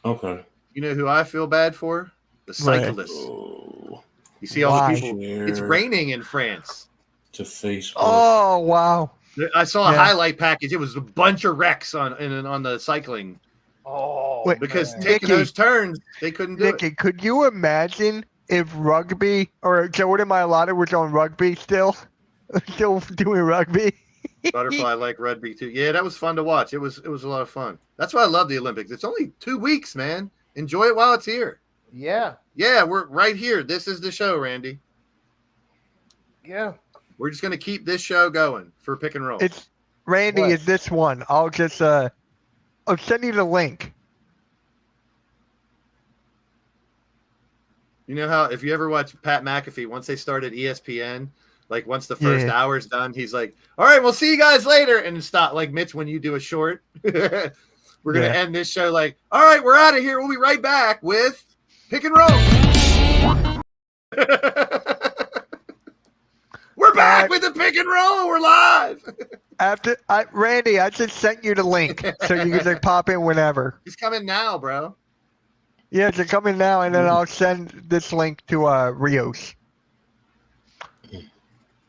Okay. You know who I feel bad for? The Right. cyclists. Oh, You see all Why? the people. It's Share raining in France. to Facebook. Oh, wow. I saw a Yeah. highlight package. It was a bunch of wrecks on the cycling Oh, Wait, because man. taking Nicky. those turns, they couldn't do Nikki, could you imagine if rugby or Jordan Mailata was on rugby still? Still doing rugby? it. Butterfly like rugby too. Yeah, that was fun to watch. It was a lot of fun. That's why I love the Olympics. It's only 2 weeks, man. Enjoy it while it's here. Yeah. Yeah, we're right here. This is the show, Randy. Yeah. We're just gonna keep this show going for pick and roll. It's Randy What? is this one. I'll just I'll send you the link. You know how if you ever watch Pat McAfee, once they started ESPN, like once the first Yeah. hour's done, he's like, "All right, we'll see you guys later," and stop. Like Mitch, when you do a short, we're gonna Yeah. end this show like, "All right, we're out of here. We'll be right back with pick and roll." We're back with the pick and roll. We're live. Randy, I just sent you the link so you can just pop in whenever. He's coming now, bro. Yeah, just come in now, and then I'll send this link to Rios.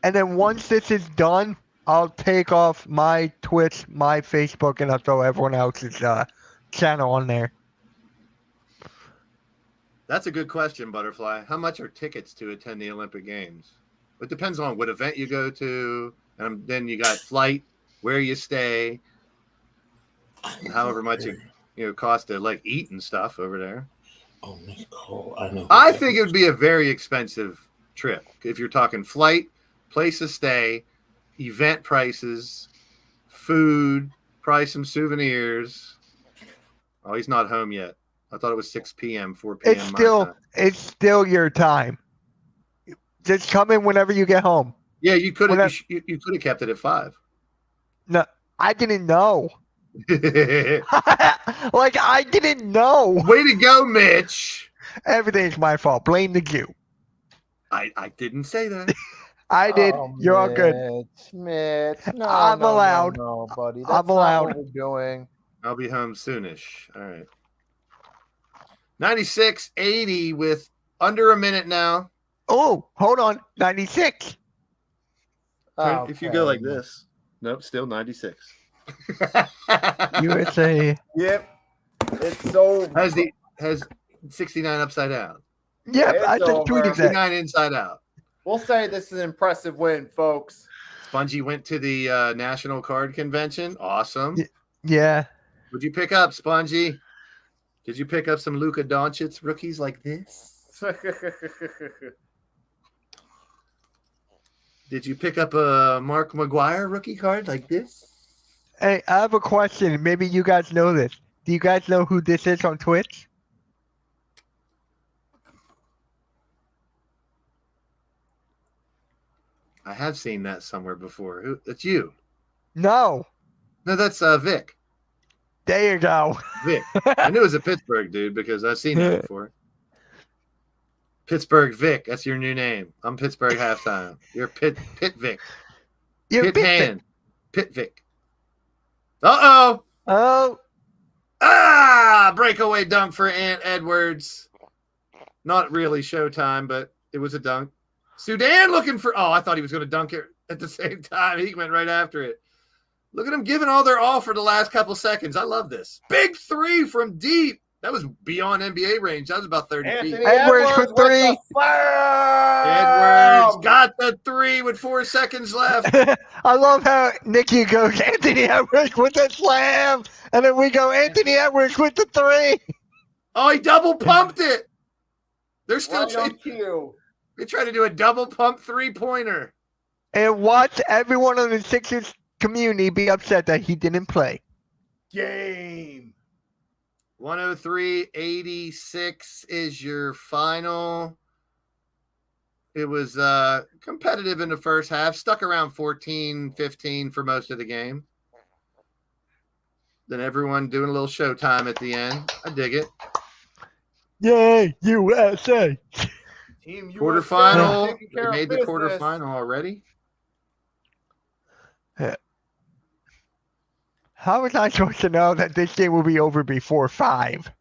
And then once this is done, I'll take off my Twitch, my Facebook, and I'll throw everyone else's channel on there. That's a good question, Butterfly. How much are tickets to attend the Olympic Games? It depends on what event you go to, and then you got flight, where you stay, however much it costs to like eat and stuff over there. Oh, Miss Cole, I know. I think it would be a very expensive trip if you're talking flight, place to stay, event prices, food, probably some souvenirs. Oh, he's not home yet. I thought it was 6 p.m., 4 p.m. my time. It's still your time. Just come in whenever you get home. Yeah, you could have Whenever- you could have kept it at 5. No, I didn't know. Way Like I didn't know. to go, Mitch. Everything's my fault. Blame the Jew. I didn't say that. I did. Oh, You're all good. Mitch. No, I'm no, allowed. No, buddy. That's I'm not allowed. what we're doing. I'll be home soonish. All right. 96-80 with under a minute now. Oh, hold on. 96. If you go like this. Nope, still 96. USA. Yep. It's so. Has 69 upside down. Yep, It's I just over. tweeted that. 69 inside out. We'll say this is an impressive win, folks. Spongy went to the National Card Convention. Awesome. Yeah. What'd you pick up, Spongy? Did you pick up some Luka Doncic rookies like this? Did you pick up a Mark McGuire rookie card like this? Hey, I have a question. Maybe you guys know this. Do you guys know who this is on Twitch? I have seen that somewhere before. Who? That's you. No. No, that's Vic. There you go. Vic. I knew it was a Pittsburgh dude because I've seen that before. Pittsburgh Vic. That's your new name. I'm Pittsburgh halftime. You're Pitt Vic. You're Pitt Vic. Hand. Pitt Vic. Uh-oh. Oh. Breakaway dunk for Ant Edwards. Not really showtime, but it was a dunk. Sudan looking for. Oh, I thought he was going to dunk it at the same time. He went right after it. Look at them giving all their all for the last couple seconds. I love this. Big three from deep. That was beyond NBA range. That was about 30 feet. Edwards for three. Edwards got the three with 4 seconds left. I love how Nikki goes Anthony Edwards with the slam, and then we go Anthony Edwards with the three. Oh, he double pumped it. They're still Right on cue. They try to do a double pump 3-pointer. And watch everyone on the Sixers community be upset that he didn't play. Game. 103-86 is your final. It was competitive in the first half, stuck around 14-15 for most of the game. Then everyone doing a little showtime at the end. I dig it. Yay, USA. Team USA Quarterfinal. taking They care of made the business. quarterfinal already. How was I supposed to know that this game will be over before 5?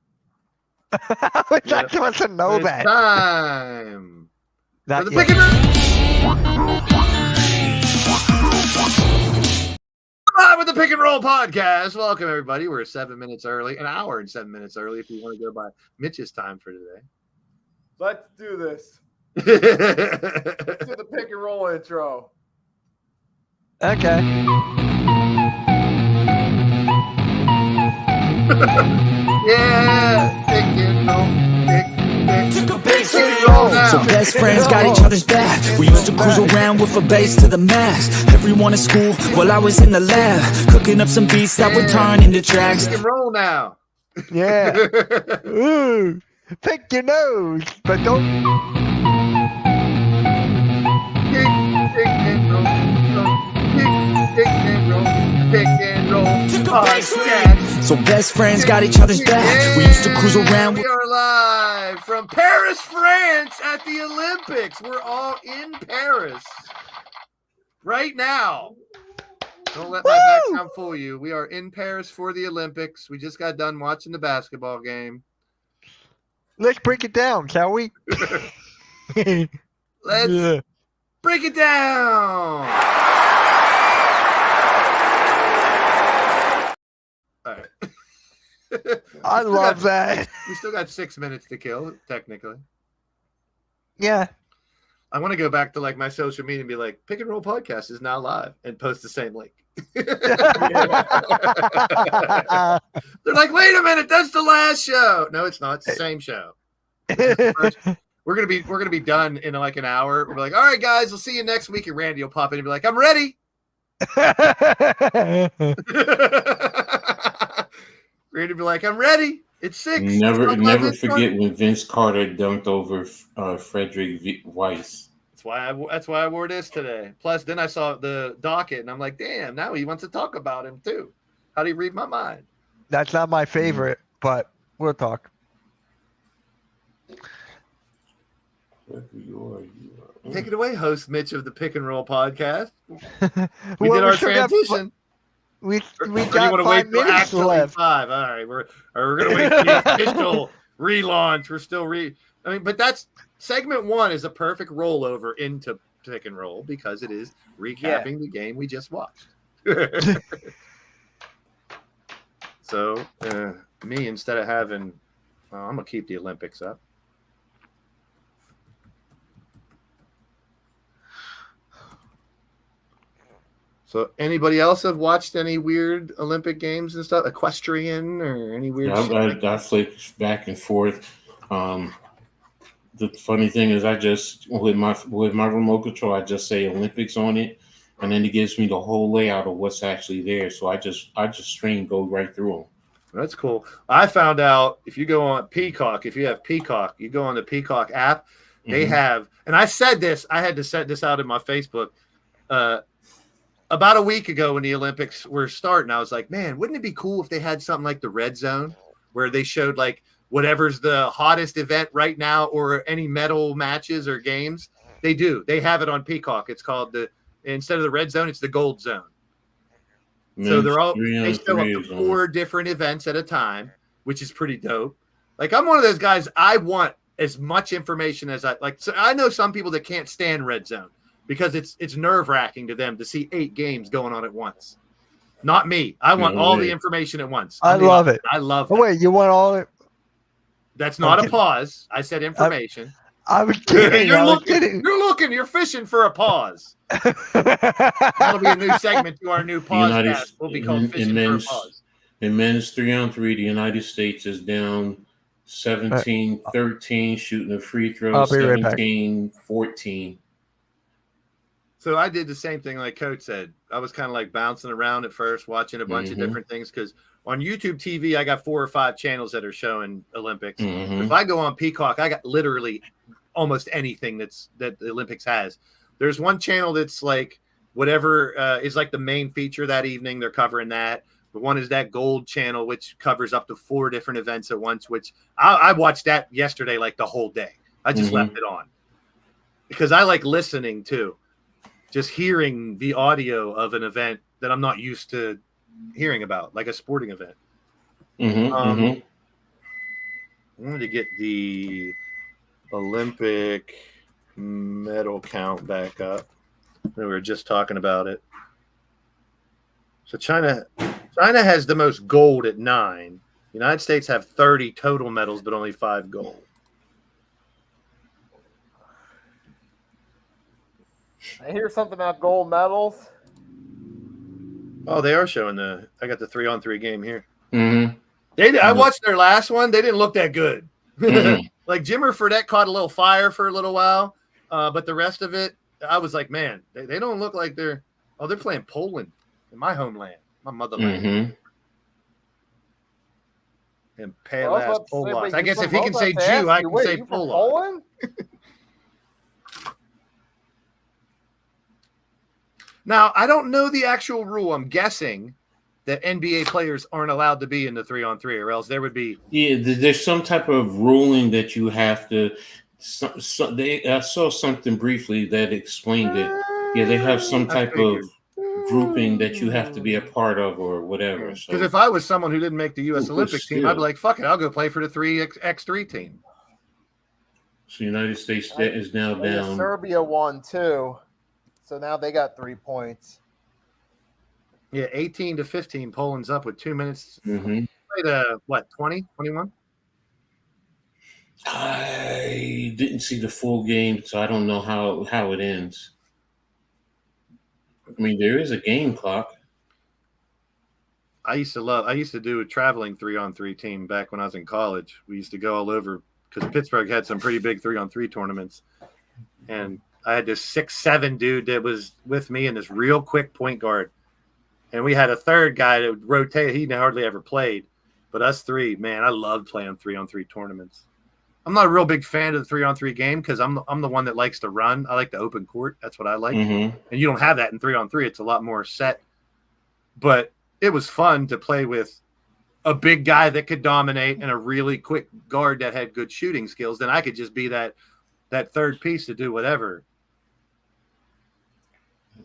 How was I supposed to know It's that? time Not for the yet. pick and roll. Live with the Pick and Roll podcast. Welcome, everybody. We're 7 minutes early, an hour and 7 minutes early if you want to go by Mitch's time for today. Let's do this. Let's do the pick and roll intro. Okay. Yeah, pick and roll, pick and roll now. So best friends got each other's back. We used to cruise around with a bass to the max. Everyone in school while I was in the lab, cooking up some beats that would turn into tracks. Pick and roll now. Yeah. Ooh. Pick your nose, but don't. Pick and roll, pick and roll, pick and roll. Podcast. So best friends got each other's back. We used to cruise around We with are live from Paris, France at the Olympics. We're all in Paris right now. Don't let my background fool you. We are in Paris for the Olympics. We just got done watching the basketball game. Let's break it down, shall we? Let's Yeah. break it down. All right. I love that. We still got 6 minutes to kill, technically. Yeah. I want to go back to like my social media and be like, Pick and Roll Podcast is now live and post the same link. They're like, wait a minute, that's the last show. No, it's not. It's the same show. We're gonna be done in like an hour. We're like, all right, guys, we'll see you next week. And Randy will pop in and be like, I'm ready. Randy will be like, I'm ready. It's 6. Never It's not 11, forget when Vince Carter dunked over Frederick Weiss. That's why I wore this today. Plus, then I saw the docket, and I'm like, damn, now he wants to talk about him too. How do you read my mind? That's not my favorite, but we'll talk. Take it away, host Mitch of the Pick and Roll Podcast. We Well, did our still got- transition. We Or got you wanna 5 till minutes actually left. 5? All right, we're gonna wait for the official relaunch. We're still but that's segment 1 is a perfect rollover into Pick and Roll because it is recapping the game we just watched. So me, instead of having, I'm gonna keep the Olympics up. So anybody else have watched any weird Olympic games and stuff? Equestrian or any weird shit like that? I flipped back and forth. The funny thing is, I just with my remote control, I just say Olympics on it, and then it gives me the whole layout of what's actually there. So I just stream, go right through them. That's cool. I found out if you go on Peacock, if you have Peacock, you go on the Peacock app, they have, and I said this, I had to set this out in my Facebook. About a week ago when the Olympics were starting, I was like, man, wouldn't it be cool if they had something like the Red Zone where they showed like whatever's the hottest event right now or any medal matches or games? They do. They have it on Peacock. It's called instead of the Red Zone, it's the Gold Zone. So they're all they show up to 4 different events at a time, which is pretty dope. Like I'm one of those guys. I want as much information as I like. So I know some people that can't stand Red Zone because it's nerve wracking to them to see 8 games going on at once. Not me. I want all the information at once. I love it. I love. Oh wait, you want all it? That's not a pause. I said information. I was kidding. You're I was looking. kidding. You're looking. You're fishing for a pause. That'll be a new segment to our new podcast. We'll be called Fishing for a Pause. In men's 3-on-3, the United States is down 17-13, shooting a free throw, 17-14. So I did the same thing like Coach said. I was kind of like bouncing around at first, watching a bunch of different things because on YouTube TV, I got 4 or 5 channels that are showing Olympics. If I go on Peacock, I got literally almost anything that the Olympics has. There's one channel that's like whatever is like the main feature that evening. They're covering that. But one is that Gold channel, which covers up to 4 different events at once, which I watched that yesterday, like the whole day. I just left it on because I like listening too. Just hearing the audio of an event that I'm not used to hearing about, like a sporting event. I wanted to get the Olympic medal count back up. We were just talking about it. So China has the most gold at 9. The United States have 30 total medals, but only 5 gold. I hear something about gold medals. Oh, they are showing I got the 3-on-3 game here. I watched their last one. They didn't look that good. Like Jimmer Fredette caught a little fire for a little while, but the rest of it, I was like, man, they don't look like they're playing Poland in my homeland, my motherland. And pale ass Polacks. I guess if he can say Jew, I can say Polak. Now, I don't know the actual rule. I'm guessing that NBA players aren't allowed to be in the 3-on-3, or else there would be. Yeah, there's some type of ruling that you have to. I saw something briefly that explained it. Yeah, they have some type of grouping that you have to be a part of, or whatever. Because if I was someone who didn't make the U.S. Olympic team, I'd be like, "Fuck it, I'll go play for the 3x3 team." So United States is now down. Serbia won too. So now they got 3 points. Yeah, 18-15. Poland's up with 2 minutes. Played 20, 21? I didn't see the full game, so I don't know how it ends. I mean, there is a game clock. I used to do a traveling 3-on-3 team back when I was in college. We used to go all over because Pittsburgh had some pretty big 3-on-3 tournaments. And I had this 6'7" dude that was with me and this real quick point guard. And we had a third guy that would rotate. He hardly ever played. But us 3, man, I loved playing 3-on-3 tournaments. I'm not a real big fan of the 3-on-3 game because I'm the one that likes to run. I like the open court. That's what I like. And you don't have that in 3-on-3. It's a lot more set. But it was fun to play with a big guy that could dominate and a really quick guard that had good shooting skills. Then I could just be that third piece to do whatever.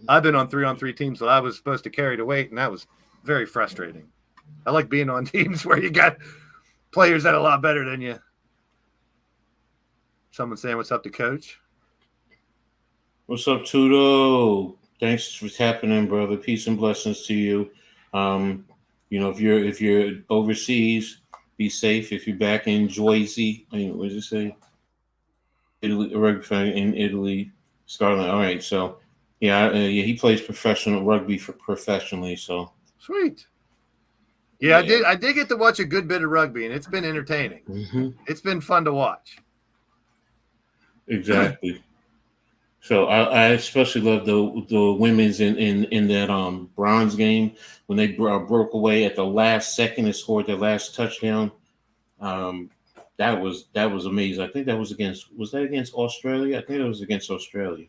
I've been on 3-on-3 teams that I was supposed to carry the weight, and that was very frustrating. I like being on teams where you got players that are a lot better than you. Someone saying what's up to Coach. What's up, Tudo? Thanks for tapping in, brother. Peace and blessings to you. If you're overseas, be safe. If you're back in Jersey, what did you say? Italy, in Italy, Scotland. All right, so he plays professional rugby professionally. So sweet. Yeah, I did get to watch a good bit of rugby, and it's been entertaining. It's been fun to watch. Exactly. So I especially love the women's in that bronze game when they broke away at the last second and scored their last touchdown. That was amazing. I think that was against Australia? I think it was against Australia.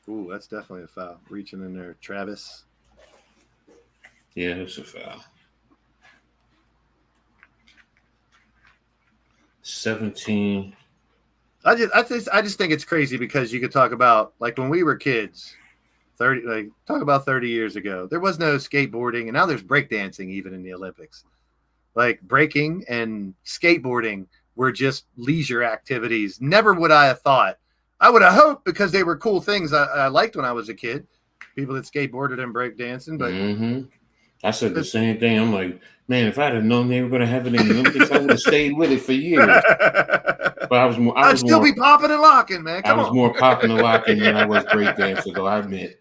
Ooh, that's definitely a foul. Reaching in there, Travis. Yeah, it's a foul. 17. I just think it's crazy because you could talk about like when we were kids, 30 years ago, there was no skateboarding, and now there's breakdancing even in the Olympics. Like breaking and skateboarding were just leisure activities. Never would I have thought. I would have hoped because they were cool things I liked when I was a kid. People that skateboarded and breakdancing, but I said the same thing. I'm like, man, if I'd have known they were going to have it in the Olympics, I would have stayed with it for years. But I'd still be popping and locking, man. I was more popping and locking than I was breakdancing, though, I admit.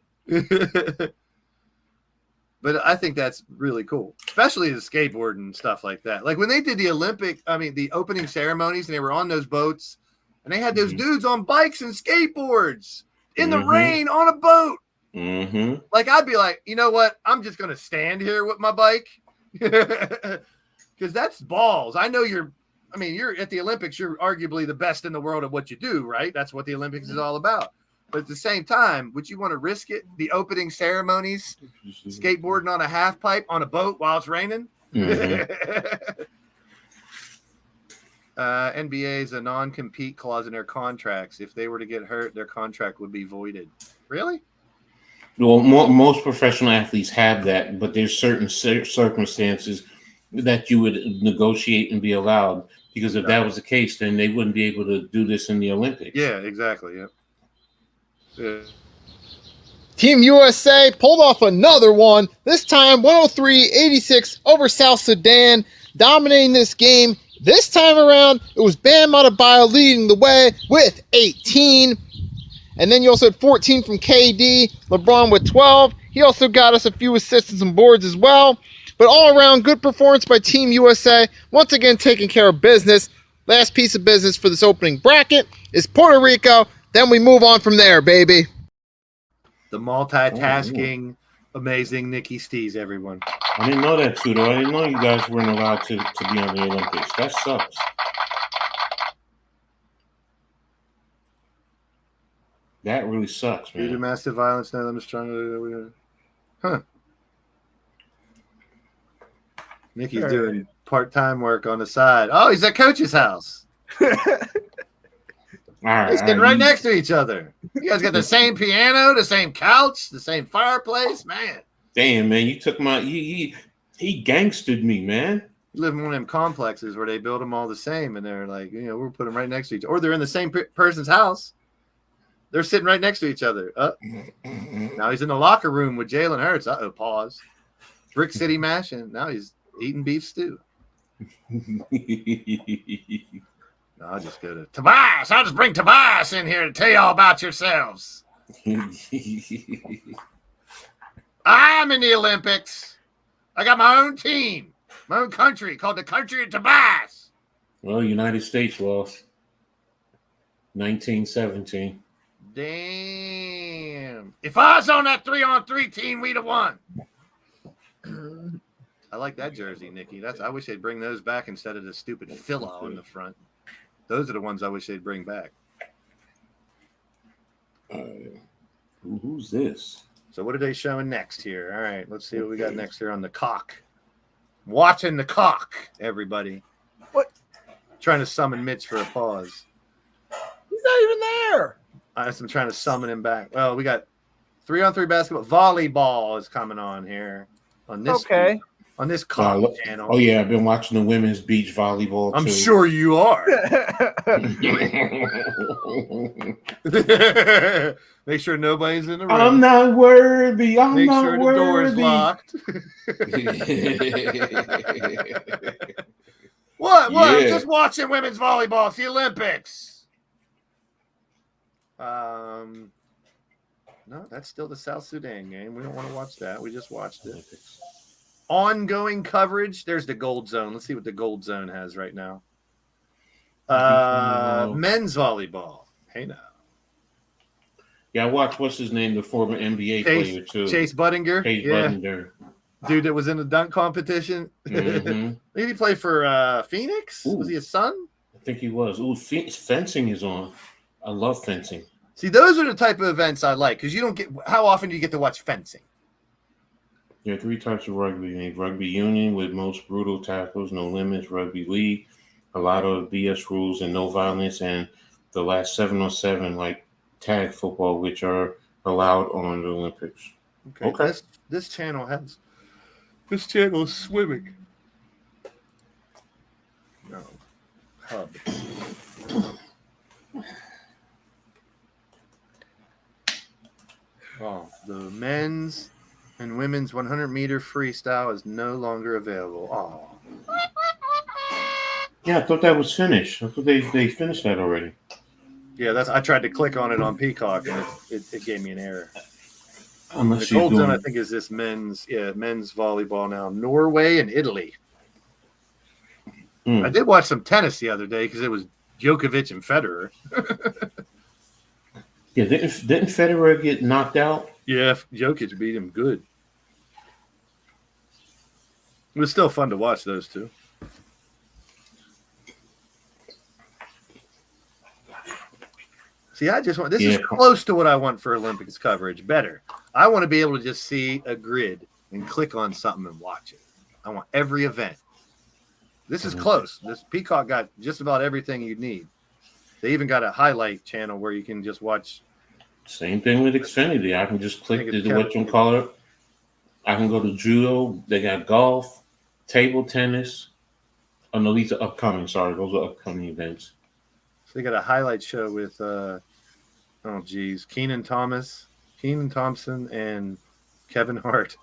But I think that's really cool, especially the skateboard and stuff like that. Like when they did the opening ceremonies, and they were on those boats, and they had those dudes on bikes and skateboards in the rain on a boat. Like I'd be like, you know what? I'm just gonna stand here with my bike because that's balls. I know you're at the Olympics. You're arguably the best in the world at what you do, right? That's what the Olympics is all about. But at the same time, would you want to risk it? The opening ceremonies, skateboarding on a half pipe on a boat while it's raining? NBA is a non-compete clause in their contracts. If they were to get hurt, their contract would be voided. Really? Well, most professional athletes have that, but there's certain circumstances that you would negotiate and be allowed. Because if that was the case, then they wouldn't be able to do this in the Olympics. Yeah, exactly. Yeah. Team USA pulled off another one, this time 103-86 over South Sudan, dominating this game. This time around, it was Bam Adebayo leading the way with 18. And then you also had 14 from KD, LeBron with 12. He also got us a few assists and some boards as well. But all around, good performance by Team USA. Once again, taking care of business. Last piece of business for this opening bracket is Puerto Rico. Then we move on from there, baby. The multitasking, amazing Nikki Stees, everyone. I didn't know that, too, though. I didn't know you guys weren't allowed to be on the Olympics. That sucks. That really sucks, man. Due to massive violence, now I'm just trying to... Huh. Nikki's doing part-time work on the side. Oh, he's at Coach's house. All right, They're sitting right next to each other. You guys got the same piano, the same couch, the same fireplace, man. Damn, man, you took my he gangstered me, man. You live in one of them complexes where they build them all the same, and they're like, we'll put them right next to each other, or they're in the same person's house. They're sitting right next to each other. Now he's in the locker room with Jalen Hurts. Pause. Brick City mashing. Now he's eating beef stew. I'll just go to Tobias. I'll just bring Tobias in here to tell you all about yourselves. I'm in the Olympics. I got my own team, my own country called the Country of Tobias. Well, United States lost 1917. Damn. If I was on that 3-on-3 team, we'd have won. I like that jersey, Nikki. I wish they'd bring those back instead of the stupid filler on the front. Those are the ones I wish they'd bring back. Who's this? So what are they showing next here? All right, let's see what we got next here on the cock. Watching the cock, everybody. What? Trying to summon Mitch for a pause. He's not even there. I'm trying to summon him back. Well, we got 3-on-3 basketball. Volleyball is coming on here on this. Okay. On this cock channel. Oh yeah, I've been watching the women's beach volleyball. I'm sure you are. Make sure nobody's in the room. I'm not worthy. Make sure the door is locked. What? Yeah. Just watching women's volleyball. It's the Olympics. No, that's still the South Sudan game. We don't want to watch that. We just watched it. Ongoing coverage. There's the gold zone. Let's see what the gold zone has right now. Men's volleyball. Hey now. Yeah, I watched what's his name, the former NBA player too. Chase Budinger. Budinger. Dude that was in the dunk competition. Mm-hmm. Did he play for Phoenix? Ooh. Was he a son? I think he was. Ooh, fencing is on. I love fencing. See, those are the type of events I like because you don't get. How often do you get to watch fencing? There are 3 types of rugby: rugby union with most brutal tackles, no limits; rugby league, a lot of BS rules and no violence; and the last 7-on-7 like tag football, which are allowed on the Olympics. Okay. This channel has. This channel is swimming. No. Hub. Oh, the men's and women's 100-meter freestyle is no longer available. Oh. Yeah, I thought that was finished. I thought they finished that already. Yeah, I tried to click on it on Peacock and it gave me an error. Unless The gold zone, I think, is this men's volleyball now. Norway and Italy. I did watch some tennis the other day because it was Djokovic and Federer. Yeah, didn't Federer get knocked out? Yeah, Jokic beat him good. It was still fun to watch those two. See, I just want this is close to what I want for Olympics coverage. Better. I want to be able to just see a grid and click on something and watch it. I want every event. This is close. This Peacock got just about everything you need. They even got a highlight channel where you can just watch. Same thing with Xfinity. I can just click what you call it. I can go to judo. They got golf, table tennis. Oh no, these are upcoming. Sorry, those are upcoming events. So they got a highlight show with Kenan Thompson, and Kevin Hart.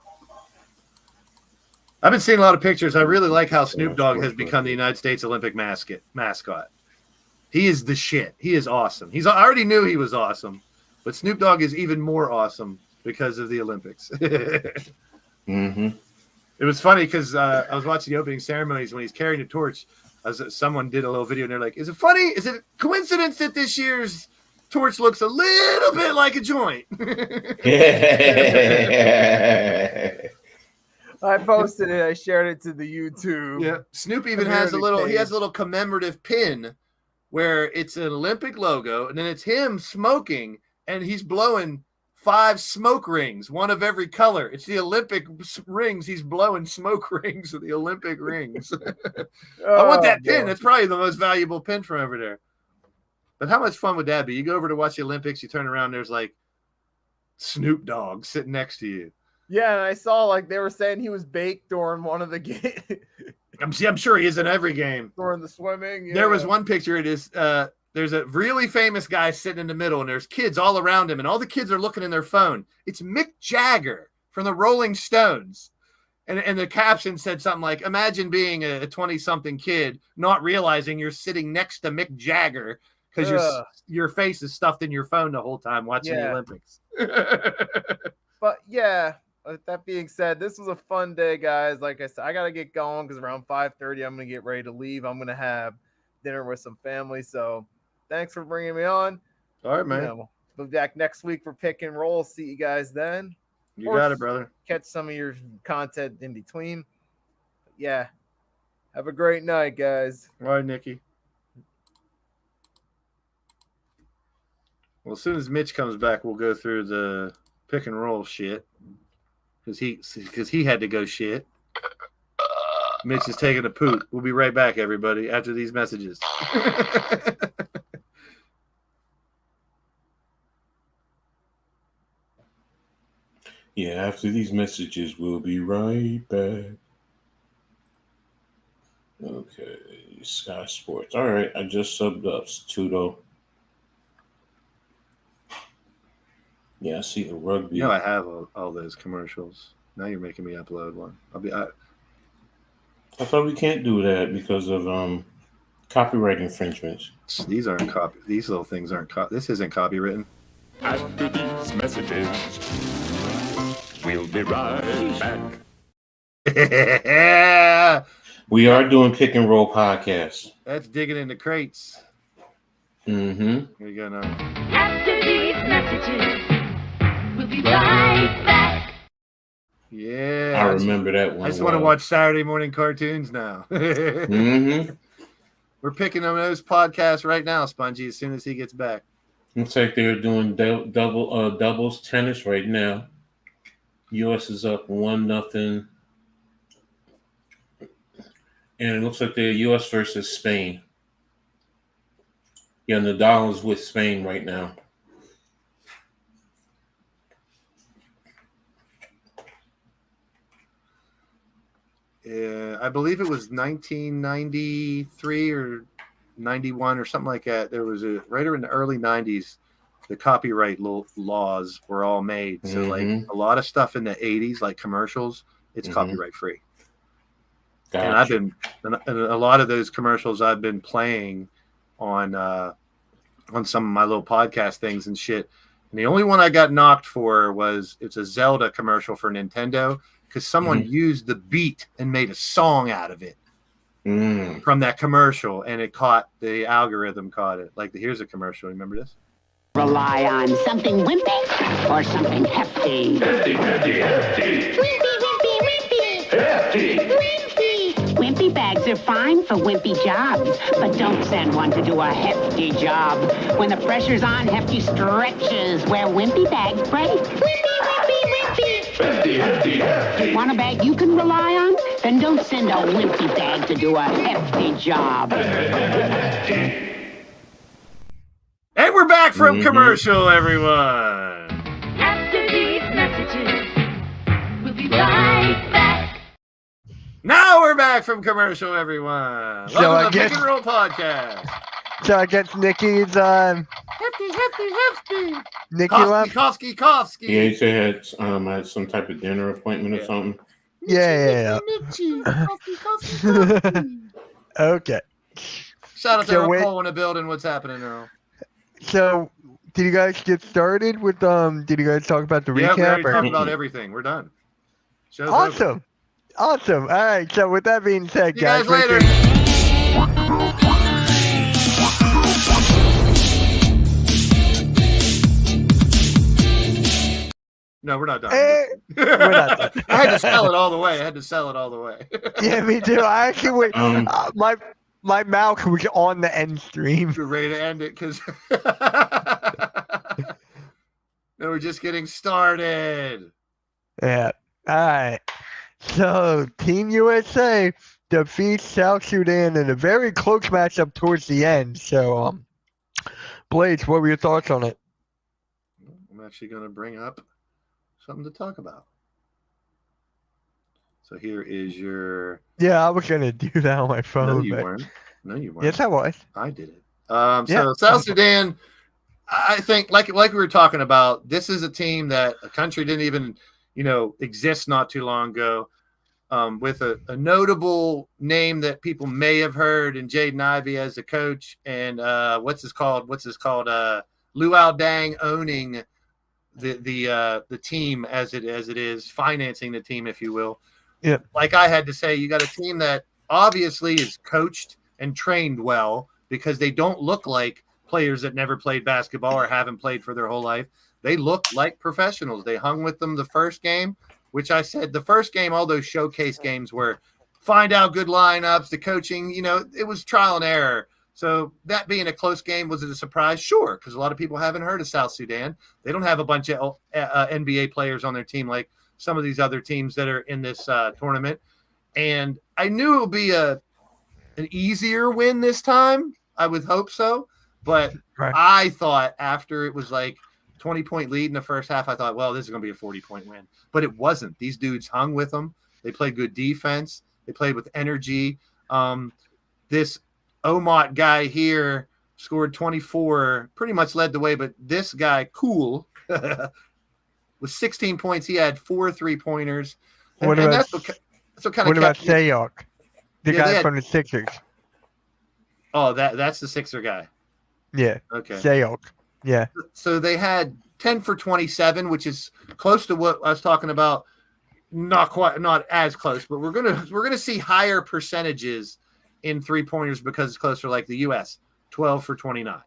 I've been seeing a lot of pictures. I really like how Snoop Dogg has become the United States Olympic mascot. He is the shit. He is awesome. I already knew he was awesome, but Snoop Dogg is even more awesome because of the Olympics. Mm-hmm. It was funny because I was watching the opening ceremonies when he's carrying a torch. Someone did a little video and they're like, "Is it funny? Is it a coincidence that this year's torch looks a little bit like a joint?" I posted it. I shared it to the YouTube. Yeah, Snoop even has a little commemorative pin where it's an Olympic logo, and then it's him smoking, and he's blowing 5 smoke rings, one of every color. It's the Olympic rings. He's blowing smoke rings with the Olympic rings. I want that pin. That's probably the most valuable pin from over there. But how much fun would that be? You go over to watch the Olympics, you turn around, there's like Snoop Dogg sitting next to you. Yeah, and I saw like they were saying he was baked during one of the games. I'm sure he is in every game. During the swimming. Yeah. There was one picture. It is there's a really famous guy sitting in the middle, and there's kids all around him, and all the kids are looking in their phone. It's Mick Jagger from the Rolling Stones. And the caption said something like, "Imagine being a 20-something kid, not realizing you're sitting next to Mick Jagger because your face is stuffed in your phone the whole time watching the Olympics." But yeah. With that being said, this was a fun day, guys. Like I said, I got to get going because around 5:30, I'm going to get ready to leave. I'm going to have dinner with some family. So thanks for bringing me on. All right, man. We'll be back next week for pick and roll. See you guys then. You got it, brother. Catch some of your content in between. But yeah. Have a great night, guys. All right, Nikki. Well, as soon as Mitch comes back, we'll go through the pick and roll shit. Because he had to go shit. Mitch is taking a poop. We'll be right back, everybody, after these messages. Yeah, after these messages, we'll be right back. Okay, Sky Sports. All right, I just subbed up Tudo. Yeah, I see the rugby. I have all those commercials. Now you're making me upload one. I thought we can't do that because of copyright infringements. These aren't copy. These little things aren't copy. This isn't copywritten. After these messages, we'll be right back. We are doing pick and roll podcasts. That's digging into crates. Mm-hmm. Here you go now. After these messages, we'll be right back. Yeah. I remember that one. I just want to watch Saturday morning cartoons now. Mm-hmm. We're picking on those podcasts right now, Spongy, as soon as he gets back. Looks like they're doing doubles tennis right now. U.S. is up 1-0. And it looks like the U.S. versus Spain. Yeah, Nadal is with Spain right now. I believe it was 1993 or 91 or something like that. There was right in the early 90s, the copyright laws were all made. So like a lot of stuff in the 80s, like commercials, it's copyright free. Gotcha. And a lot of those commercials I've been playing on some of my little podcast things and shit. And the only one I got knocked for it's a Zelda commercial for Nintendo, because someone used the beat and made a song out of it from that commercial, and the algorithm caught it. Like, here's a commercial. Remember this? Rely on something wimpy or something hefty. Hefty, hefty, hefty. Wimpy, wimpy, wimpy. Hefty. Wimpy. Wimpy bags are fine for wimpy jobs, but don't send one to do a hefty job. When the pressure's on, hefty stretches where wimpy bags break. Wimpy, wimpy, wimpy. Hefty, hefty, hefty. Want a bag you can rely on? Then don't send a wimpy bag to do a hefty job. And we're back from commercial, everyone. After these messages, we'll be right back. Now we're back from commercial, everyone. So Welcome I to the guess- Pick and Roll Podcast. So I guess Nikki's Hefty. Nikki left. Kofsky. Yeah, he said had some type of dinner appointment or something. Yeah. Okay. Shout out to So Earl wait- Cole in the building. What's happening, Earl? So did you guys get started with did you guys talk about the Yeah, we already recap? talked about everything. We're done. Show's over. Awesome. All right. So with that being said, See you guys make later. sure- No, we're not done. We're not done. I had to sell it all the way. Yeah, me too. I actually wait. Um, My mouth was on the end stream. We're ready to end it because no, we're just getting started. Yeah. All right. So Team USA defeats South Sudan in a very close matchup towards the end. So, Blades, what were your thoughts on it? I'm actually going to bring up something to talk about. So here is your. Yeah, I was gonna do that on my phone. No, you but- weren't. No, you weren't. Yes, I was. I did it. Yeah. So South Sudan, I think, like we were talking about, this is a team that a country didn't even, exist not too long ago, with a notable name that people may have heard in Jaden Ivey as a coach, and what's his called? Luau Dang owning the team as it is, financing the team, if you will. Yeah. Like I had to say, you got a team that obviously is coached and trained well, because they don't look like players that never played basketball or haven't played for their whole life. They look like professionals. They hung with them the first game, which I said the first game, all those showcase games were find out good lineups, the coaching, it was trial and error. So that being a close game, was it a surprise? Sure, because a lot of people haven't heard of South Sudan. They don't have a bunch of NBA players on their team like some of these other teams that are in this tournament. And I knew it would be an easier win this time. I would hope so. But Right. I thought after it was like 20-point lead in the first half, I thought, well, this is going to be a 40-point win. But it wasn't. These dudes hung with them. They played good defense. They played with energy. This Omot guy here scored 24, pretty much led the way. But this guy, Cool, with 16 points, he had 4 3-pointers. And, What and about- that's what kind What of about kept Sayok, the Yeah, they guy had- from the Sixers? Oh, that's the Sixer guy. Yeah, Okay. Sayok. Yeah. So they had 10 for 27, which is close to what I was talking about. Not as close, but we're gonna see higher percentages in 3-pointers because it's closer, like the US, 12 for 29,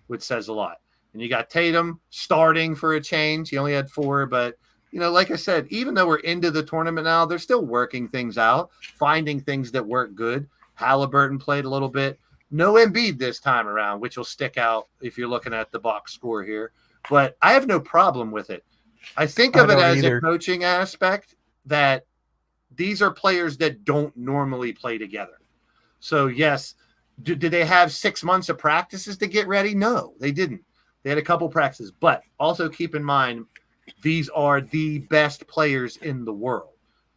which says a lot. And you got Tatum starting for a change. He only had 4, but like I said, even though we're into the tournament now, they're still working things out, finding things that work good. Halliburton played a little bit. No Embiid this time around, which will stick out if you're looking at the box score here. But I have no problem with it. I think of it as a coaching aspect that these are players that don't normally play together. So, yes, did they have 6 months of practices to get ready? No, they didn't. They had a couple practices. But also keep in mind, these are the best players in the world.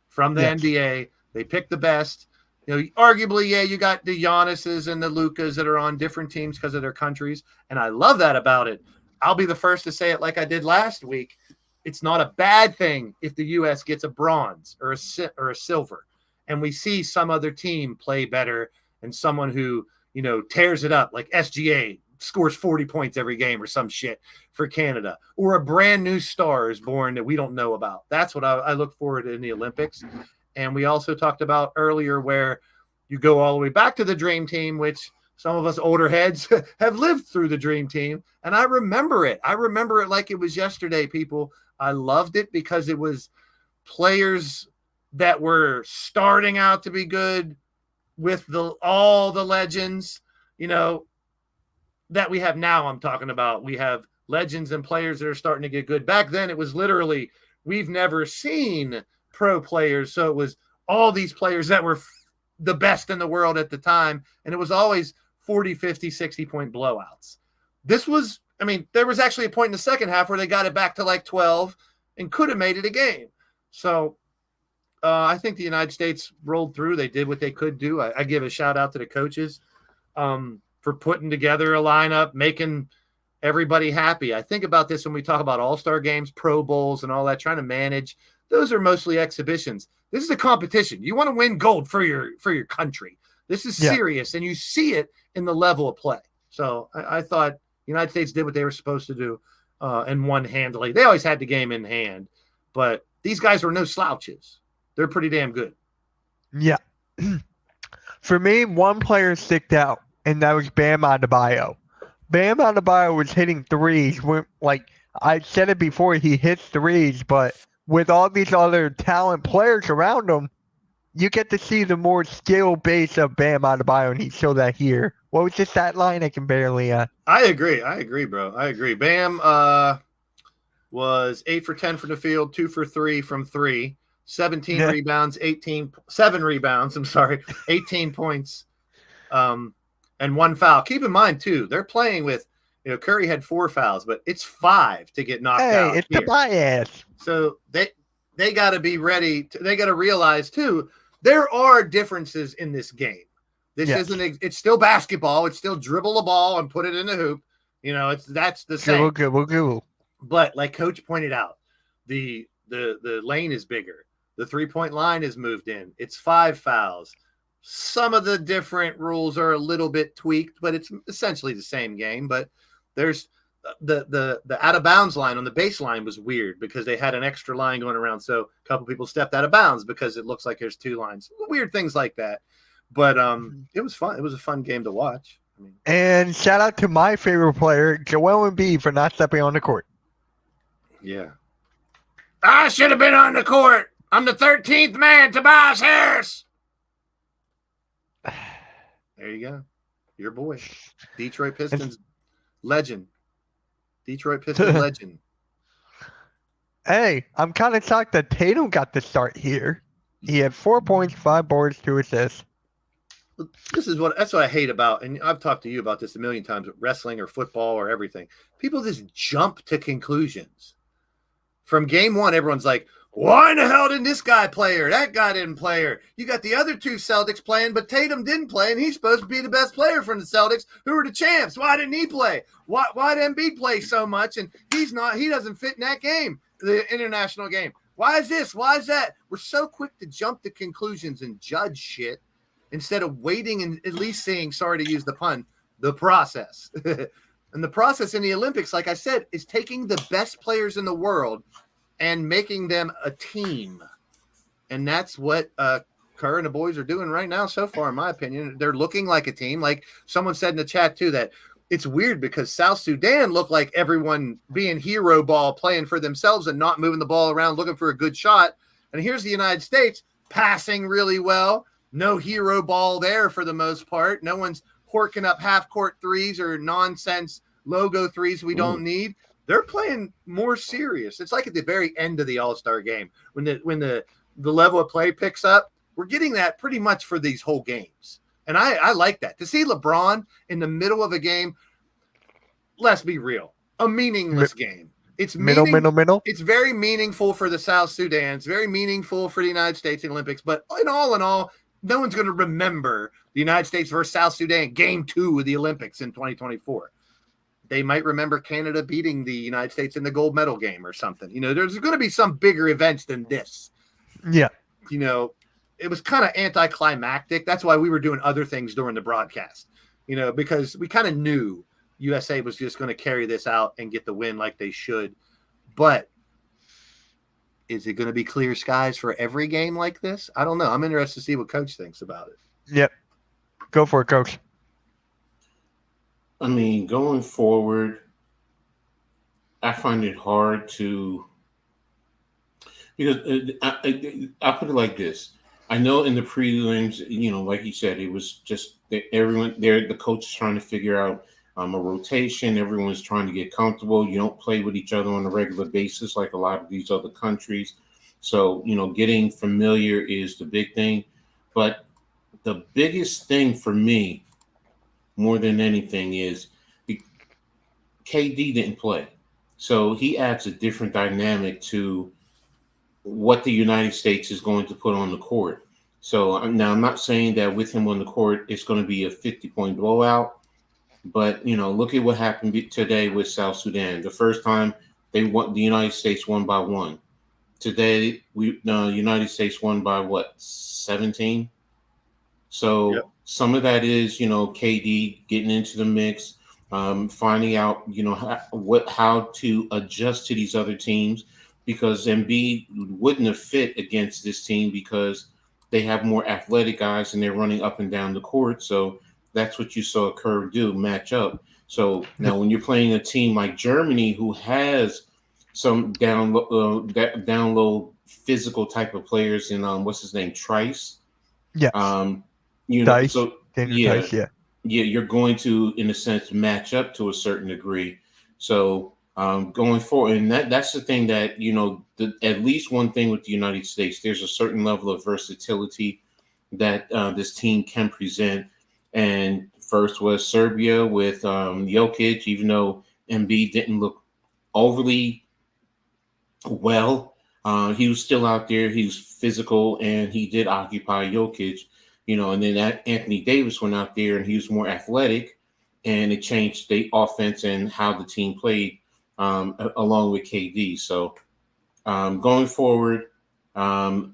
From the NBA, they pick the best. You know, arguably, yeah, you got the Giannis's and the Lucas that are on different teams because of their countries. And I love that about it. I'll be the first to say it like I did last week. It's not a bad thing if the U.S. gets a bronze or a silver, and we see some other team play better and someone who, you know, tears it up, like SGA scores 40 points every game or some shit for Canada, or a brand new star is born that we don't know about. That's what I look forward to in the Olympics. And we also talked about earlier where you go all the way back to the Dream Team, which some of us older heads have lived through the Dream Team. And I remember it. I remember it like it was yesterday, people. I loved it because it was players that were starting out to be good with all the legends, you know, that we have now. I'm talking about we have legends and players that are starting to get good. Back then, it was literally we've never seen pro players. So it was all these players that were the best in the world at the time. And it was always 40, 50, 60-point blowouts. This was, I mean, there was actually a point in the second half where they got it back to like 12 and could have made it a game. So I think the United States rolled through. They did what they could do. I give a shout out to the coaches for putting together a lineup, making everybody happy. I think about this when we talk about all-star games, Pro Bowls, and all that, trying to manage. Those are mostly exhibitions. This is a competition. You want to win gold for your country. This is serious, and you see it in the level of play. So I thought the United States did what they were supposed to do and won handily. They always had the game in hand, but these guys were no slouches. They're pretty damn good. Yeah. For me, one player sticked out, and that was Bam Adebayo. Bam Adebayo was hitting threes. Like I said it before, he hits threes, but with all these other talent players around him, you get to see the more skill base of Bam Adebayo, and he showed that here. What was the stat line? I can barely. I agree, bro. I agree. Bam was 8 for 10 from the field, 2 for 3 from 3, 17 rebounds, 7 rebounds. 18 points, and 1 foul. Keep in mind too, they're playing with. You know, Curry had 4 fouls, but it's 5 to get knocked out. Hey, it's the bias. So they got to be ready. They got to realize too, there are differences in this game. This isn't. It's still basketball. It's still dribble the ball and put it in the hoop. You know, that's the same. Good. But like Coach pointed out, the lane is bigger. The 3-point line is moved in. It's 5 fouls. Some of the different rules are a little bit tweaked, but it's essentially the same game. But there's the out of bounds line on the baseline was weird because they had an extra line going around. So a couple people stepped out of bounds because it looks like there's 2 lines. Weird things like that. But it was fun. It was a fun game to watch. And shout out to my favorite player, Joel Embiid, for not stepping on the court. Yeah. I should have been on the court. I'm the 13th man, Tobias Harris. There you go. Your boy. Detroit Pistons legend. Detroit Pistons legend. Hey, I'm kind of shocked that Tatum got the start here. He had 4 points, 5 boards, 2 assists. That's what I hate about, and I've talked to you about this a million times, wrestling or football or everything. People just jump to conclusions. From game one, everyone's like, why in the hell didn't this guy play or that guy didn't play her? You got the other 2 Celtics playing, but Tatum didn't play, and he's supposed to be the best player from the Celtics, who are the champs. Why didn't he play? Why did Embiid play so much, and he doesn't fit in that game, the international game? Why is this? Why is that? We're so quick to jump to conclusions and judge shit instead of waiting and at least seeing, sorry to use the pun, the process. And the process in the Olympics, like I said, is taking the best players in the world and making them a team. And that's what Kerr and the boys are doing right now so far, in my opinion. They're looking like a team. Like someone said in the chat, too, that it's weird because South Sudan looked like everyone being hero ball, playing for themselves and not moving the ball around, looking for a good shot. And here's the United States passing really well. No hero ball there for the most part. No one's horking up half-court threes or nonsense logo threes we don't need. They're playing more serious. It's like at the very end of the All-Star game when the level of play picks up. We're getting that pretty much for these whole games. And I like that. To see LeBron in the middle of a game, let's be real, a meaningless game. It's middle. It's very meaningful for the South Sudan. It's very meaningful for the United States Olympics. But in all, no one's going to remember the United States versus South Sudan game 2 of the Olympics in 2024. They might remember Canada beating the United States in the gold medal game or something. There's going to be some bigger events than this. Yeah. It was kind of anticlimactic. That's why we were doing other things during the broadcast, because we kind of knew USA was just going to carry this out and get the win like they should. But is it going to be clear skies for every game like this? I don't know. I'm interested to see what Coach thinks about it. Yep. Go for it, Coach. I mean, going forward, I find it hard to, because I'll put it like this. I know in the prelims, like you said, it was just that everyone there, the coach is trying to figure out a rotation. Everyone's trying to get comfortable. You don't play with each other on a regular basis like a lot of these other countries. So, getting familiar is the big thing. But the biggest thing for me, more than anything, is KD didn't play. So he adds a different dynamic to what the United States is going to put on the court. So now I'm not saying that with him on the court, it's going to be a 50-point blowout. But, look at what happened today with South Sudan. The first time the United States won by 1. Today, the United States won by 17? So some of that is, KD getting into the mix, finding out, how to adjust to these other teams, because Embiid wouldn't have fit against this team because they have more athletic guys and they're running up and down the court. So that's what you saw Kerr match up. So now when you're playing a team like Germany, who has some down low physical type of players in what's his name, Trice. Yeah. Dice. Dice, yeah. You're going to, in a sense, match up to a certain degree. So going forward, and that's the thing that at least one thing with the United States, there's a certain level of versatility that this team can present. And first was Serbia with Jokic, even though Embiid didn't look overly well. He was still out there. He was physical, and he did occupy Jokic, and then Anthony Davis went out there, and he was more athletic, and it changed the offense and how the team played along with KD. So going forward, I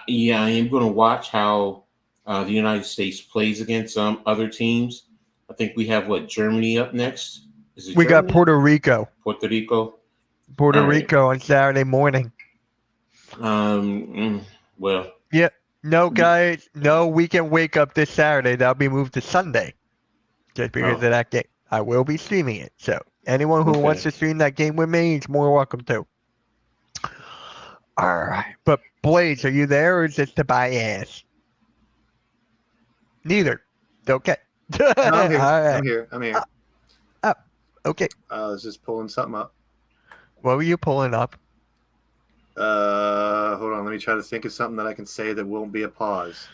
am going to watch how the United States plays against other teams. I think we have Germany up next. Is it we Germany? got Puerto Rico. Puerto Rico. Puerto All right. Rico on Saturday morning. Well. Yeah. No, guys. No weekend wake up this Saturday. That'll be moved to Sunday, just because of that game. I will be streaming it. So anyone who wants to stream that game with me is more welcome to. All right. But Blaze, are you there, or is this the bias? Neither. Okay. No, I'm here. All right. I'm here. Okay. I was just pulling something up. What were you pulling up? Hold on. Let me try to think of something that I can say that won't be a pause.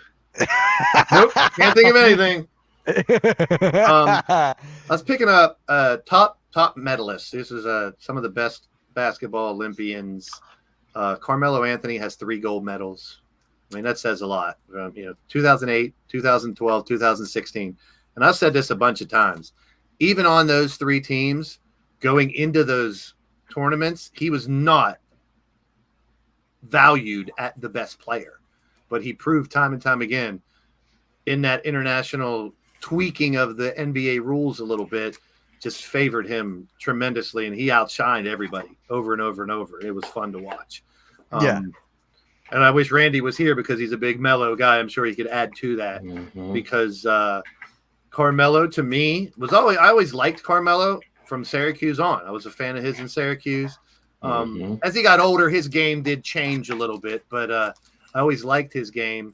Nope. Can't think of anything. I was picking up top medalists. This is some of the best basketball Olympians. Carmelo Anthony has 3 gold medals. I mean, that says a lot. 2008, 2012, 2016. And I've said this a bunch of times. Even on those 3 teams, going into those tournaments, he was not valued at the best player. But he proved time and time again in that international tweaking of the NBA rules a little bit, just favored him tremendously, and he outshined everybody over and over and over. It was fun to watch. And I wish Randy was here because he's a big Melo guy. I'm sure he could add to that because Carmelo, to me, I always liked Carmelo from Syracuse on. I was a fan of his in Syracuse. As he got older, his game did change a little bit, but I always liked his game.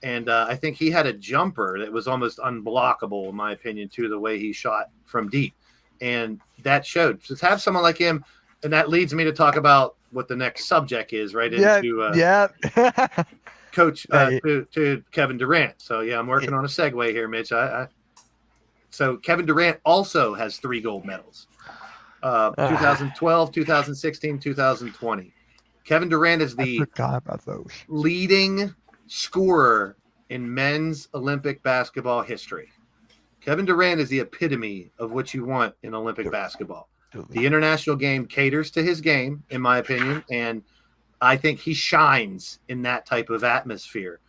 And I think he had a jumper that was almost unblockable, in my opinion, too, the way he shot from deep. And that showed. Just have someone like him, and that leads me to talk about what the next subject is, right? Into Coach to Kevin Durant. So, yeah, I'm working on a segue here, Mitch. So Kevin Durant also has 3 gold medals. 2012, 2016, 2020. Kevin Durant is the leading scorer in men's Olympic basketball history. Kevin Durant is the epitome of what you want in Olympic basketball. The international game caters to his game, in my opinion, and I think he shines in that type of atmosphere.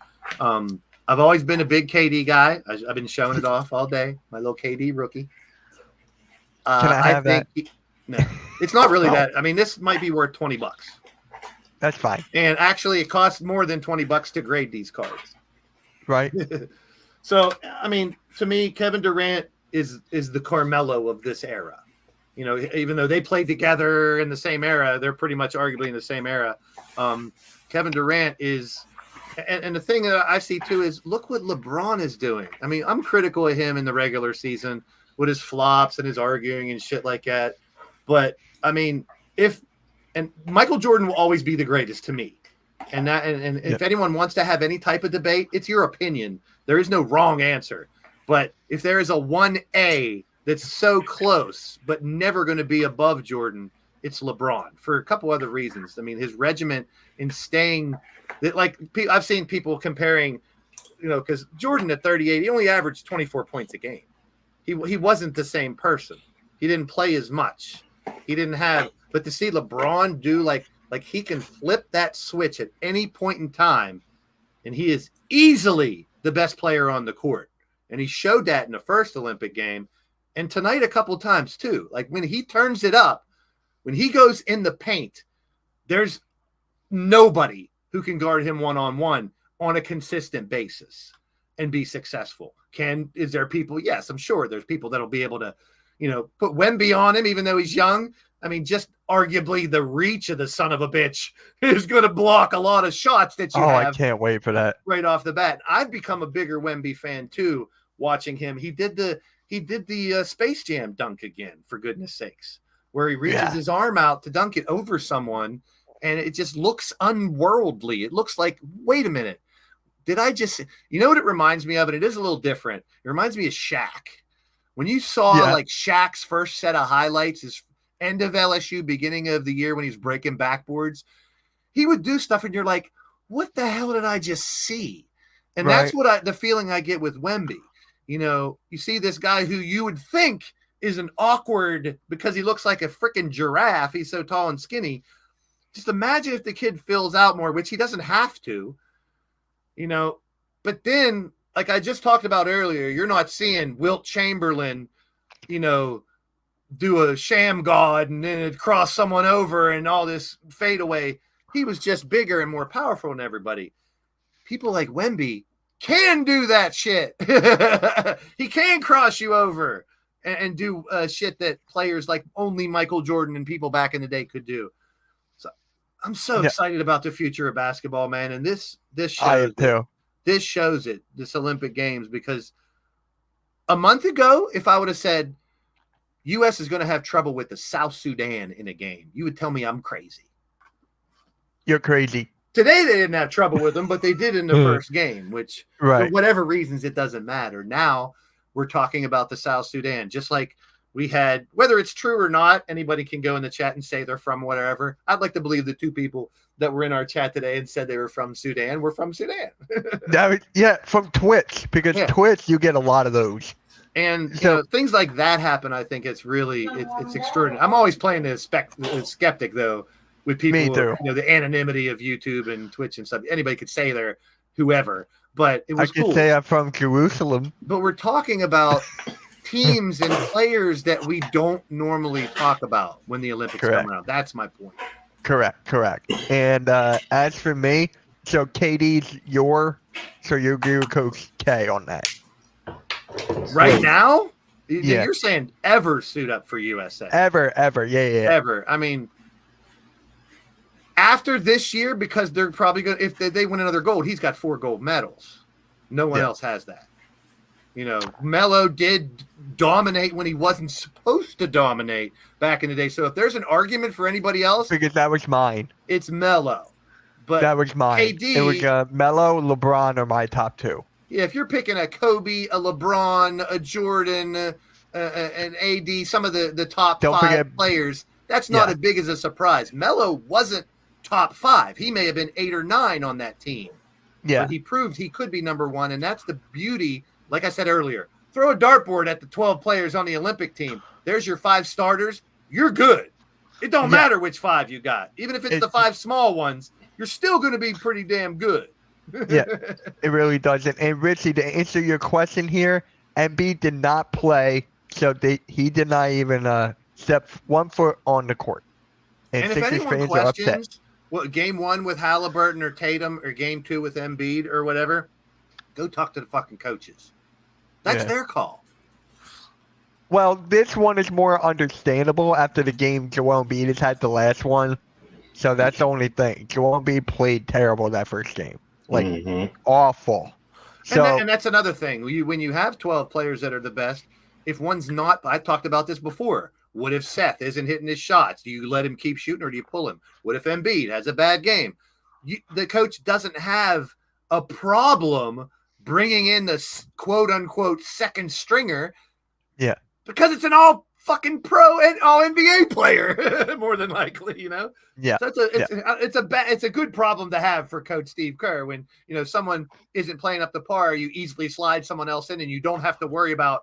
I've always been a big KD guy. I've been showing it off all day. My little KD rookie. Can I have that? No, it's not really that. I mean, this might be worth $20. That's fine. And actually, it costs more than $20 to grade these cards. Right. So, I mean, to me, Kevin Durant is the Carmelo of this era. You know, even though they played together in the same era, they're pretty much arguably in the same era. Kevin Durant is, and the thing that I see too is look what LeBron is doing. I mean, I'm critical of him in the regular season with his flops and his arguing and shit like that. But I mean, and Michael Jordan will always be the greatest to me. And if anyone wants to have any type of debate, it's your opinion. There is no wrong answer. But if there is a 1A that's so close but never going to be above Jordan, it's LeBron for a couple other reasons. I mean, his regiment in staying that, like, I've seen people comparing, you know, because Jordan at 38, he only averaged 24 points a game. He wasn't the same person. He didn't play as much. He didn't have, but to see LeBron do like he can flip that switch at any point in time, and he is easily the best player on the court. And he showed that in the first Olympic game. And tonight a couple times too. Like when he turns it up, when he goes in the paint, there's nobody who can guard him one-on-one on a consistent basis and be successful. Is there people? Yes, I'm sure there's people that'll be able to, you know, put Wemby on him, even though he's young. I mean, just arguably the reach of the son of a bitch is going to block a lot of shots that you have. I can't wait for that. Right off the bat. I've become a bigger Wemby fan too, watching him. He did the Space Jam dunk again, for goodness sakes, where he reaches his arm out to dunk it over someone, and it just looks unworldly. It looks like, wait a minute, did I just, you know what it reminds me of? And it is a little different. It reminds me of Shaq. When you saw like Shaq's first set of highlights, his end of LSU, beginning of the year when he's breaking backboards, he would do stuff and you're like, what the hell did I just see? And that's what the feeling I get with Wemby. You know, you see this guy who you would think is an awkward because he looks like a freaking giraffe. He's so tall and skinny. Just imagine if the kid fills out more, which he doesn't have to, you know. But then, like I just talked about earlier, you're not seeing Wilt Chamberlain, you know, do a sham god and then cross someone over and all this fadeaway. He was just bigger and more powerful than everybody. People like Wemby can do that shit. He can cross you over and do shit that players like only Michael Jordan and people back in the day could do. So I'm so excited about the future of basketball, man. And this shows this shows it, this Olympic Games, because a month ago, if I would have said U.S. is going to have trouble with the South Sudan in a game, you would tell me I'm crazy. You're crazy. Today they didn't have trouble with them, but they did in the first game, which for whatever reasons, it doesn't matter. Now we're talking about the South Sudan, just like we had, whether it's true or not, anybody can go in the chat and say they're from whatever. I'd like to believe the 2 people that were in our chat today and said they were from Sudan were from Sudan. From Twitch, because Twitch, you get a lot of those. And you know, things like that happen. I think it's really, it's extraordinary. I'm always playing the skeptic though, with people, you know, the anonymity of YouTube and Twitch and stuff. Anybody could say they're whoever, but it was cool. I could say I'm from Jerusalem. But we're talking about teams and players that we don't normally talk about when the Olympics come around. That's my point. Correct. And as for me, so KD's so you agree with Coach K on that? Right now? You're saying ever suit up for USA? Ever. Yeah. Ever. I mean, after this year, because they're probably going to, if they win another gold, he's got 4 gold medals. No one else has that. You know, Melo did dominate when he wasn't supposed to dominate back in the day. So if there's an argument for anybody else, Because that was mine. it's Melo. But That was mine. KD, It was Melo, LeBron are my top two. yeah, if you're picking a Kobe, a LeBron, a Jordan, an AD, some of the top Don't 5 forget- players, that's not as big as a surprise. Melo wasn't top 5. He may have been 8 or 9 on that team. Yeah. But he proved he could be number 1, and that's the beauty. Like I said earlier, throw a dartboard at the 12 players on the Olympic team. There's your 5 starters. You're good. It don't matter which 5 you got. Even if it's the 5 small ones, you're still going to be pretty damn good. Yeah, it really doesn't. And Richie, to answer your question here, Embiid did not play, so he did not even step 1 foot on the court. And if Sixers anyone fans are upset. questions what game 1 with Halliburton or Tatum or game 2 with Embiid or whatever, go talk to the fucking coaches. That's their call. Well, this one is more understandable after the game Joel Embiid has had the last one. So that's the only thing. Joel Embiid played terrible that first game. Like, awful. So, And that's another thing. When you have 12 players that are the best, if one's not, I talked about this before. What if Seth isn't hitting his shots? Do you let him keep shooting or do you pull him? What if Embiid has a bad game? The coach doesn't have a problem bringing in the quote unquote second stringer. Yeah. Because it's an all fucking pro and all NBA player, more than likely, you know? Yeah. So it's a good problem to have for Coach Steve Kerr when, you know, someone isn't playing up the par, you easily slide someone else in and you don't have to worry about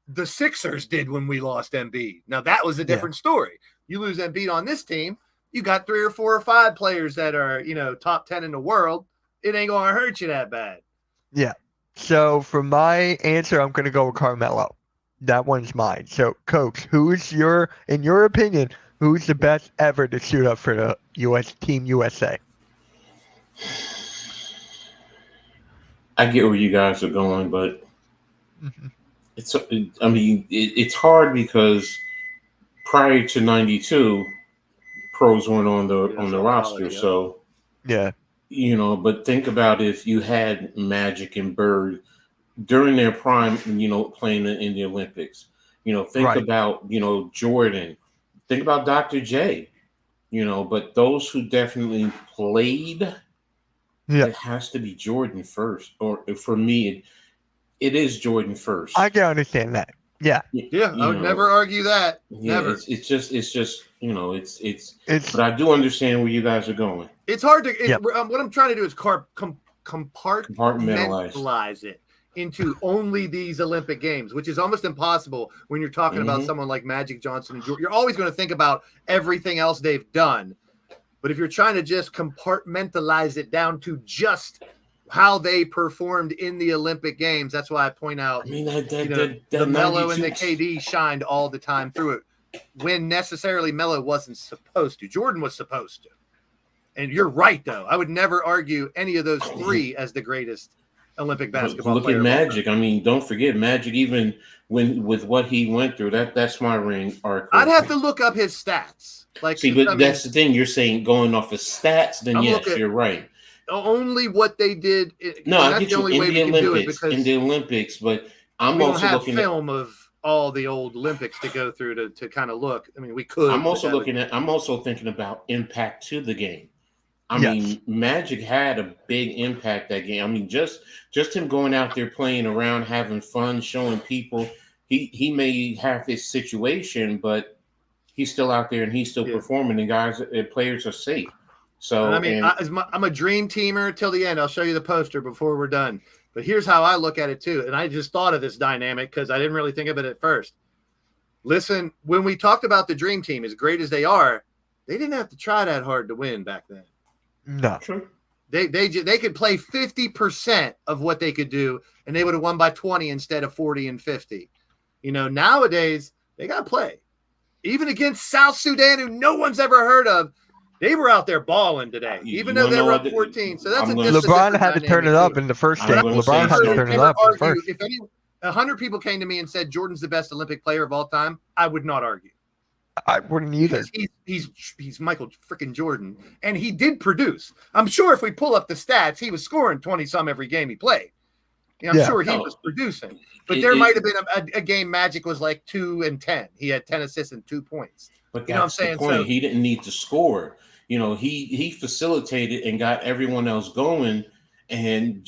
the Sixers did when we lost Embiid. Now that was a different story. You lose Embiid on this team, you got 3 or 4 or 5 players that are, you know, top 10 in the world. It ain't going to hurt you that bad. Yeah. So for my answer, I'm going to go with Carmelo. That one's mine. So, Coach, in your opinion, who's the best ever to shoot up for the Team USA? I get where you guys are going, but it's hard because prior to '92, pros weren't on the roster. So yeah, you know. But think about if you had Magic and Bird during their prime, you know, playing in the Olympics. You know, think about, you know, Jordan. Think about Dr. J. You know, but those who definitely played, it has to be Jordan first. Or for me, it is Jordan first. I can understand that. Yeah. Yeah, I would never argue that. Yeah, never. It's just you know, it's but I do understand where you guys are going. It's hard to what I'm trying to do is compartmentalize it into only these Olympic Games, which is almost impossible when you're talking about someone like Magic Johnson and Jordan. You're always going to think about everything else they've done. But if you're trying to just compartmentalize it down to just how they performed in the Olympic Games, that's why I point out the Melo and the KD shined all the time through it when necessarily Melo wasn't supposed to. Jordan was supposed to. And you're right, though. I would never argue any of those 3 as the greatest Olympic basketball player. Look at Magic. I mean, don't forget Magic. Even with what he went through, that's my ring arc. I'd have to look up his stats. That's the thing. You're saying going off of stats. Then yes, you're right. Only what they did. No, I get you in the Olympics. In the Olympics, but I'm also looking at film of all the old Olympics to go through to kind of look. I mean, we could. I'm also thinking about impact to the game. I mean, Magic had a big impact that game. I mean, just him going out there playing around, having fun, showing people. He may have his situation, but he's still out there and he's still performing. And players are safe. So I mean, I'm a dream teamer till the end. I'll show you the poster before we're done. But here's how I look at it too. And I just thought of this dynamic because I didn't really think of it at first. Listen, when we talked about the dream team, as great as they are, they didn't have to try that hard to win back then. No. They could play 50% of what they could do, and they would have won by 20 instead of 40 and 50. You know, nowadays they got to play. Even against South Sudan, who no one's ever heard of, they were out there balling today, even though they were up 14. So that's LeBron had to turn it up in the first game. LeBron had to turn it up in the first. If 100 people came to me and said Jordan's the best Olympic player of all time, I would not argue. I wouldn't either. He's Michael freaking Jordan, and he did produce. I'm sure if we pull up the stats, he was scoring 20 some every game he played. I'm Yeah. sure he No. was producing, but It- there it- might have been a game Magic was like 2 and 10. He had 10 assists and 2 points. But You know what I'm that's the saying? point. So He didn't need to score. He facilitated and got everyone else going, and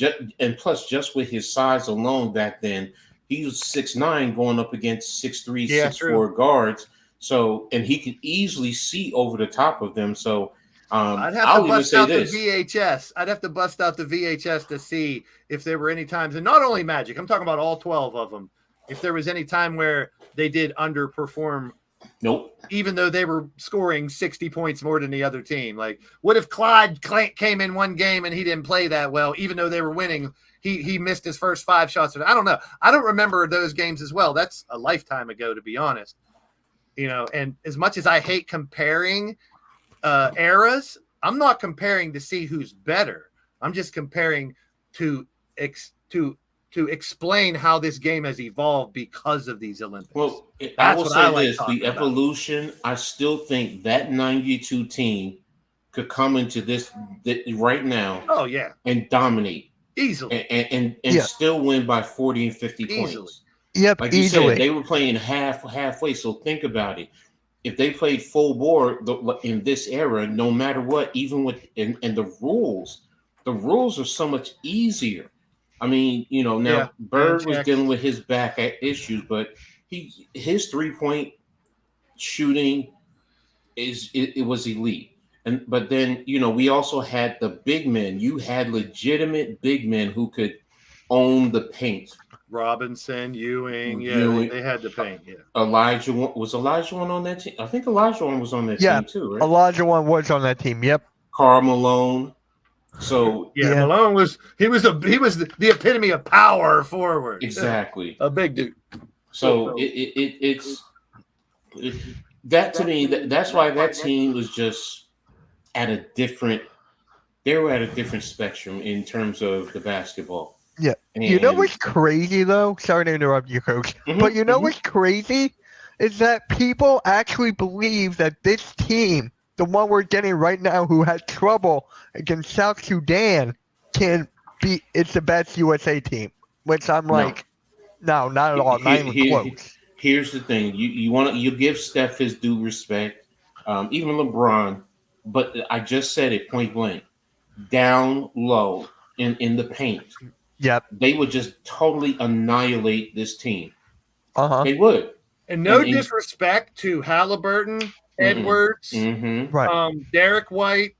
plus just with his size alone back then, he was 6'9", going up against 6'3", Yeah, 6'4" guards. So, and he could easily see over the top of them. So, I'd have I'll to even bust say out this. the VHS. I'd have to bust out the VHS to see if there were any times, and not only Magic, I'm talking about all 12 of them. If there was any time where they did underperform, Nope. even though they were scoring 60 points more than the other team. Like, what if Clyde came in one game and he didn't play that well, even though they were winning? He missed his first 5 shots. I don't know. I don't remember those games as well. That's a lifetime ago, to be honest. And as much as I hate comparing eras, I'm not comparing to see who's better. I'm just comparing to explain how this game has evolved because of these Olympics. Well, I That's will what say I like this: talking the about. evolution. I still think that '92 team could come into this right now Oh yeah, and dominate easily. and Yeah. still win by 40 and 50 Easily. points. Yep, Like you easily. said, they were playing halfway. So think about it. If they played full bore in this era, no matter what, even with and the rules are so much easier. I mean, now Yeah, Bird hand was checks. dealing with his back issues, but his 3-point shooting it was elite. But then we also had the big men. You had legitimate big men who could own the paint. Robinson, Ewing, Ewing. they had the paint. Yeah, Elijah one on that team? I think Elijah one was on that Yeah. team too, right? Elijah one was on that team. Yep. Karl Malone. So yeah. Yeah. Malone was the epitome of power forward. exactly. A big dude. So it's that to me. That's why that team was just at a different. They were at a different spectrum in terms of the basketball. Yeah. And, You know what's crazy though? Sorry to interrupt you, Coach. Mhm, But you know mhm. what's crazy is that people actually believe that this team, the one we're getting right now, who had trouble against South Sudan, it's the best USA team. Which I'm No. like, no, not at all, not even close. Here's the thing: you give Steph his due respect, even LeBron, but I just said it point blank, down low in the paint, Yep. they would just totally annihilate this team. Uh-huh. They would. And no And- disrespect to Halliburton, Edwards, Mm-hmm. Right. Derek White.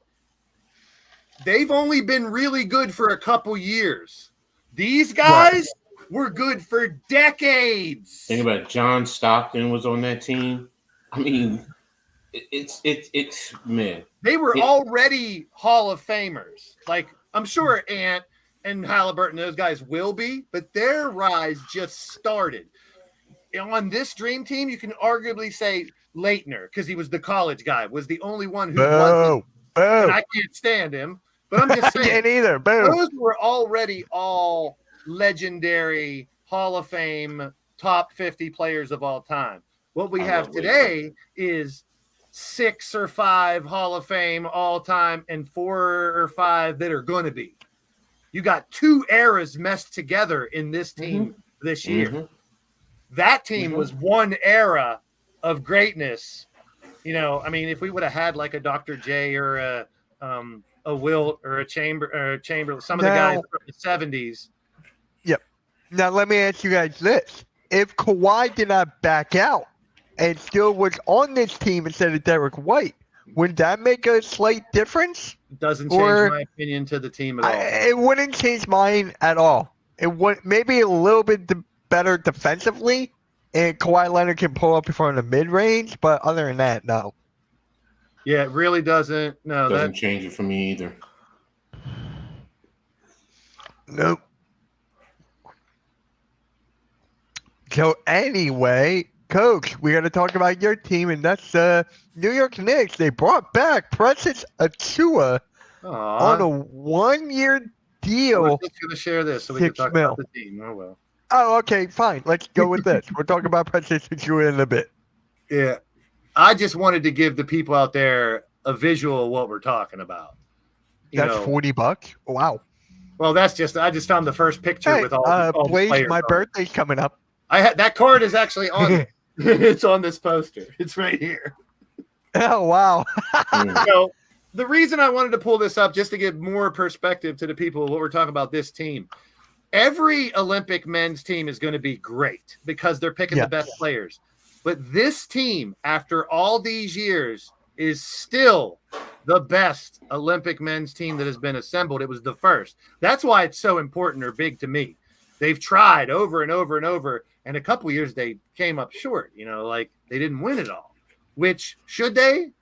They've only been really good for a couple years. These guys were good for decades. Think about it. John Stockton was on that team. I mean, it's man. They were already Hall of Famers. Like, I'm sure Ant and Halliburton, those guys will be, but their rise just started. On this dream team, you can arguably say Leitner, because he was the college guy, was the only one who wasn't. Boo. And Boo. I can't stand him, but I'm just I saying. can't either. Boo. Those were already all legendary Hall of Fame top 50 players of all time. What we I have love today is 6 or 5 Hall of Fame all time and 4 or 5 that are going to be. You got 2 eras messed together in this team this year. Mhm. That team was one era of greatness. I mean, if we would have had like a Dr. J or a Wilt or a Chamberlain, some of the guys from the 70s. Yep. Now let me ask you guys this: if Kawhi did not back out and still was on this team instead of Derek White, would that make a slight difference? Doesn't change Or- my opinion to the team at all. It wouldn't change mine at all. It would maybe a little bit better defensively, and Kawhi Leonard can pull up from the mid range, but other than that, no. Yeah, it really doesn't. No, Doesn't that change it for me either. Nope. So anyway, Coach, we got to talk about your team, and that's New York Knicks. They brought back Precious Achiuwa on a 1-year I deal. was just going to share this so we can $6 talk million. about the team. Oh, well. Oh, okay, fine. Let's go with this. We'll talk about Precious Achiuwa in a bit. Yeah. I just wanted to give the people out there a visual of what we're talking about. That's $40. Wow. Well, that's just I just found the first picture Hey, with all the Blaze, players my on it. birthday's coming up. I had that card is actually on there. It's on this poster. It's right here. Oh wow. So the reason I wanted to pull this up just to give more perspective to the people of what we're talking about this team. Every Olympic men's team is going to be great because they're picking the best players. But this team, after all these years, is still the best Olympic men's team that has been assembled. It was the first. That's why it's so important or big to me. They've tried over and over and over, and a couple years they came up short. Like they didn't win it all. Which, should they?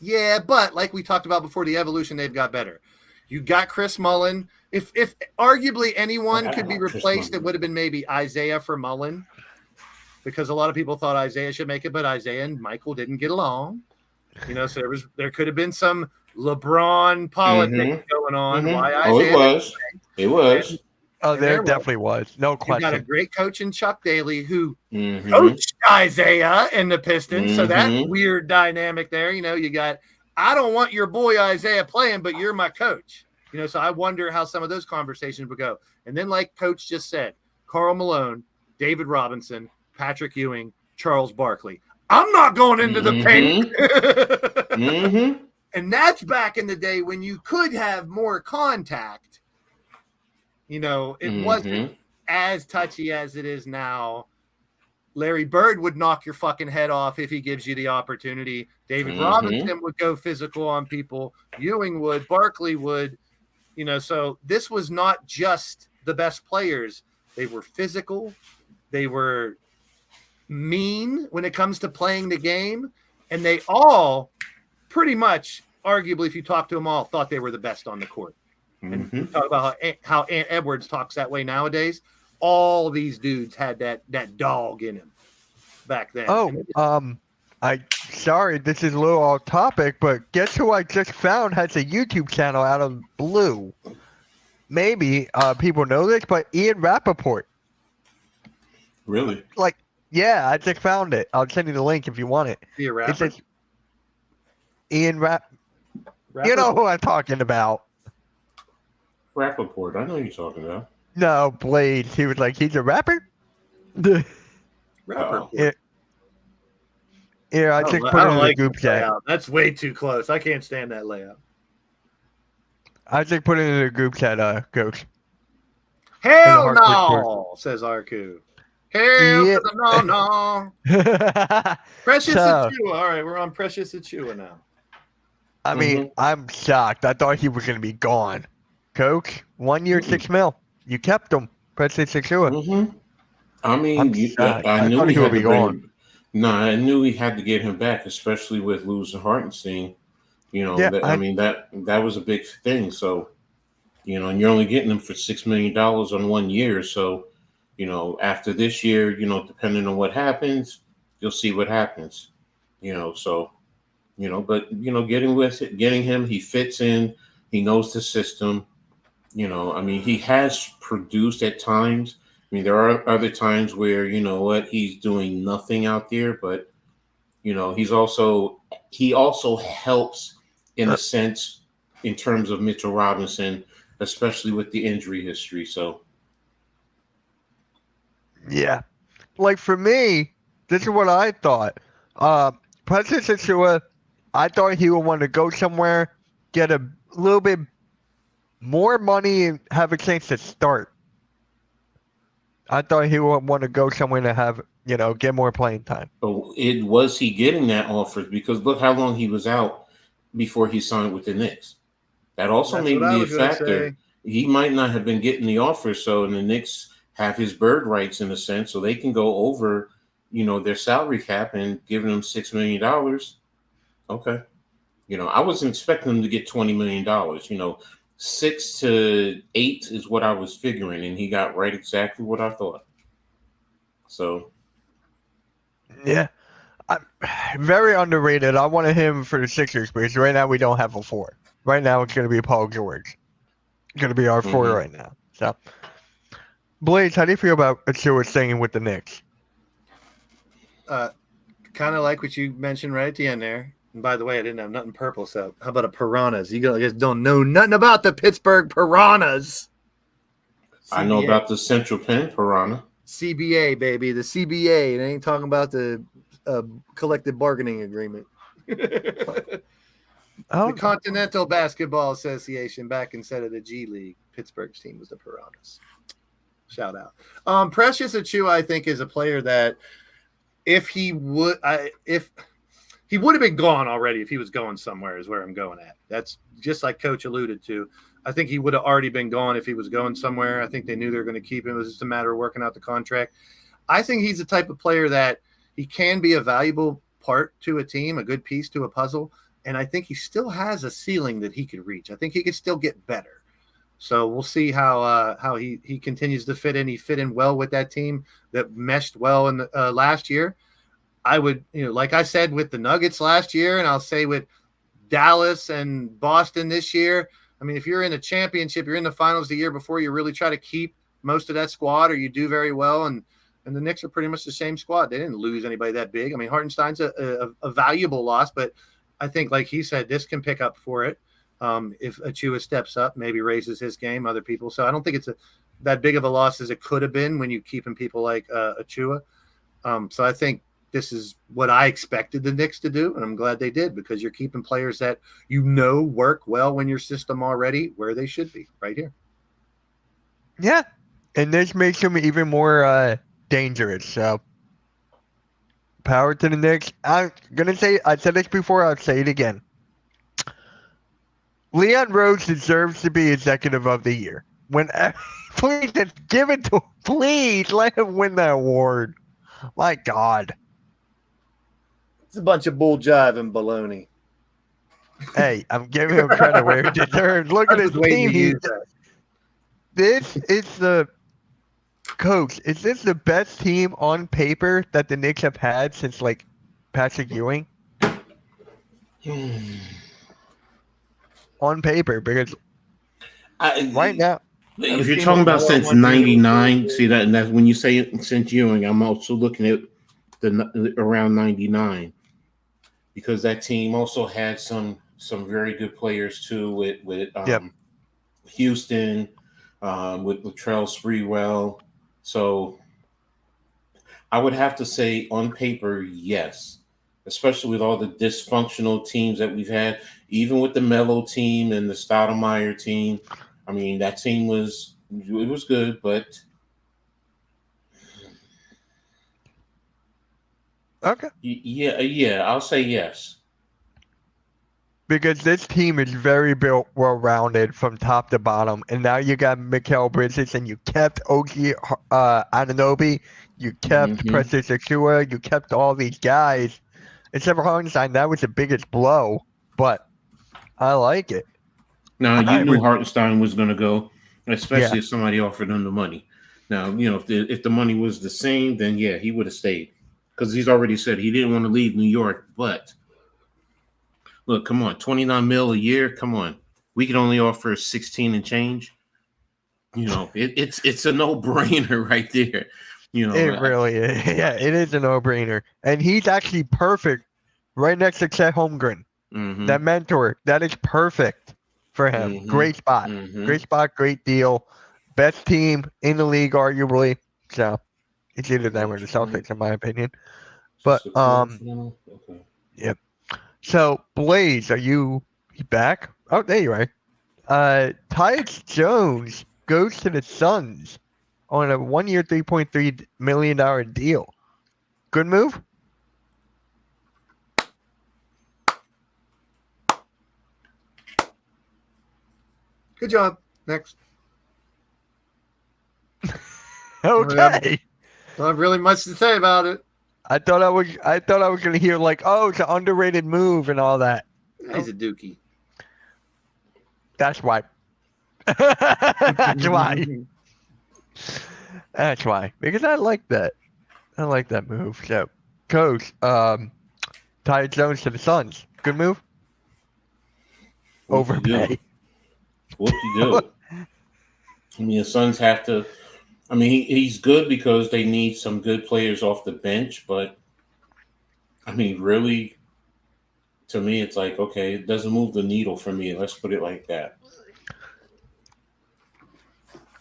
Yeah, but like we talked about before, the evolution, they've got better. You got Chris Mullen. If arguably anyone could be replaced, it would have been maybe Isaiah for Mullen, because a lot of people thought Isaiah should make it, but Isaiah and Michael didn't get along. So there could have been some LeBron politics going on. Why Isaiah? It was. Oh, there definitely was. No question. You got a great coach in Chuck Daly who coached Isaiah and the Pistons. So that weird dynamic there. You got, I don't want your boy Isaiah playing, but you're my coach. So I wonder how some of those conversations would go. And then, like Coach just said, Karl Malone, David Robinson, Patrick Ewing, Charles Barkley. I'm not going into the paint. And that's back in the day when you could have more contact. It wasn't as touchy as it is now. Larry Bird would knock your fucking head off if he gives you the opportunity. David Robinson would go physical on people. Ewing would. Barkley would. So this was not just the best players. They were physical. They were mean when it comes to playing the game. And they all pretty much, arguably, if you talk to them all, thought they were the best on the court. And we talk about how Ant Edwards talks that way nowadays. All these dudes had that dog in him back then. Sorry, this is a little off topic, but guess who I just found has a YouTube channel out of blue? Maybe people know this, but Ian Rappaport. Really? Yeah, I just found it. I'll send you the link if you want it. Be a rapper? It's Ian You know who I'm talking about. Rappaport, I know who you're talking about. No, Blade. He was like, he's a rapper? Rapper. Yeah, I just put it in the group chat. That's way too close. I can't stand that layout. I just put it in the group chat, Coach. Hell no, says Arku. Hell no. Precious Achua. All right, we're on Precious Achua now. I mean, I'm shocked. I thought he was going to be gone. Coach, 1 year, $6 million. You kept him. Precious Achua. I mean, I knew he would be gone. No, I knew he had to get him back, especially with losing Hartenstein. That was a big thing. So, and you're only getting him for $6 million on 1 year. So, after this year, depending on what happens, you'll see what happens. Getting him, he fits in, he knows the system. He has produced at times. There are other times where, he's doing nothing out there, but, he also helps in a sense in terms of Mitchell Robinson, especially with the injury history. So. Yeah. Like for me, this is what I thought. Precious Achua, I thought he would want to go somewhere, get a little bit more money and have a chance to start. I thought he would want to go somewhere to have, get more playing time. Oh, was he getting that offer? Because look how long he was out before he signed with the Knicks. That also may be a factor. He might not have been getting the offer, so the Knicks have his bird rights in a sense, so they can go over, their salary cap and giving him $6 million. Okay. I wasn't expecting them to get $20 million. 6 to 8 is what I was figuring, and he got right exactly what I thought. So, yeah, I'm very underrated. I wanted him for the Sixers because right now we don't have a 4. Right now it's going to be Paul George. It's going to be our 4 right now. So, Blaze, how do you feel about Achua staying with the Knicks? Kind of like what you mentioned right at the end there. And by the way, I didn't have nothing purple, so how about a Piranhas? You guys don't know nothing about the Pittsburgh Piranhas. I know CBA. about the Central Penn Piranha. CBA, baby. The CBA. It ain't talking about the collective bargaining agreement. Oh, The Continental Basketball Association back instead of the G League. Pittsburgh's team was the Piranhas. Shout out. Precious Achua, I think, is a player that if he would have been gone already if he was going somewhere is where I'm going at. That's just like Coach alluded to. I think he would have already been gone if he was going somewhere. I think they knew they were going to keep him. It was just a matter of working out the contract. I think he's the type of player that he can be a valuable part to a team, a good piece to a puzzle. And I think he still has a ceiling that he could reach. I think he could still get better. So we'll see how he continues to fit in. He fit in well with that team that meshed well in the, last year. I would, like I said with the Nuggets last year, and I'll say with Dallas and Boston this year, I mean, if you're in a championship, you're in the finals the year before, you really try to keep most of that squad, or you do very well. And the Knicks are pretty much the same squad. They didn't lose anybody that big. I mean, Hartenstein's a valuable loss, but I think, like he said, this can pick up for it. If Achua steps up, maybe raises his game, other people. So I don't think it's that big of a loss as it could have been when you keeping people like Achua. So I think this is what I expected the Knicks to do, and I'm glad they did, because you're keeping players that work well in your system already where they should be, right here. yeah. And this makes him even more dangerous. So power to the Knicks. I'm going to say, I said this before, I'll say it again. Leon Rose deserves to be Executive of the Year. Please just give it to him. Please let him win that award. My God. It's a bunch of bull jive and baloney. Hey, I'm giving him credit where he deserves. Look at his team. This is the coach. Is this the best team on paper that the Knicks have had since like Patrick Ewing? On paper, because right now, if you're talking about since '99, see that, and that's when you say since Ewing, I'm also looking at the around '99, because that team also had some very good players too, with Houston, with Latrell Sprewell. So I would have to say on paper, yes, especially with all the dysfunctional teams that we've had, even with the Melo team and the Stoudemire team. I mean, that team was good, but okay. Yeah, I'll say yes. Because this team is very well-rounded from top to bottom, and now you got Mikal Bridges, and you kept OG Anunoby, you kept Precious Achua, you kept all these guys. Except for Hartenstein, that was the biggest blow, but I like it. Now, you knew Hartenstein was going to go, especially if somebody offered him the money. Now, if the money was the same, then yeah, he would have stayed, because he's already said he didn't want to leave New York. But look, come on, $29 million a year. Come on, we can only offer 16 and change. It's a no-brainer right there. It really is. Yeah, it is a no-brainer, and he's actually perfect right next to Chet Holmgren. That mentor, that is perfect for him. Great spot. Great spot, great deal. Best team in the league, arguably. So it's either them or the Celtics, in my opinion. But yep. So Blaze, are you back? Oh, there you are. Tyus Jones goes to the Suns on a 1-year, $3.3 million deal. Good move? Good job. Next. Okay. Not really much to say about it. I thought I was gonna hear like, oh, it's an underrated move and all that. He's a dookie. That's why. That's why. That's why. Because I like that. I like that move. So, Coach, Tyus Jones to the Suns. Good move? Overpay. What you do? I mean, the Suns have to. I mean, he's good because they need some good players off the bench, but I mean, really, to me, it's like, okay, it doesn't move the needle for me. Let's put it like that.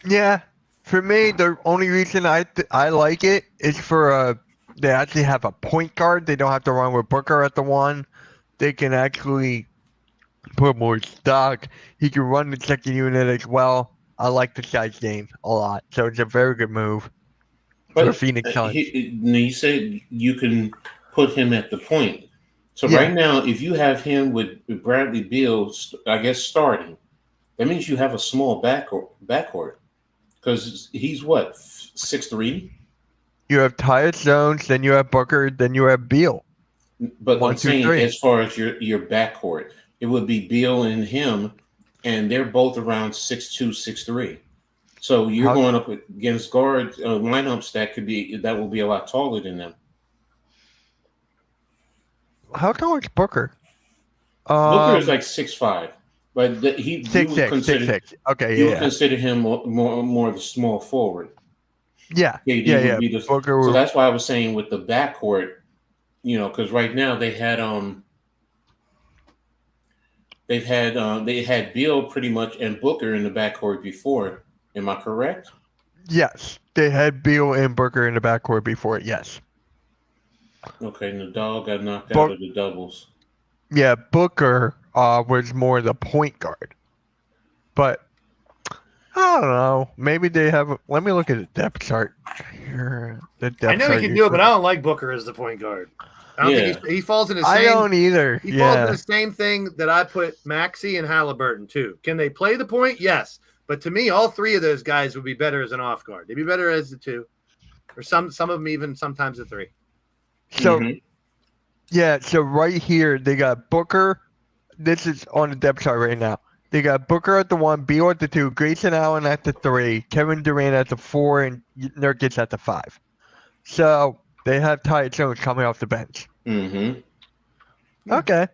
Yeah, for me, the only reason I like it is for they actually have a point guard. They don't have to run with Booker at the one. They can actually put more stock. He can run the second unit as well. I like the size game a lot, so it's a very good move for But Phoenix Suns. you said you can put him at the point. So Yeah. right now, if you have him with Bradley Beal, I guess starting, that means you have a small backcourt because he's what 6'3". You have Tyus Jones, then you have Booker, then you have Beal. But 1, I'm 2, saying 3. as far as your backcourt, it would be Beal and him, and they're both around 6'2", 6'3". So you're going up against guard lineups that will be a lot taller than them. How tall is Booker? Booker is like 6'5", but you would consider 6'6". Okay, you would consider him more of a small forward. Yeah, KD would be Booker so that's why I was saying with the backcourt, because right now they had Beal pretty much and Booker in the backcourt before. Am I correct? Yes, they had Beal and Booker in the backcourt before. Yes. Okay, and the dog got knocked out of the doubles. Yeah, Booker was more the point guard, but I don't know. Maybe they have. Let me look at the depth chart here. I know he can do it, but I don't like Booker as the point guard. I don't think he falls in the same. I don't either. He falls in the same thing that I put Maxey and Halliburton too. Can they play the point? Yes, but to me, all three of those guys would be better as an off guard. They'd be better as the two, or some of them even sometimes the three. So, yeah. So right here they got Booker. This is on the depth chart right now. They got Booker at the 1, Beal at the 2, Grayson Allen at the 3, Kevin Durant at the 4, and Nurkic at the 5. So they have Tyus Jones coming off the bench. Mm-hmm. Okay.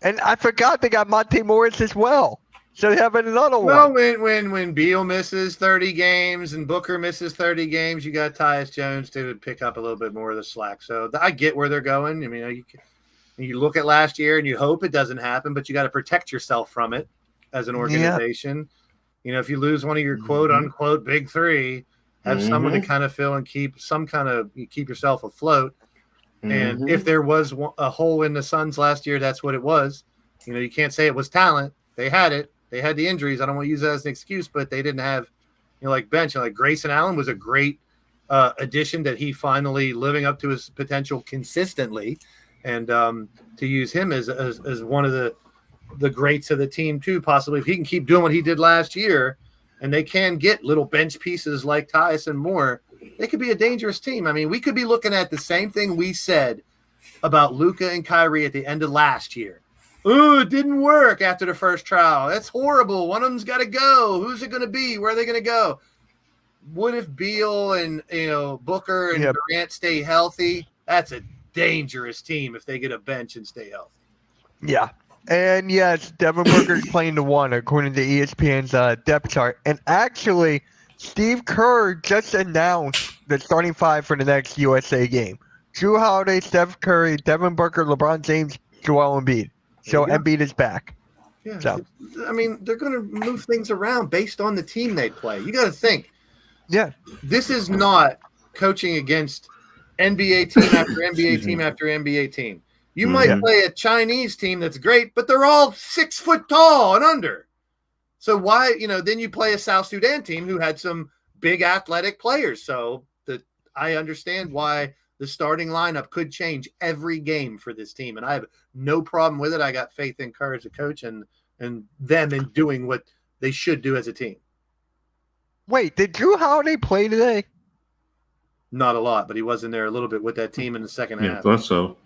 And I forgot they got Monte Morris as well. So they have another one. Well, when Beal misses 30 games and Booker misses 30 games, you got Tyus Jones to pick up a little bit more of the slack. So I get where they're going. I mean, you look at last year and you hope it doesn't happen, but you got to protect yourself from it as an organization. Yeah. If you lose one of your quote unquote big three, have someone to kind of fill and keep yourself afloat. And if there was a hole in the Suns last year, that's what it was. You can't say it was talent. They had it. They had the injuries. I don't want to use that as an excuse, but they didn't have, like bench. Like Grayson Allen was a great addition that he finally living up to his potential consistently. And to use him as one of the greats of the team too, possibly if he can keep doing what he did last year, and they can get little bench pieces like Tyus and more, they could be a dangerous team. I mean, we could be looking at the same thing we said about Luka and Kyrie at the end of last year. Oh, it didn't work after the first trial. That's horrible. One of them's got to go. Who's it going to be? Where are they going to go? What if Beal and Booker and Durant stay healthy? That's a dangerous team if they get a bench and stay healthy. Yeah. And yes, Devin Booker's playing the 1 according to ESPN's depth chart. And actually, Steve Kerr just announced the starting 5 for the next USA game. Jrue Holiday, Steph Curry, Devin Booker, LeBron James, Joel Embiid. So Embiid is back. Yeah. So. I mean, they're going to move things around based on the team they play. You got to think. Yeah. This is not coaching against NBA team after NBA team after NBA team. You might play a Chinese team that's great, but they're all 6 foot tall and under. So why, then you play a South Sudan team who had some big athletic players. So I understand why the starting lineup could change every game for this team. And I have no problem with it. I got faith in Kerr as a coach and them in doing what they should do as a team. Wait, did Jrue Holiday play today? Not a lot, but he was in there a little bit with that team in the second half. I thought so.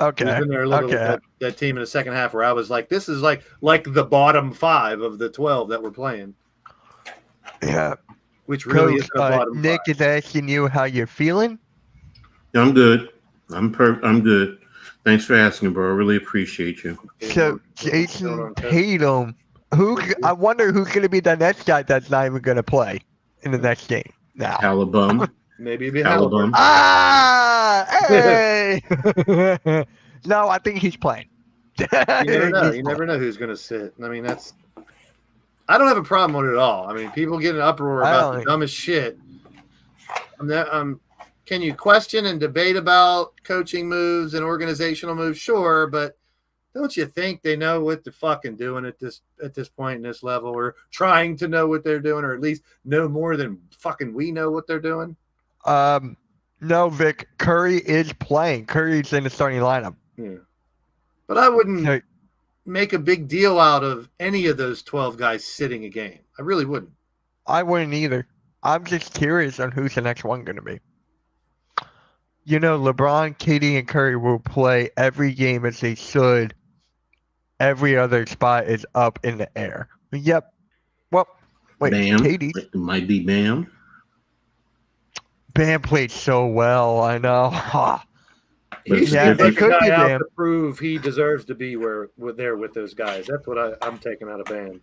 Okay. He was in there a little bit with that team in the second half where I was like, this is like the bottom 5 of the 12 that we're playing. Yeah. Which really is the bottom Nick 5. is asking you how you're feeling. I'm good. I'm good. Thanks for asking, bro. I really appreciate you. So Jason Tatum, I wonder who's going to be the next guy that's not even going to play in the next game now. Alabama. Maybe it'd be Halliburton. Ah, hey! No, I think he's playing. You never know. You never know who's going to sit. I mean, I don't have a problem with it at all. I mean, people get an uproar about the dumbest shit. Can you question and debate about coaching moves and organizational moves? Sure, but don't you think they know what they're fucking doing at this point in this level, or trying to know what they're doing, or at least know more than fucking we know what they're doing? No, Vic. Curry is playing. Curry's in the starting lineup. Yeah. But I wouldn't make a big deal out of any of those 12 guys sitting a game. I really wouldn't. I wouldn't either. I'm just curious on who's the next one going to be. You know, LeBron, KD, and Curry will play every game as they should. Every other spot is up in the air. Yep. Well, wait, Bam. KD. It might be Bam. Bam played so well. I know. Yeah, it could be Bam. To prove he deserves to be there with those guys. That's what I'm taking out of Bam.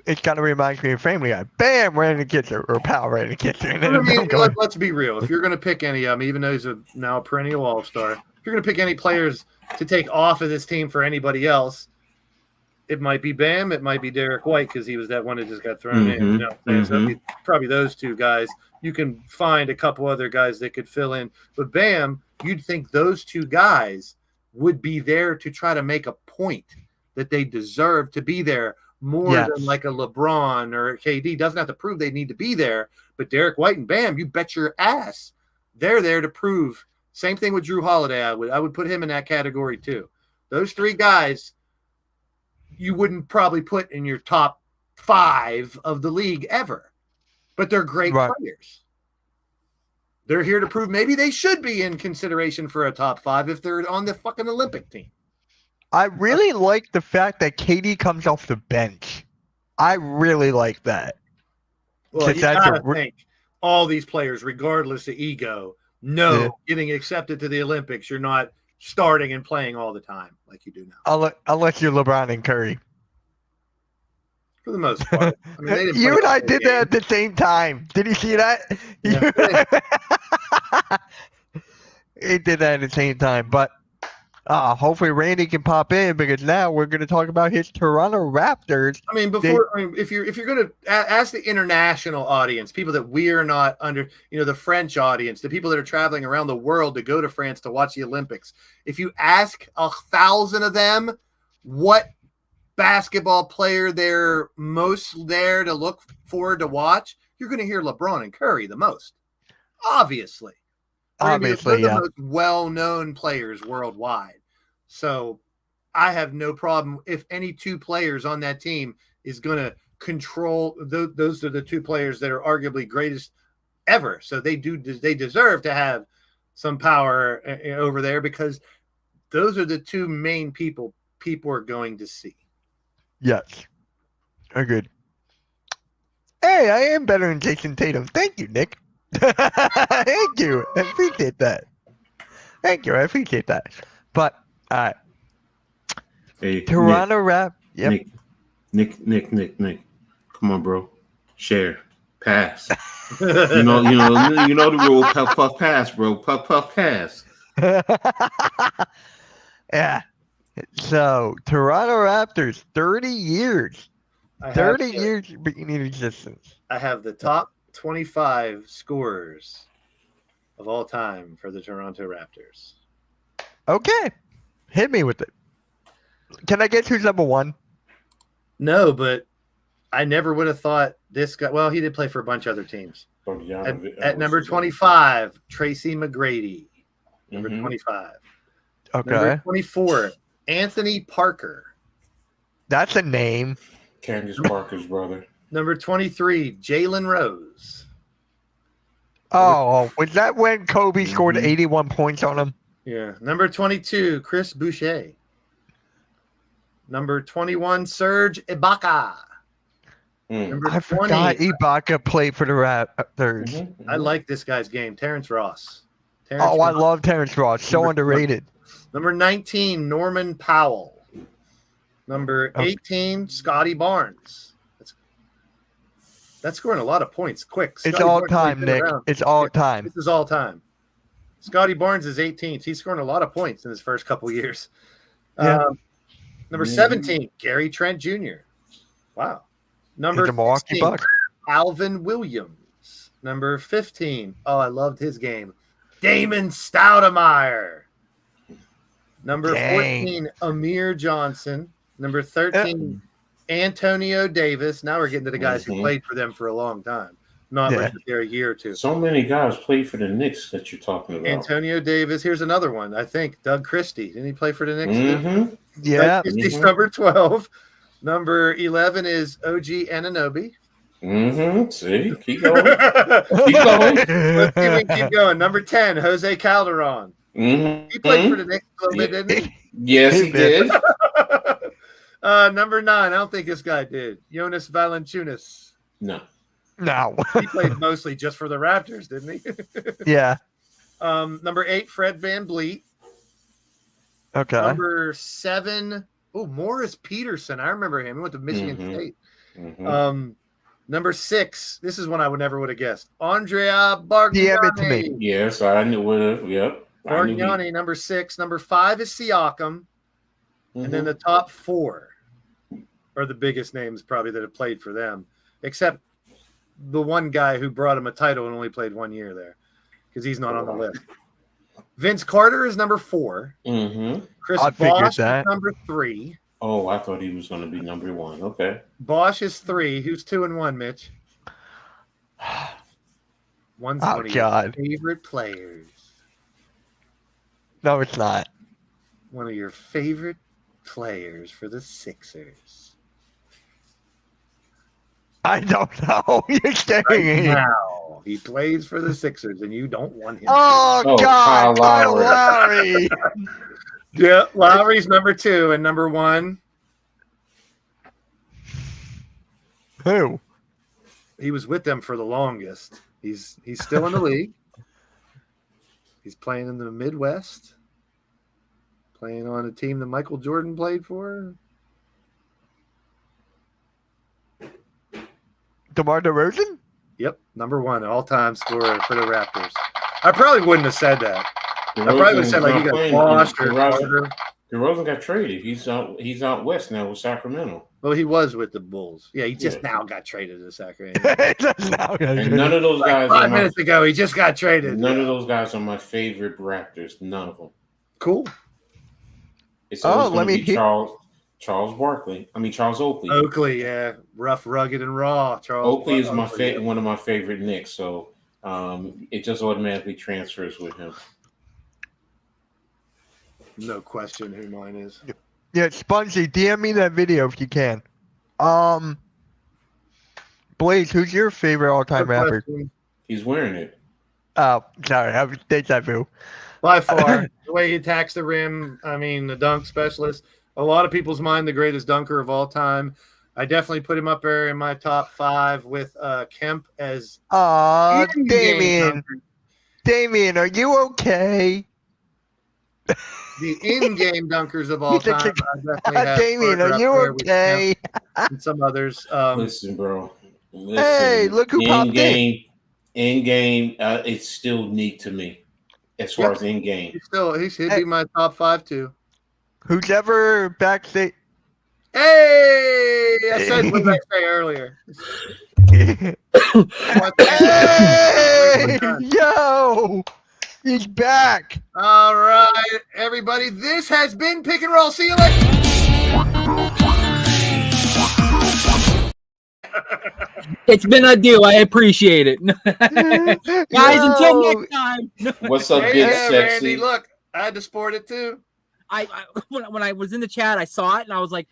It kind of reminds me of Family Guy. Bam, right in the kitchen, or Pal right in the kitchen. I mean, let's be real. If you're going to pick any of them, even though he's now a perennial all-star, if you're going to pick any players to take off of this team for anybody else, it might be Bam, it might be Derek White, because he was that one that just got thrown in. You know, so it'd be probably those two guys. You can find a couple other guys that could fill in, but Bam, you'd think those two guys would be there to try to make a point that they deserve to be there more than like a LeBron or a KD. Doesn't have to prove they need to be there, but Derek White and Bam, you bet your ass they're there to prove. Same thing with Drew Holiday. I would put him in that category too. Those three guys you wouldn't probably put in your top 5 of the league ever, but they're great players. They're here to prove maybe they should be in consideration for a top 5 if they're on the fucking Olympic team. I really like the fact that KD comes off the bench. I really like that. Well, you gotta think all these players, regardless of ego, getting accepted to the Olympics, you're not starting and playing all the time like you do now. Unless you're LeBron and Curry. For the most part. I mean, you and I did that at the same time. Did you see that? Yeah. He did that at the same time. But hopefully Randy can pop in, because now we're going to talk about his Toronto Raptors. I mean, if you're going to ask the international audience, people that we are not under, the French audience, the people that are traveling around the world to go to France to watch the Olympics, if you ask 1,000 of them what basketball player they're most there to look forward to watch, you're going to hear LeBron and Curry the most. Obviously. They're the most well-known players worldwide. So I have no problem if any two players on that team is going to control. Those are the two players that are arguably greatest ever. So they deserve to have some power over there, because those are the two main people are going to see. Yes. Agreed. Hey, I am better than Jason Tatum. Thank you, Nick. Thank you. I appreciate that. Thank you. I appreciate that. But hey, Toronto Rap. Yep. Nick. Come on, bro. Share. Pass. you know the rule. Puff, pass, bro. Puff, pass. Yeah. So Toronto Raptors, 30 years. 30 years beginning existence. I have the top 25 scorers of all time for the Toronto Raptors. Okay. Hit me with it. Can I get who's number 1? No, but I never would have thought this guy. Well, he did play for a bunch of other teams. At number 25, Tracy McGrady. Number 25. Okay. Number 24, Anthony Parker. That's a name. Candace Parker's brother. Number 23, Jalen Rose. Oh, was that when Kobe scored 81 points on him? Yeah. Number 22, Chris Boucher. Number 21, Serge Ibaka. I forgot Ibaka played for the Raptors. I like this guy's game. Terrence Ross. I love Terrence Ross. So underrated. Number 19, Norman Powell. Number 18, Scotty Barnes. That's scoring a lot of points quick. It's all time, Nick. It's all time. This is all time. Scotty Barnes is 18th. He's scoring a lot of points in his first couple years. Yeah. Number 17, Gary Trent Jr. Wow. Number The Milwaukee 16, Bucks. Alvin Williams. Number 15. Oh, I loved his game. Damon Stoudemire. Number Dang. 14, Amir Johnson. Number 13, Antonio Davis. Now we're getting to the guys who played for them for a long time. Not like they're a year or two. So many guys played for the Knicks that you're talking about. Antonio Davis. Here's another one. I think Doug Christie. Didn't he play for the Knicks? Mm-hmm. Yeah. Christie's number 12. Number 11 is OG Anunoby. Mm-hmm. See, keep going. Keep going. Let's see if we can keep going. Number 10, Jose Calderon. Mm-hmm. He played for the Knicks a little bit, didn't he? Yes, he did. Number 9, I don't think this guy did. Jonas Valanciunas. No. No. He played mostly just for the Raptors, didn't he? Yeah. Number 8, Fred VanVleet. Okay. Number 7, Morris Peterson. I remember him. He went to Michigan State. Mm-hmm. Number 6, this is one I never would have guessed. Andrea Bargnani. DM it to me. Yes, I knew what. Yep. Bargnani, number 6. Number 5 is Siakam. And then the top 4 are the biggest names probably that have played for them, except the one guy who brought him a title and only played 1 year there because he's not on the list. Vince Carter is number 4. Mm-hmm. Chris I figured Bosh is that. number 3. Oh, I thought he was going to be number 1. Okay. Bosh is 3. Who's 2 and 1, Mitch? One's Oh, one of God. your favorite players. No, it's not. One of your favorite players for the Sixers. I don't know. You're saying. Right now, he plays for the Sixers, and you don't want him. Oh, Oh, God. Kyle Kyle Lowry. Yeah, Lowry's number 2 and number 1. Who? He was with them for the longest. He's still in the league. He's playing in the Midwest. Playing on a team that Michael Jordan played for. DeMar DeRozan? Yep, number 1 all-time scorer for the Raptors. I probably wouldn't have said that. I probably would have said like you got Bosh or Carter. DeRozan got traded. He's out west now with Sacramento. Well, he was with the Bulls. Yeah, he just now got traded to Sacramento. And none of those guys. 5 minutes ago, he just got traded. None of those guys are my favorite Raptors. None of them. Cool. It's always let me be Charles Barkley. I mean Charles Oakley. Oakley, yeah, rough, rugged, and raw. Charles Oakley is my Oakley, one of my favorite Knicks, so it just automatically transfers with him. No question who mine is. Yeah, Spongy, DM me that video if you can. Blaze, who's your favorite all-time rapper? He's wearing it. Oh, sorry, I was deja vu. By far, the way he attacks the rim, I mean, the dunk specialist. A lot of people's mind, the greatest dunker of all time. I definitely put him up there in my top 5 with Kemp as Aw, in-game Damien. dunker. Damien, are you okay? The in-game dunkers of all time. I definitely have Damien, Carter are up you there with okay? Kemp and some others. Listen, bro. Listen, Hey, look who popped in. In game, it's still neat to me as far as in game. He'd be my top 5 too. Who's ever backstage? Hey, I said what did I say earlier? Hey, yo, he's back. All right, everybody. This has been Pick and Roll. See you later. It's been a deal. I appreciate it. Guys, until next time. What's up, Hey, Big yeah, Sexy? Randy, look, I had to sport it too. When I was in the chat, I saw it and I was like,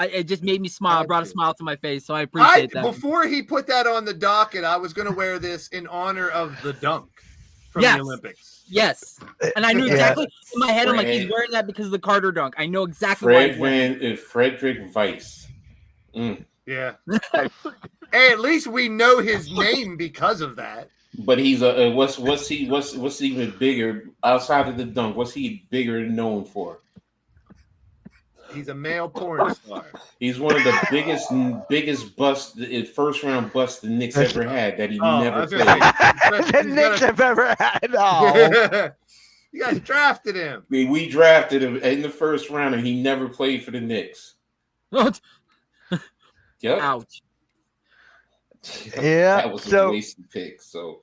it just made me smile. Brought a smile to my face, so I appreciate that. Before he put that on the docket, I was going to wear this in honor of the dunk from the Olympics. Yes, and I knew exactly in my head. I'm like, he's wearing that because of the Carter dunk. I know exactly why. Frederick Weiss. Yeah. Hey, at least we know his name because of that. But he's what's even bigger outside of the dunk? What's he bigger known for? He's a male porn star. He's one of the biggest bust, first round busts the Knicks ever had that he never played. The Knicks have ever had. Oh. You guys drafted him. We drafted him in the first round, and he never played for the Knicks. What? Yep. Ouch. Yeah. That was a wasted pick. So,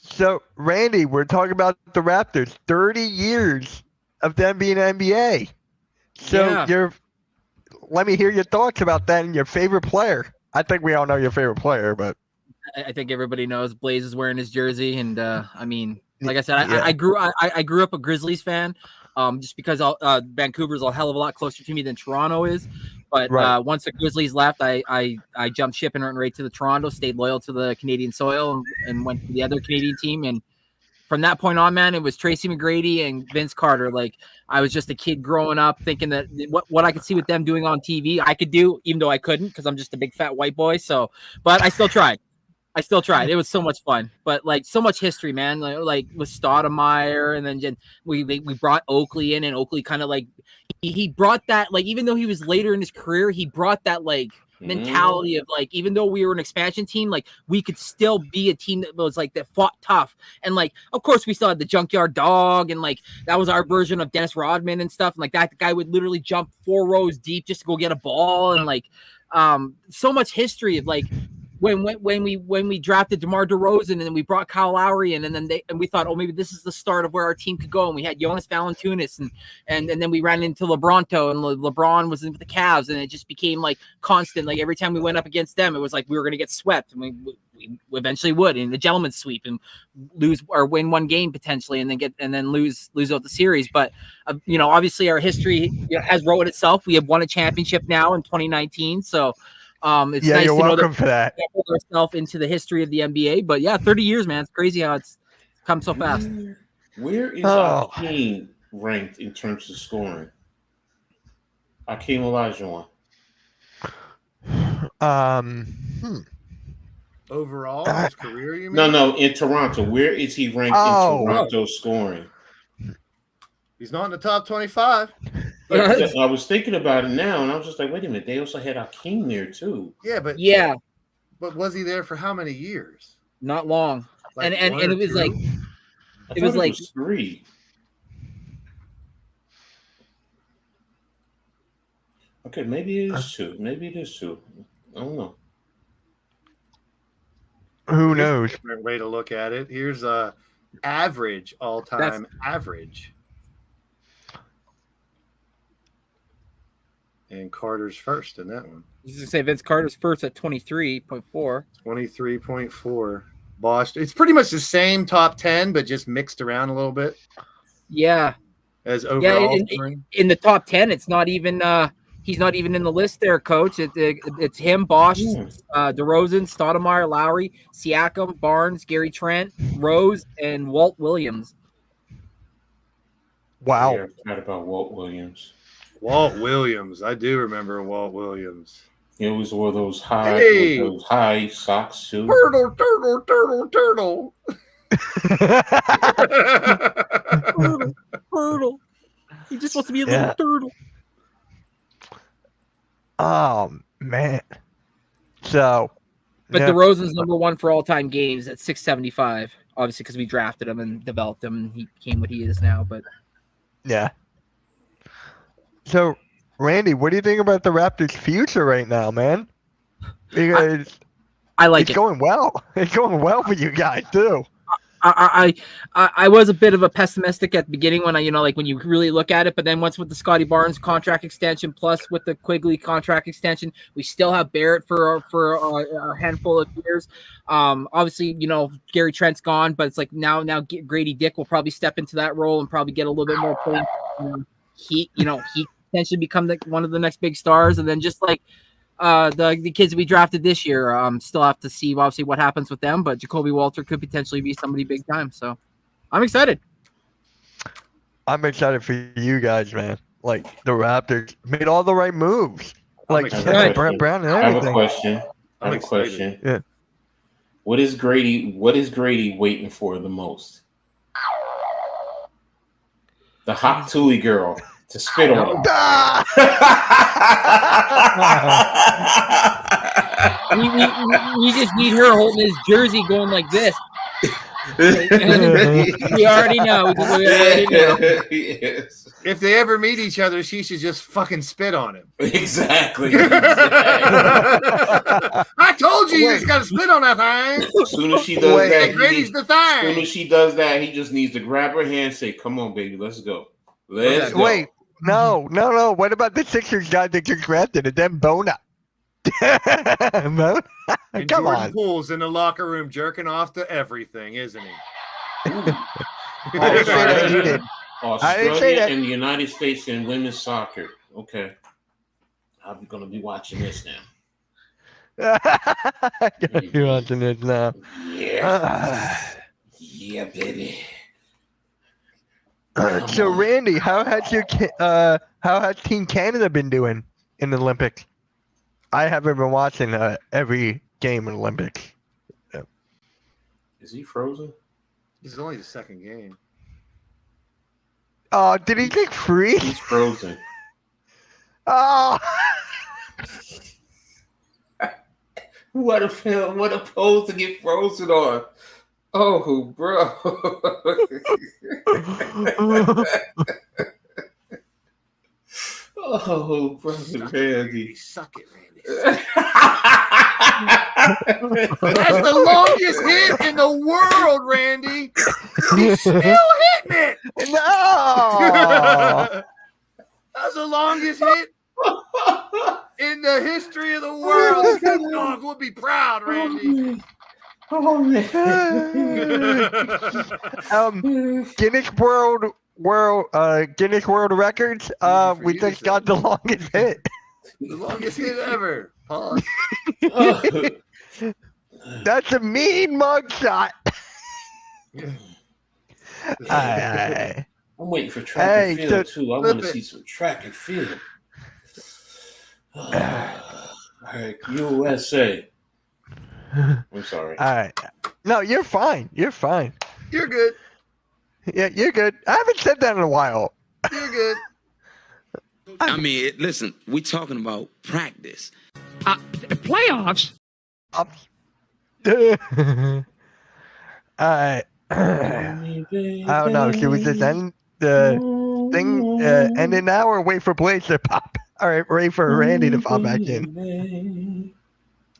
So, Randy, we're talking about the Raptors. 30 years of them being NBA. So, let me hear your thoughts about that and your favorite player. I think we all know your favorite player, but I think everybody knows Blaze is wearing his jersey, and I mean, like I said, I grew up a Grizzlies fan, just because Vancouver's a hell of a lot closer to me than Toronto is. But once the Grizzlies left, I jumped ship and went right to the Toronto, stayed loyal to the Canadian soil, and went to the other Canadian team. And from that point on, man, it was Tracy McGrady and Vince Carter. Like, I was just a kid growing up thinking that what I could see with them doing on TV, I could do, even though I couldn't because I'm just a big fat white boy. So, but I still tried. It was so much fun, but like so much history, man. Like with Stoudemire, and then we brought Oakley in, and Oakley kind of like he brought that, like, even though he was later in his career, he brought that like mentality of like, even though we were an expansion team, like we could still be a team that was like that fought tough. And like, of course, we still had the Junkyard Dog, and like that was our version of Dennis Rodman and stuff. And like that guy would literally jump 4 rows deep just to go get a ball, and like so much history of like. When we drafted DeMar DeRozan, and then we brought Kyle Lowry in, and then we thought, oh, maybe this is the start of where our team could go. And we had Jonas Valanciunas, and then we ran into LeBronto, and LeBron was in with the Cavs, and it just became like constant. Like every time we went up against them, it was like we were going to get swept, and we eventually would in the gentleman's sweep and lose or win one game potentially, and then lose out the series. But obviously our history has wrote itself. We have won a championship now in 2019, so. It's nice you're to know welcome for that. We put ourselves into the history of the NBA, but 30 years, man, it's crazy how it's come so fast. Where is Akeem ranked in terms of scoring? Akeem Olajuwon. Overall, his career, you mean? No, in Toronto. Where is he ranked in Toronto scoring? He's not in the top 25. I was thinking about it now, and I was just like, wait a minute. They also had Akeem there, too. Yeah, but was he there for how many years? Not long. Like and it was like... It was like 3. Okay, maybe it is 2. I don't know. Who knows? Different way to look at it. Here's average all-time average. And Carter's first in that one. I was going to say Vince Carter's first at 23.4. 23.4. Boston. It's pretty much the same top 10, but just mixed around a little bit. Yeah. As overall. In the top 10, it's not even he's not even in the list there, Coach. It's him, Bosch, DeRozan, Stoudemire, Lowry, Siakam, Barnes, Gary Trent, Rose, and Walt Williams. Wow. Yeah, I forgot about Walt Williams. Walt Williams. I do remember Walt Williams. It was one of those high socks too. Turtle. Turtle. He just wants to be a little turtle. Oh man. So, but DeRozan's number 1 for all-time games at 675. Obviously, because we drafted him and developed him, and he became what he is now. But yeah. So, Randy, what do you think about the Raptors' future right now, man? Because I like it. It's going well. It's going well for you guys too. I was a bit of a pessimistic at the beginning when when you really look at it, but then once with the Scotty Barnes contract extension plus with the Quigley contract extension, we still have Barrett for a handful of years. Obviously, Gary Trent's gone, but it's like now Grady Dick will probably step into that role and probably get a little bit more playing. He potentially become one of the next big stars, and then just like the kids we drafted this year, still have to see obviously what happens with them, but Jacoby Walter could potentially be somebody big time. So I'm excited. I'm excited for you guys, man. Like the Raptors made all the right moves. Like Brett Brown and everything. I have a question. Yeah. What is Grady waiting for the most? The hot Tui girl. to spit on him. We just need her holding his jersey going like this. We already know. Yes. If they ever meet each other, she should just fucking spit on him. Exactly. I told you just got to spit on that thing. As soon as she does that, Grady's the thing. As soon as she does that, he just needs to grab her hand and say, "Come on, baby, let's go. Let's go." Wait, no. What about the Sixers guy that just drafted it? Then Bona. No? And Come Jordan on. Poole's in the locker room jerking off to everything, isn't he? I didn't say that you did. I didn't say Australia that. and the United States in women's soccer. Okay. I'm going to be watching this now. You're watching this now. Yeah. Yeah, baby. So Randy, how has Team Canada been doing in the Olympics? I haven't been watching every game in the Olympics. Is he frozen? This is only the second game. Oh, did he get free? He's frozen. Oh. What a film! What a pose to get frozen on. Oh, bro. Oh, brother Randy. Suck it, Randy. That's the longest hit in the world, Randy. He's still hitting it. No. That's the longest hit in the history of the world. Snoop Dogg would be proud, Randy. Oh, man. Guinness World Records. We just got the longest hit. The longest hit ever. Pause. That's a mean mugshot. I'm waiting for track and field too. I want to see some track and field. All right, USA. I'm sorry. All right. No, you're fine. You're fine. You're good. Yeah, you're good. I haven't said that in a while. You're good. I mean, listen, we talking about practice. Playoffs? All right. I don't know. Should we just end the thing? End it now or wait for Blaze to pop? All right, wait for Randy to pop back in.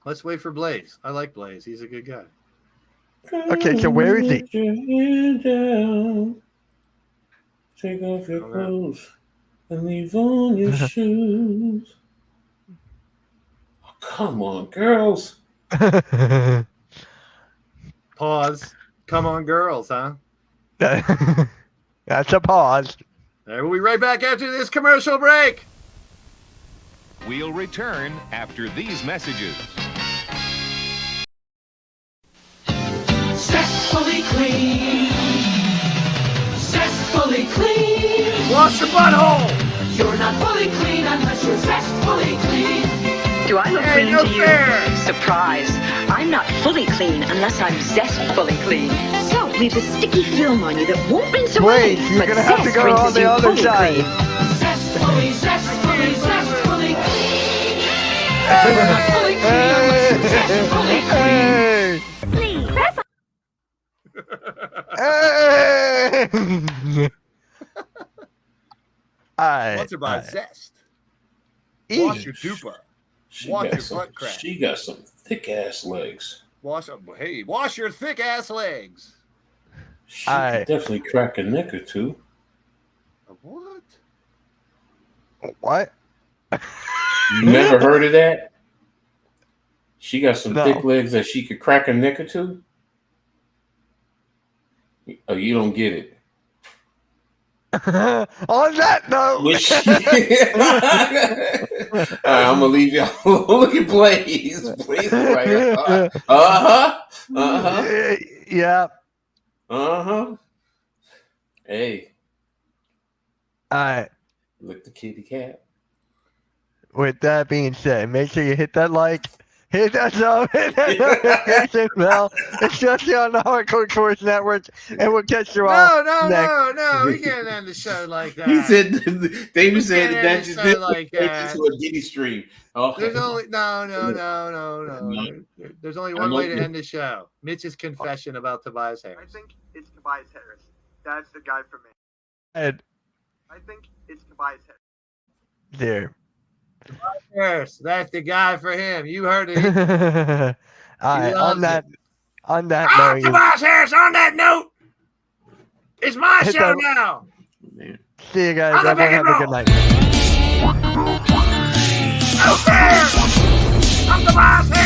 Let's wait for Blaze. I like Blaze. He's a good guy. Okay, so where is he? Take off your clothes and leave on your shoes. Oh, come on, girls. Pause. Come on, girls, huh? That's a pause. There, we'll be right back after this commercial break. We'll return after these messages. Zestfully clean. Zestfully clean. Wash your butthole. You're not fully clean unless you're zestfully clean. Do I look clean no to you? fair. Surprise. I'm not fully clean unless I'm zestfully clean. So leave a sticky film on you that won't rinse away. Wait, you're gonna have to go on the other side. Zestfully, zestfully, zestfully clean. You're not fully clean unless you're zestfully clean. Please, that's Sponsored by Zest. Wash your duper. Wash your butt crack. She got some thick ass legs. Wash your thick ass legs. She could definitely crack a neck or two. What? What? You never heard of that? She got some thick legs that she could crack a neck or two? Oh, you don't get it. On that note, I'm gonna leave y'all. Look at Blaze. Blaze right. Yeah. Hey. All right. Look the kitty cat. With that being said, make sure you hit that like, hit that notification bell, especially on the Hardcore Tours Network, and we'll catch you all next. No. We can't end the show like that. He said, David said can't that end just the did show like that. into a Diddy stream. Okay. There's only no. There's only one way to end the show. Mitch's confession about Tobias Harris. I think it's Tobias Harris. That's the guy for me. And I think it's Tobias Harris. there. Harris, that's the guy for him. You heard it. All right. On that note, Tobias Harris. On that note, it's my Hit show that- now. see you guys. On the Everyone pick and have a good roll. night. I'm Tobias Harris.